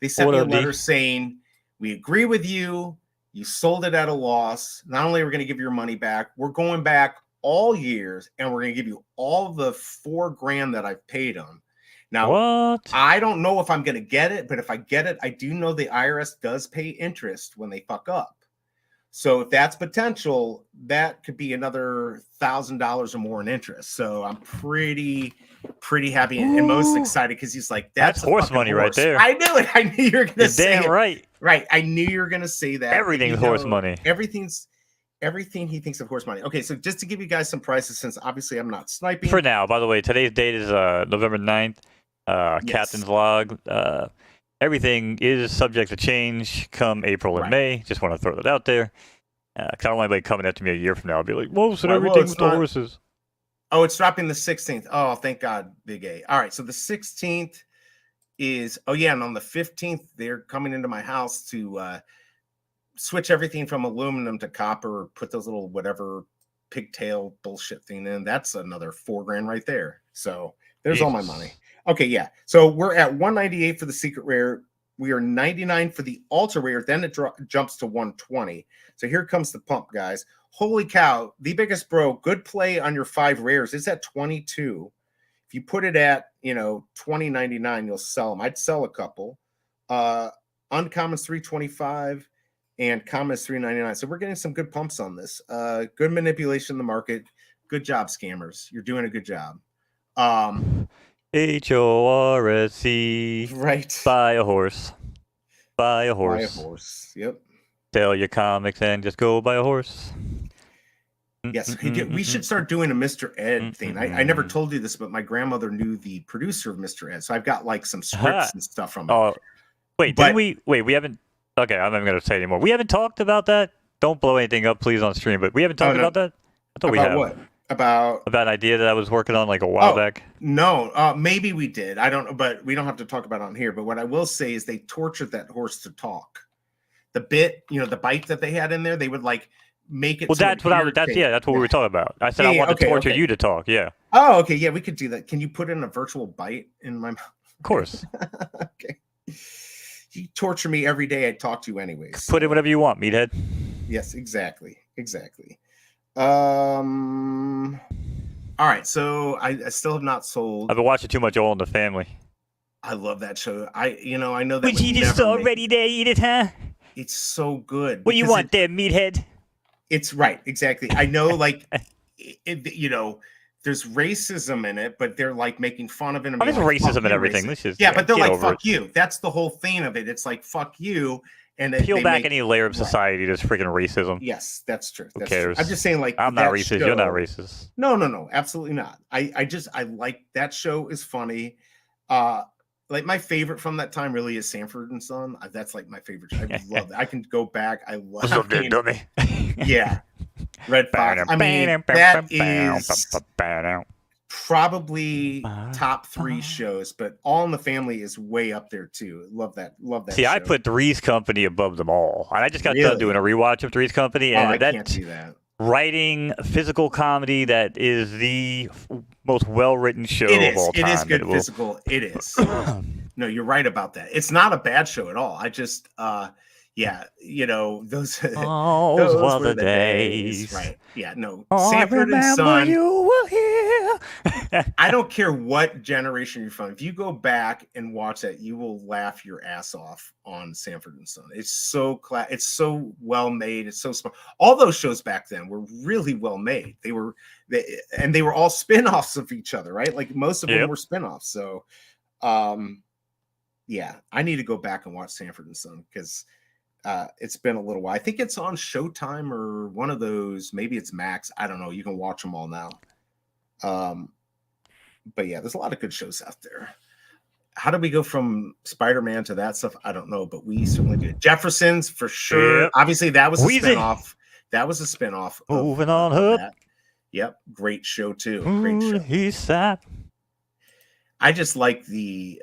They sent me a letter saying, we agree with you. You sold it at a loss. Not only are we going to give you your money back, we're going back all years, and we're going to give you all the $4,000 that I've paid them. Now, what? I don't know if I'm going to get it, but if I get it, I do know the IRS does pay interest when they fuck up. So if that's potential, that could be another $1,000 or more in interest. So I'm pretty happy and most excited, because he's like, that's horse money right there. I knew it. I knew you were going to say damn it. Right. Right. I knew you were going to say that. Everything's horse money. Everything he thinks of horse money. Okay, so just to give you guys some prices, since obviously I'm not sniping. For now, by the way, today's date is November 9th. Yes. Captain's log. Everything is subject to change come April and May. Just want to throw that out there. Cause I don't want anybody coming after me a year from now. I'll be like, whoa, so everything with the horses. Oh, it's dropping the 16th. Oh, thank God, Big A. All right, so the 16th is, and on the 15th, they're coming into my house to switch everything from aluminum to copper, or put those little whatever pigtail bullshit thing in. That's another $4,000 right there. So there's all my money. Okay, yeah. So we're at 198 for the secret rare. We are 99 for the ultra rare. Then it jumps to 120. So here comes the pump, guys. Holy cow. The biggest bro. Good play on your 5 rares. It's at 22. If you put it at, $20.99, you'll sell them. I'd sell a couple. Uncommons 325 and commons 399. So we're getting some good pumps on this. Good manipulation in the market. Good job, scammers. You're doing a good job. HORSE. Right. Buy a horse. Buy a horse. Buy a horse. Yep. Sell your comics and just go buy a horse. Yes, we should start doing a Mr. Ed thing. I never told you this, but my grandmother knew the producer of Mr. Ed, so I've got like some scripts and stuff from it. Oh, Wait, But didn't we? Wait, we haven't. Okay, I'm not even gonna say anymore. We haven't talked about that. Don't blow anything up, please, on stream. But we haven't talked no, about that. I thought we about have. what? About About an idea that I was working on like a while back. No, maybe we did. I don't know, but we don't have to talk about it on here. But what I will say is they tortured that horse to talk. The bit, the bite that they had in there, they would like make it. Well, that's what I was. That's what we were talking about. I said I want to torture you to talk. Yeah. Oh, okay. Yeah, we could do that. Can you put in a virtual bite in my mouth? Of course. Okay. You torture me every day. I talk to you anyways. Put in whatever you want, meathead. Yes, exactly. All right, so I still have not sold. I've been watching too much All in the Family. I love that show. I know that. But you just already there, eat it, huh? It's so good. What do you want there, meathead? It's right, exactly. I know, like, there's racism in it, but they're like making fun of it. There's racism and everything. This is but they're like, fuck you. That's the whole thing of it. It's like, fuck you. And peel back any layer of society, there's freaking racism. Yes, that's true. Who cares? I'm just saying, like, I'm not racist. You're not racist. No, absolutely not. I like that show is funny. Like my favorite from that time really is Sanford and Son. That's like my favorite. I love that. I can go back. I love. What's up, there, dummy? Yeah, Red Fox. I mean, that is probably top 3 shows, but All in the Family is way up there too. Love that. See, show. I put Three's Company above them all, and I just got done doing a rewatch of Three's Company, and I can't do that. Writing physical comedy that is the most well-written show of all time. It is good physical. It is. No, you're right about that. It's not a bad show at all. I just, those were the days. Right. Yeah, no. Sanford and Son. You were here. I don't care what generation you're from. If you go back and watch that, you will laugh your ass off on Sanford and Son. It's so it's so well made. It's so smart. All those shows back then were really well made. They were all spin-offs of each other, right? Like most of them were spin-offs. So yeah, I need to go back and watch Sanford and Son because it's been a little while. I think it's on Showtime or one of those. Maybe it's Max. I don't know. You can watch them all now. But yeah, there's a lot of good shows out there. How did we go from Spider-Man to that stuff? I don't know, but we certainly did. Jeffersons for sure. Yep. Obviously, that was a spinoff. That was a spinoff. Moving on up. That. Yep, great show too. Great show. He's sad. I just like the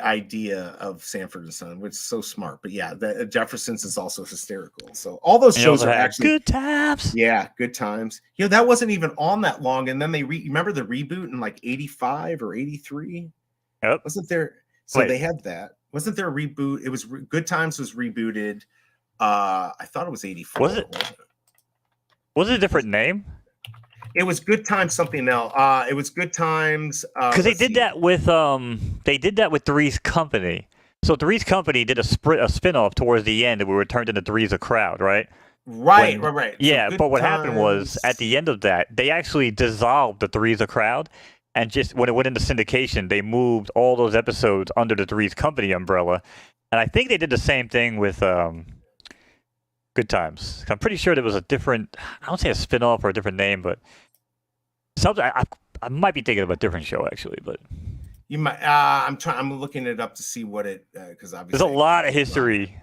idea of Sanford and Son, which is so smart. But yeah, the Jeffersons is also hysterical. So all those shows are actually good times. Yeah, good times. That wasn't even on that long, and then they remember the reboot in like 85 or 83. Yep. Wasn't there? So they had that. Wasn't there a reboot? It was Good Times was rebooted. I thought it was 84. Was it? Was it a different name? It was Good Times something else. It was Good Times because they did that with Three's Company. So Three's Company did a spin-off towards the end, and we were turned into Three's a Crowd, right? Right. Yeah, but what happened was at the end of that, they actually dissolved the Three's a Crowd, and just when it went into syndication, they moved all those episodes under the Three's Company umbrella. And I think they did the same thing with Good Times. I'm pretty sure there was a different, I don't say a spin-off or a different name, but something. I might be thinking of a different show actually, but you might. I'm looking it up to see what it because obviously there's a lot of history,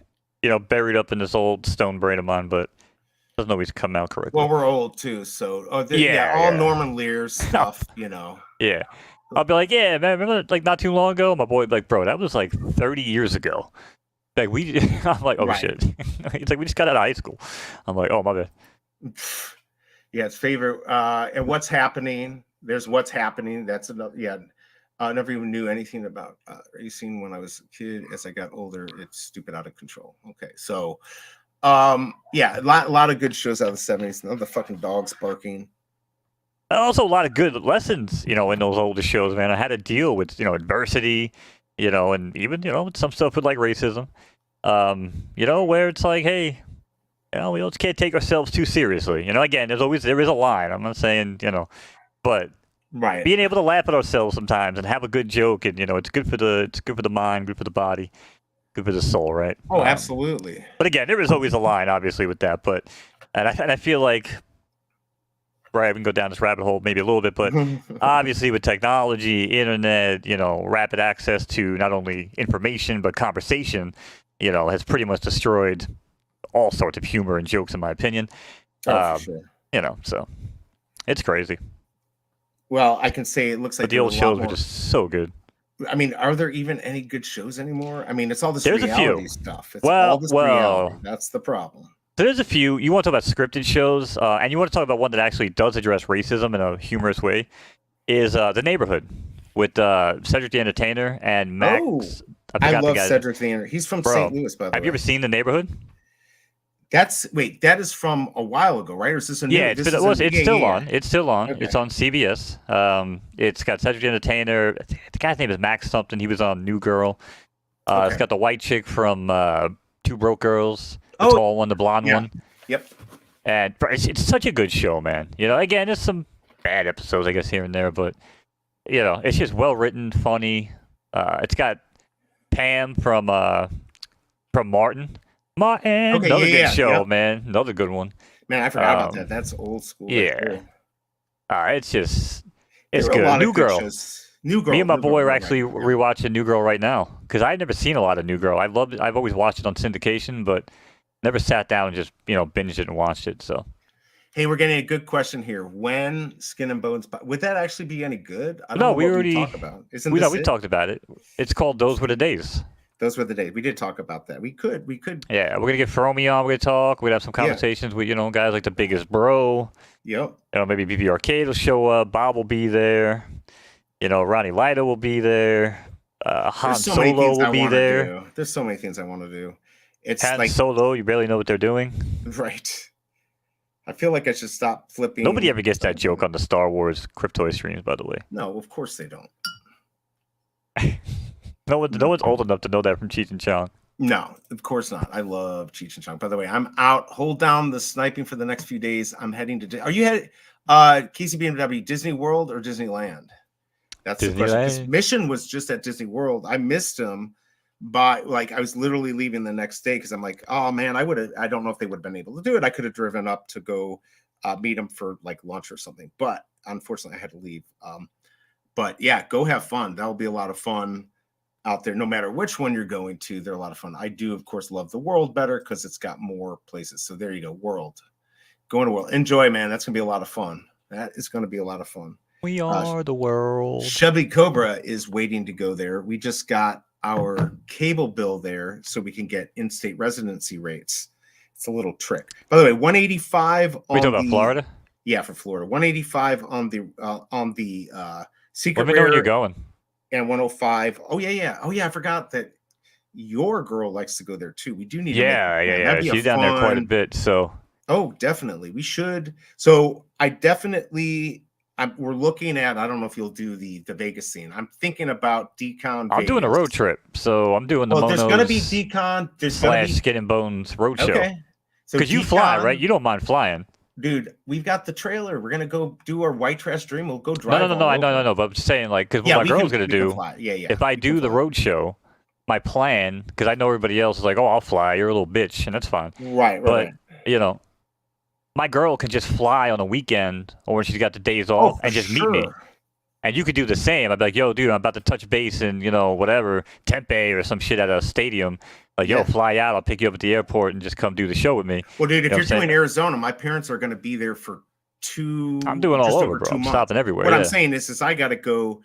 buried up in this old stone brain of mine, but it doesn't always come out correctly. Well, we're old too, so Norman Lear's stuff, Yeah, I'll be like, yeah, man, remember like not too long ago, my boy would be like, bro, that was like 30 years ago. Like I'm like, oh shit. It's like we just got out of high school. I'm like, oh my bad. Yeah, it's favorite. And What's Happening. There's What's Happening. That's another. Yeah, I never even knew anything about racing when I was a kid. As I got older, it's stupid out of control. Okay, so yeah, a lot of good shows out of the 70s. None of the fucking dogs barking. Also, a lot of good lessons, in those older shows, man. I had to deal with, adversity, and even, some stuff with like racism, where it's like, hey, we just can't take ourselves too seriously. Again, there is a line. I'm not saying, but being able to laugh at ourselves sometimes and have a good joke, and it's good for the mind, good for the body, good for the soul, right? Oh, absolutely. But again, there is always a line, obviously, with that. But and I feel like right? We can go down this rabbit hole maybe a little bit, but obviously with technology, internet, rapid access to not only information but conversation, has pretty much destroyed all sorts of humor and jokes, in my opinion. For sure. So it's crazy. Well, I can say it looks like But the old shows were just so good. I mean, are there even any good shows anymore? I mean, it's all this There's reality stuff. It's all this reality. That's the problem. There's a few. You want to talk about scripted shows, and you want to talk about one that actually does address racism in a humorous way, is The Neighborhood with Cedric the Entertainer and Max. Oh, I love Cedric the Entertainer. He's from St. Louis, by the way. Have you ever seen The Neighborhood? That is from a while ago, right? Or is this a new? Yeah, it's still on. It's still on. Okay. It's on CBS. It's got Cedric the Entertainer. The guy's name is Max something. He was on New Girl. It's got the white chick from Two Broke Girls. The tall one, the blonde one. Yep. And it's such a good show, man. Again, there's some bad episodes, I guess, here and there, but it's just well written, funny. It's got Pam from Martin. Another good show, man. Another good one. Man, I forgot about that. That's old school. Yeah. It's good. New Girl. New Girl. Me and my boy are actually rewatching New Girl right now because I've never seen a lot of New Girl. I've always watched it on syndication, but never sat down and just binged it and watched it. So, hey, we're getting a good question here. When Skin and Bones, would that actually be any good? I don't know we already talked about. We talked about it. It's called Those Were the Days. Those were the days. We did talk about that. We could. Yeah, we're gonna get Feromi on. We're gonna talk. We're gonna have some conversations with guys like the Biggest Bro. Yep. Maybe BB Arcade will show up. Bob will be there. Ronnie Lido will be there. Han Solo will be there. There's so many things I want to do. It's Han like Solo. You barely know what they're doing. Right. I feel like I should stop flipping. Nobody ever gets that joke on the Star Wars Cryptoid streams, by the way. No, of course they don't. No one's old enough to know that from Cheech and Chong. No, of course not. I love Cheech and Chong. By the way, I'm out. Hold down the sniping for the next few days. I'm heading to. Are you headed? Casey BMW, Disney World or Disneyland? That's the question. Mission was just at Disney World. I missed him, but I was literally leaving the next day because I'm like, oh man, I don't know if they would have been able to do it. I could have driven up to go meet him for lunch or something, but unfortunately I had to leave. But yeah, go have fun. That'll be a lot of fun out there. No matter which one you're going to, they're a lot of fun. I do, of course, love the World better because it's got more places. So there you go, World. Going to World. Enjoy, man. That's gonna be a lot of fun. That is going to be a lot of fun. We are the world. Chubby Cobra is waiting to go there. We just got our cable bill there so we can get in-state residency rates. It's a little trick. By the way, 185 on we talking about Florida? Yeah, for Florida. 185 on the Secret Let me know when you're going. And 105. Oh yeah. I forgot that your girl likes to go there too. We do need yeah. She's down there quite a bit, so oh, definitely. We should. So we're looking at, I don't know if you'll do the Vegas scene. I'm thinking about Decon I'm Vegas. doing a road trip, so I'm doing the there's going to be Decon. / Skin and Bones road show. Okay. So because you fly, right? You don't mind flying. Dude, we've got the trailer. We're going to go do our White Trash Dream. We'll go drive. No. But I'm just saying, because what my girl's going to do, if I do the road show, my plan, because I know everybody else is like, oh, I'll fly. You're a little bitch, and that's fine. Right. But, my girl can just fly on a weekend or when she's got the days off and just meet me. And you could do the same. I'd be like, yo, dude, I'm about to touch base in, whatever, Tempe or some shit at a stadium. Like, yo, fly out. I'll pick you up at the airport and just come do the show with me. Well, dude, if you're doing Arizona, my parents are going to be there for I'm doing all over, bro. I'm stopping everywhere. What I'm saying is I got to go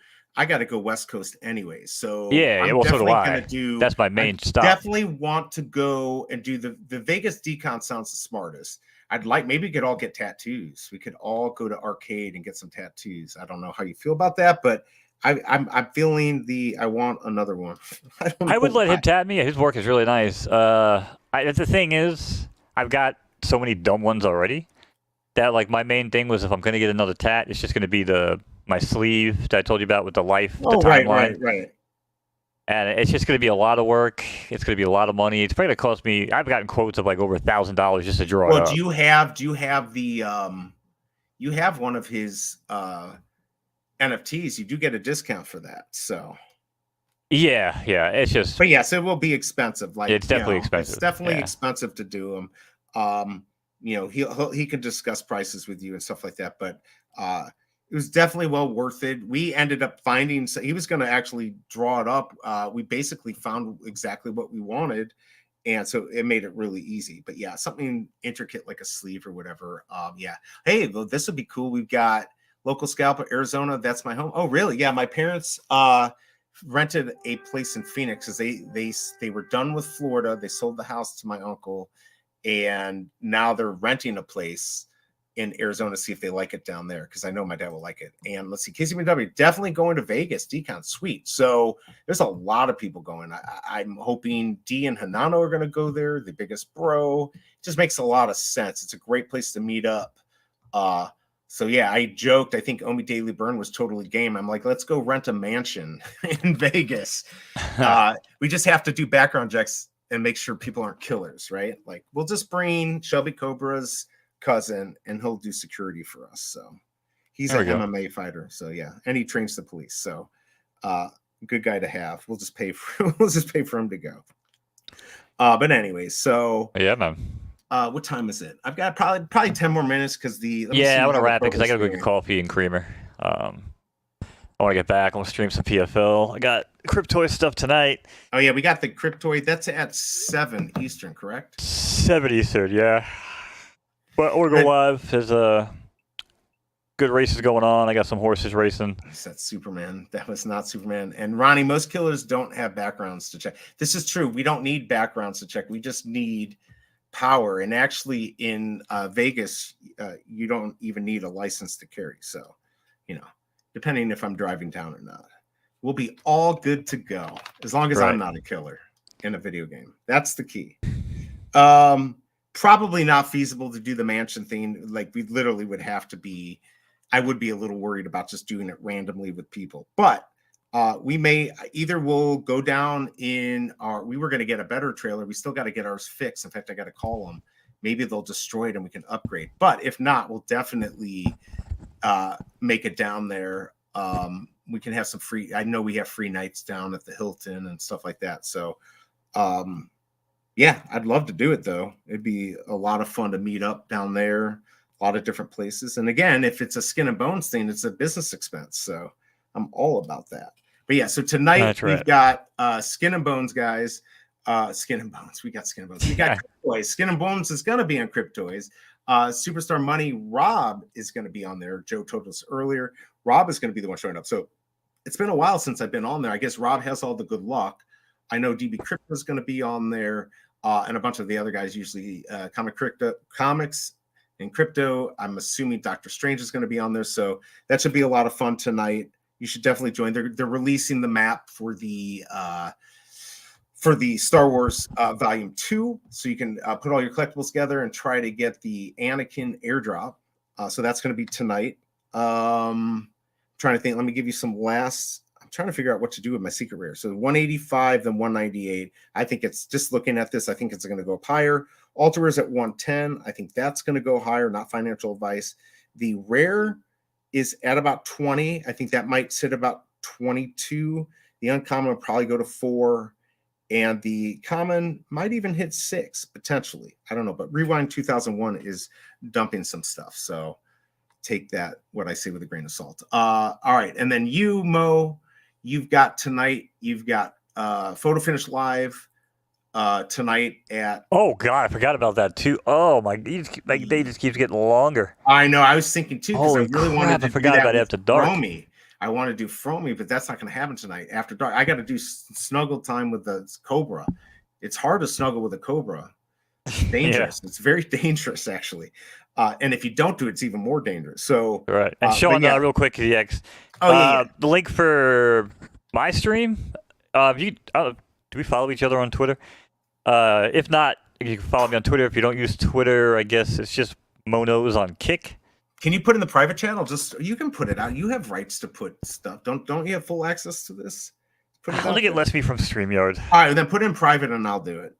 West Coast anyway. So well, so do I. That's my main stop. Definitely want to go and do the Vegas Decon sounds the smartest. I'd like maybe we could all get tattoos. We could all go to arcade and get some tattoos. I don't know how you feel about that, but I'm feeling I want another one. I would let him tat me. His work is really nice. The thing is, I've got so many dumb ones already that my main thing was if I'm going to get another tat, it's just going to be my sleeve that I told you about with the life, the timeline. Right. And it's just going to be a lot of work. It's going to be a lot of money. It's probably going to cost me. I've gotten quotes of over $1,000 just to draw it up. Do you have the you have one of his NFTs? You do get a discount for that. So yeah. It's just. But yes, it will be expensive. It's definitely expensive. It's definitely expensive to do them. he could discuss prices with you and stuff like that. But it was definitely well worth it. We ended up finding, so he was going to actually draw it up. We basically found exactly what we wanted. And so it made it really easy. But yeah, something intricate like a sleeve or whatever. Yeah. Hey, well, this would be cool. We've got local scalper, Arizona. That's my home. Oh, really? Yeah. My parents rented a place in Phoenix because they were done with Florida. They sold the house to my uncle, and now they're renting a place in Arizona to see if they like it down there, because I know my dad will like it. And let's see, KCBW definitely going to Vegas, Decon, sweet. So there's a lot of people going. I'm hoping D and Hanano are going to go there, the biggest bro. It just makes a lot of sense. It's a great place to meet up. So yeah, I joked, I think Omi Daily Burn was totally game. I'm like, let's go rent a mansion in Vegas. We just have to do background checks and make sure people aren't killers, right? Like, we'll just bring Shelby Cobra's cousin and he'll do security for us. So he's an MMA fighter. So yeah, and he trains the police. So good guy to have. We'll just pay for him to go. But anyways, so yeah, man. What time is it? I've got probably 10 more minutes because I want to wrap it because I gotta go get coffee and creamer. I want to get back. I want to stream some PFL. I got Cryptoid stuff tonight. Oh yeah, we got the Cryptoid. That's at 7 Eastern, correct? 7 Eastern, yeah. But we're going live. There's good races going on. I got some horses racing. That's Superman. That was not Superman. And Ronnie, most killers don't have backgrounds to check. This is true. We don't need backgrounds to check. We just need power. And actually in Vegas, you don't even need a license to carry. So, depending if I'm driving down or not, we'll be all good to go as long as I'm not a killer in a video game. That's the key. Probably not feasible to do the mansion thing. Like, we literally would have to be, I would be a little worried about just doing it randomly with people. But we may, either we'll go down in we were going to get a better trailer. We still got to get ours fixed. In fact, I got to call them. Maybe they'll destroy it and we can upgrade. But if not, we'll definitely make it down there. We can have some free, I know we have free nights down at the Hilton and stuff like that. So, yeah, I'd love to do it though. It'd be a lot of fun to meet up down there, a lot of different places. And again, if it's a skin and bones thing, it's a business expense. So I'm all about that. But yeah, so tonight we've got Skin and Bones, guys. Skin and Bones. We got Skin and Bones. We got Cryptoys. Skin and Bones is going to be on Cryptoys. Superstar Money, Rob is going to be on there. Joe told us earlier. Rob is going to be the one showing up. So it's been a while since I've been on there. I guess Rob has all the good luck. I know DB Crypto is going to be on there, and a bunch of the other guys, usually Comics and Crypto. I'm assuming Dr. Strange is going to be on there. So that should be a lot of fun tonight. You should definitely join. They're releasing the map for the Star Wars Volume 2, so you can put all your collectibles together and try to get the Anakin airdrop. So that's going to be tonight. Trying to think. Let me give you some last. I'm trying to figure out what to do with my secret rare. So 185, then 198. I think it's just looking at this. I think it's going to go up higher. Alter is at 110. I think that's going to go higher. Not financial advice. The rare is at about 20. I think that might sit about 22. The uncommon will probably go to 4. And the common might even hit 6, potentially. I don't know, but Rewind 2001 is dumping some stuff. So take that, what I say, with a grain of salt. All right. And then you, Mo, you've got tonight, you've got Photo Finish Live tonight at... Oh, God, I forgot about that, too. Oh, my, they just keeps getting longer. I know. I was thinking, too, because I really wanted to forgot about After Dark. Fromy. I want to do Fromy, but that's not going to happen tonight. After Dark, I got to do snuggle time with the Cobra. It's hard to snuggle with a Cobra. It's dangerous. It's very dangerous, actually. And if you don't do it, it's even more dangerous. So right. And Sean, real quick, DX. The link for my stream. Do we follow each other on Twitter? If not, you can follow me on Twitter. If you don't use Twitter, I guess it's just Monos on Kick. Can you put in the private channel? You can put it out. You have rights to put stuff. Don't you have full access to this? I don't think it lets me from StreamYard. All right, then put in private and I'll do it.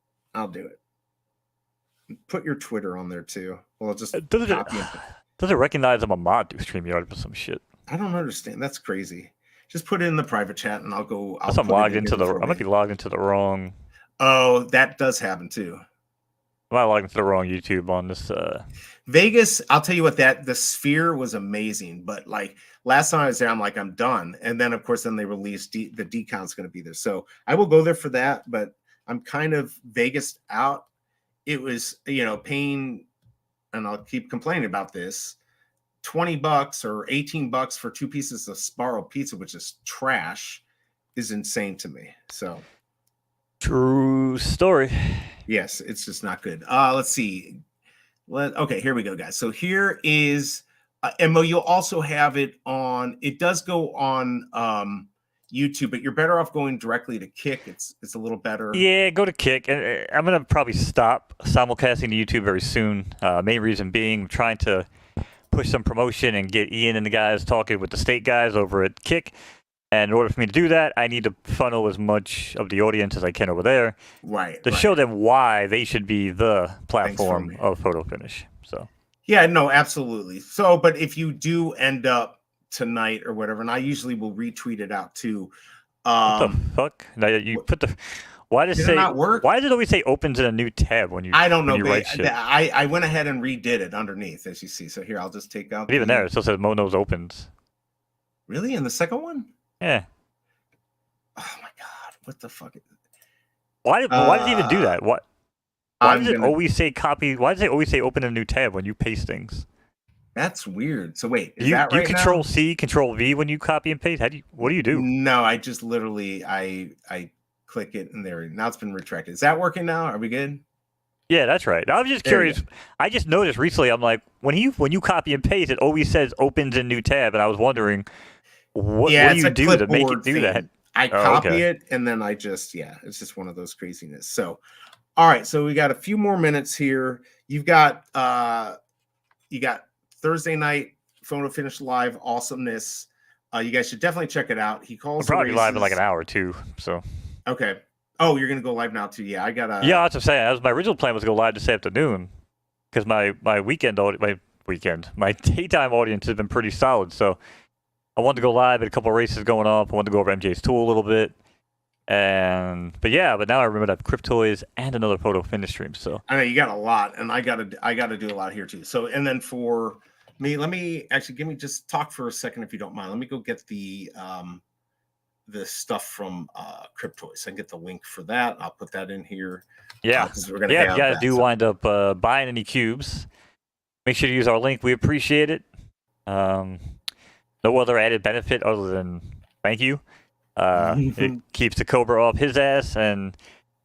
Put your Twitter on there too. Well, just does it recognize I'm a mod through StreamYard for some shit? I don't understand. That's crazy. Just put it in the private chat and I'll go. I'm logged into I might be logged into the wrong. Oh, that does happen too. I might log into the wrong YouTube on this. Vegas, I'll tell you what, that the Sphere was amazing, but like last time I was there, I'm like, I'm done. And then of course, then they released the decount's going to be there. So I will go there for that, but I'm kind of Vegas out. It was, paying, and I'll keep complaining about this, $20 or $18 for 2 pieces of Sparrow pizza, which is trash, is insane to me. So True story. yes, it's just not good. Let's see. Okay, here we go, guys. So here is, and you'll also have it on. It does go on YouTube, but you're better off going directly to Kick. It's a little better. Yeah, go to Kick. And I'm gonna probably stop simulcasting to YouTube very soon. Main reason being, I'm trying to push some promotion and get Ian and the guys talking with the state guys over at Kick. And in order for me to do that, I need to funnel as much of the audience as I can over there, right? To show them why they should be the platform of photo finish. So yeah, no, absolutely. So, but if you do end up tonight or whatever, and I usually will retweet it out too. What the fuck? Now you put the. Why does it say? Not work? Why does it always say opens in a new tab when you? I don't know. You write shit? I went ahead and redid it underneath, as you see. So here, I'll just take out. But even there, it still says Mono's opens. Really, in the second one? Yeah. Oh my god! What the fuck? Why does it even do that? What? Why does it always say copy? Why does it always say open a new tab when you paste things? That's weird. So wait, do you Control C, Control V when you copy and paste? What do you do? No, I just literally I click it and there. Now it's been retracted. Is that working now? Are we good? Yeah, that's right. I was just curious. I just noticed recently. I'm like, when you copy and paste, it always says opens a new tab, and I was wondering, what do you do to make it do that? I copy it and then I just it's just one of those craziness. So, all right, so we got a few more minutes here. You got Thursday night photo finish live awesomeness. You guys should definitely check it out. He calls probably live in like an hour or two. So okay. Oh, you're gonna go live now too? Yeah, I gotta. Yeah, that's what I'm saying. My original plan was to go live this afternoon because my daytime audience has been pretty solid. So I wanted to go live at a couple of races going off. I wanted to go over MJ's tool a little bit. But now I remember that Cryptoys and another photo finish stream. So I know you got a lot, and I gotta do a lot here too. So and then for me, let me actually just talk for a second if you don't mind. Let me go get the stuff from Cryptoys. So I can get the link for that. I'll put that in here. Yeah, we're gonna if you guys wind up buying any cubes, make sure to use our link. We appreciate it. No other added benefit other than thank you. It keeps the Cobra off his ass and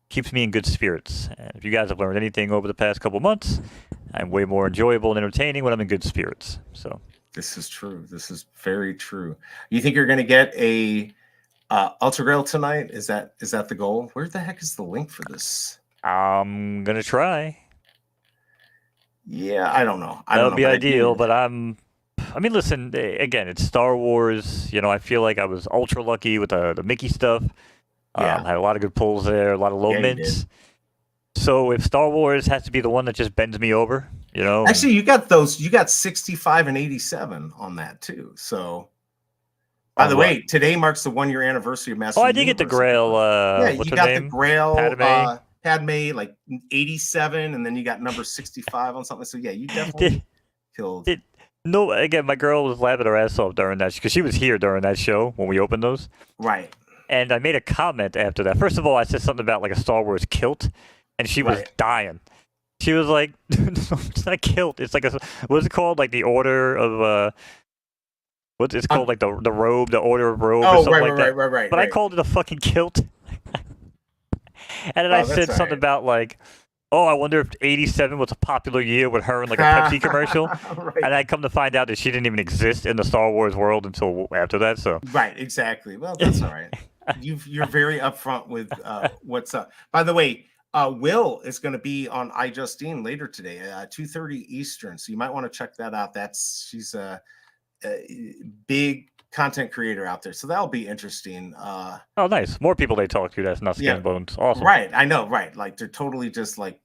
keeps me in good spirits. And if you guys have learned anything over the past couple months, I'm way more enjoyable and entertaining when I'm in good spirits. So this is true. This is very true. You think you're going to get a Ultra Grail tonight? Is that the goal? Where the heck is the link for this? I'm gonna try. Yeah, I don't know. That would be ideal, but I mean, listen, again, it's Star Wars. I feel like I was ultra lucky with the Mickey stuff. Yeah. Had a lot of good pulls there, a lot of low mints. So if Star Wars has to be the one that just bends me over, Actually, you got 65 and 87 on that too. So, by the way, today marks the 1-year anniversary of Master. Oh, I did get the Grail. You got the Grail. Padme, like 87, and then you got number 65 on something. So yeah, you definitely killed. No, again, my girl was laughing her ass off during that because she was here during that show when we opened those. Right. And I made a comment after that. First of all, I said something about like a Star Wars kilt, and she was dying. She was like, "It's not a kilt. It's like what's it called? Like the Order of it's called like the robe, the Order of Robe, or something like that." Right. But I called it a fucking kilt. And then I said something about like, oh, I wonder if 87 was a popular year with her in like a Pepsi commercial. Right. And I come to find out that she didn't even exist in the Star Wars world until after that. So right, exactly. Well, that's all right. You're very upfront with what's up. By the way, Will is going to be on iJustine later today, 2:30 Eastern. So you might want to check that out. She's a big content creator out there, so that'll be interesting. Oh, nice. More people they talk to. That's not skin bones. Awesome. Right, I know. Right, like they're totally just like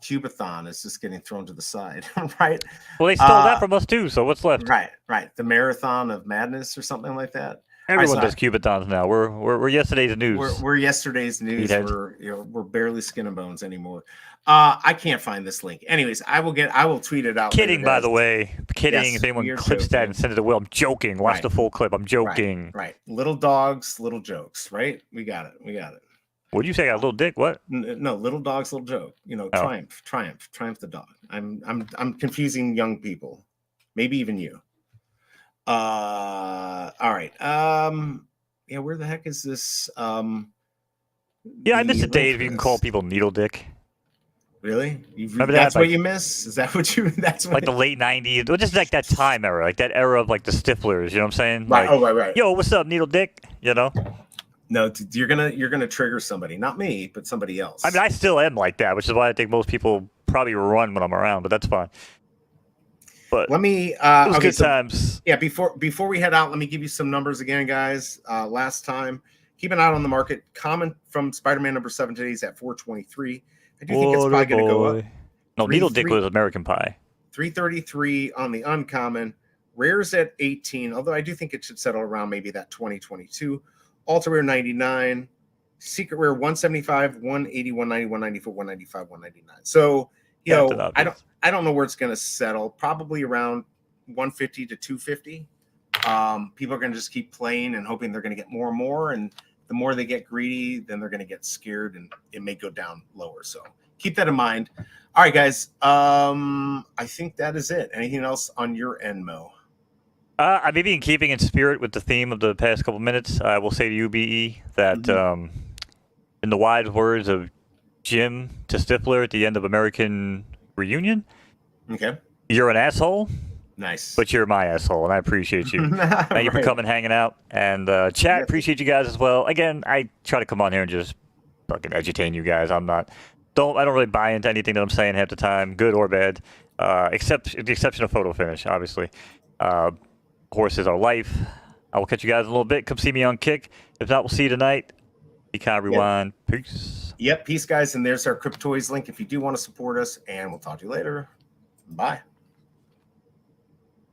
Cubathon is just getting thrown to the side. Right. Well, they stole that from us too. So what's left? Right. The Marathon of Madness or something like that. Everyone saw does it. Cubitons now. We're yesterday's news. We're yesterday's news. Meathead. We're barely skin and bones anymore. I can't find this link. Anyways, I will tweet it out. Kidding, later, by guys. the way. Kidding. Yes, if anyone we are clips that joking. and sends it to Will, I'm joking. Watch Right. the full clip. I'm joking. Right. Little dogs, little jokes. Right. We got it. What'd you say? I got a little dick? What? No, little dogs, little joke. Oh. Triumph the dog. I'm confusing young people, maybe even you. All right. Yeah, where the heck is this? Yeah, I miss the days where you can call people needle dick. Really? Remember that's that? what you miss? Is that what you? That's what like the late '90s, or just like that time era, like that era of like the Stiflers. You know what I'm saying? Right. Like, right. Yo, what's up, needle dick? You know? No, you're gonna trigger somebody, not me, but somebody else. I mean, I still am like that, which is why I think most people probably run when I'm around, but that's fine. But let me. It was okay, good times. Yeah, before we head out, let me give you some numbers again, guys. Last time, keep an eye on the market. Comment from Spider-Man number 7 today is at 423. I do think it's probably going to go up. No, needle dick was American Pie. 333 on the uncommon. Rares at 18, although I do think it should settle around maybe that 2022. Ultra rare 99. Secret rare 175, 180, 190, 194, 195, 199. So, you know, I don't know where it's going to settle. Probably around 150 to 250. People are going to just keep playing and hoping they're going to get more and more. And the more they get greedy, then they're going to get scared and it may go down lower. So keep that in mind. All right, guys. I think that is it. Anything else on your end, Mo? I may be keeping in spirit with the theme of the past couple minutes. I will say to you, BE, that in the wise words of Jim to Stifler at the end of American Reunion, okay, you're an asshole. Nice. But you're my asshole, and I appreciate you. Thank you for coming, hanging out. And chat, appreciate you guys as well. Again, I try to come on here and just fucking edutain you guys. I don't really buy into anything that I'm saying half the time, good or bad, except the exception of photo finish, obviously. Horses are life. I will catch you guys in a little bit. Come see me on Kick. If not, we'll see you tonight. Econ Rewind. Yep. Peace. Yep, peace, guys. And there's our Cryptoids link if you do want to support us. And we'll talk to you later. Bye.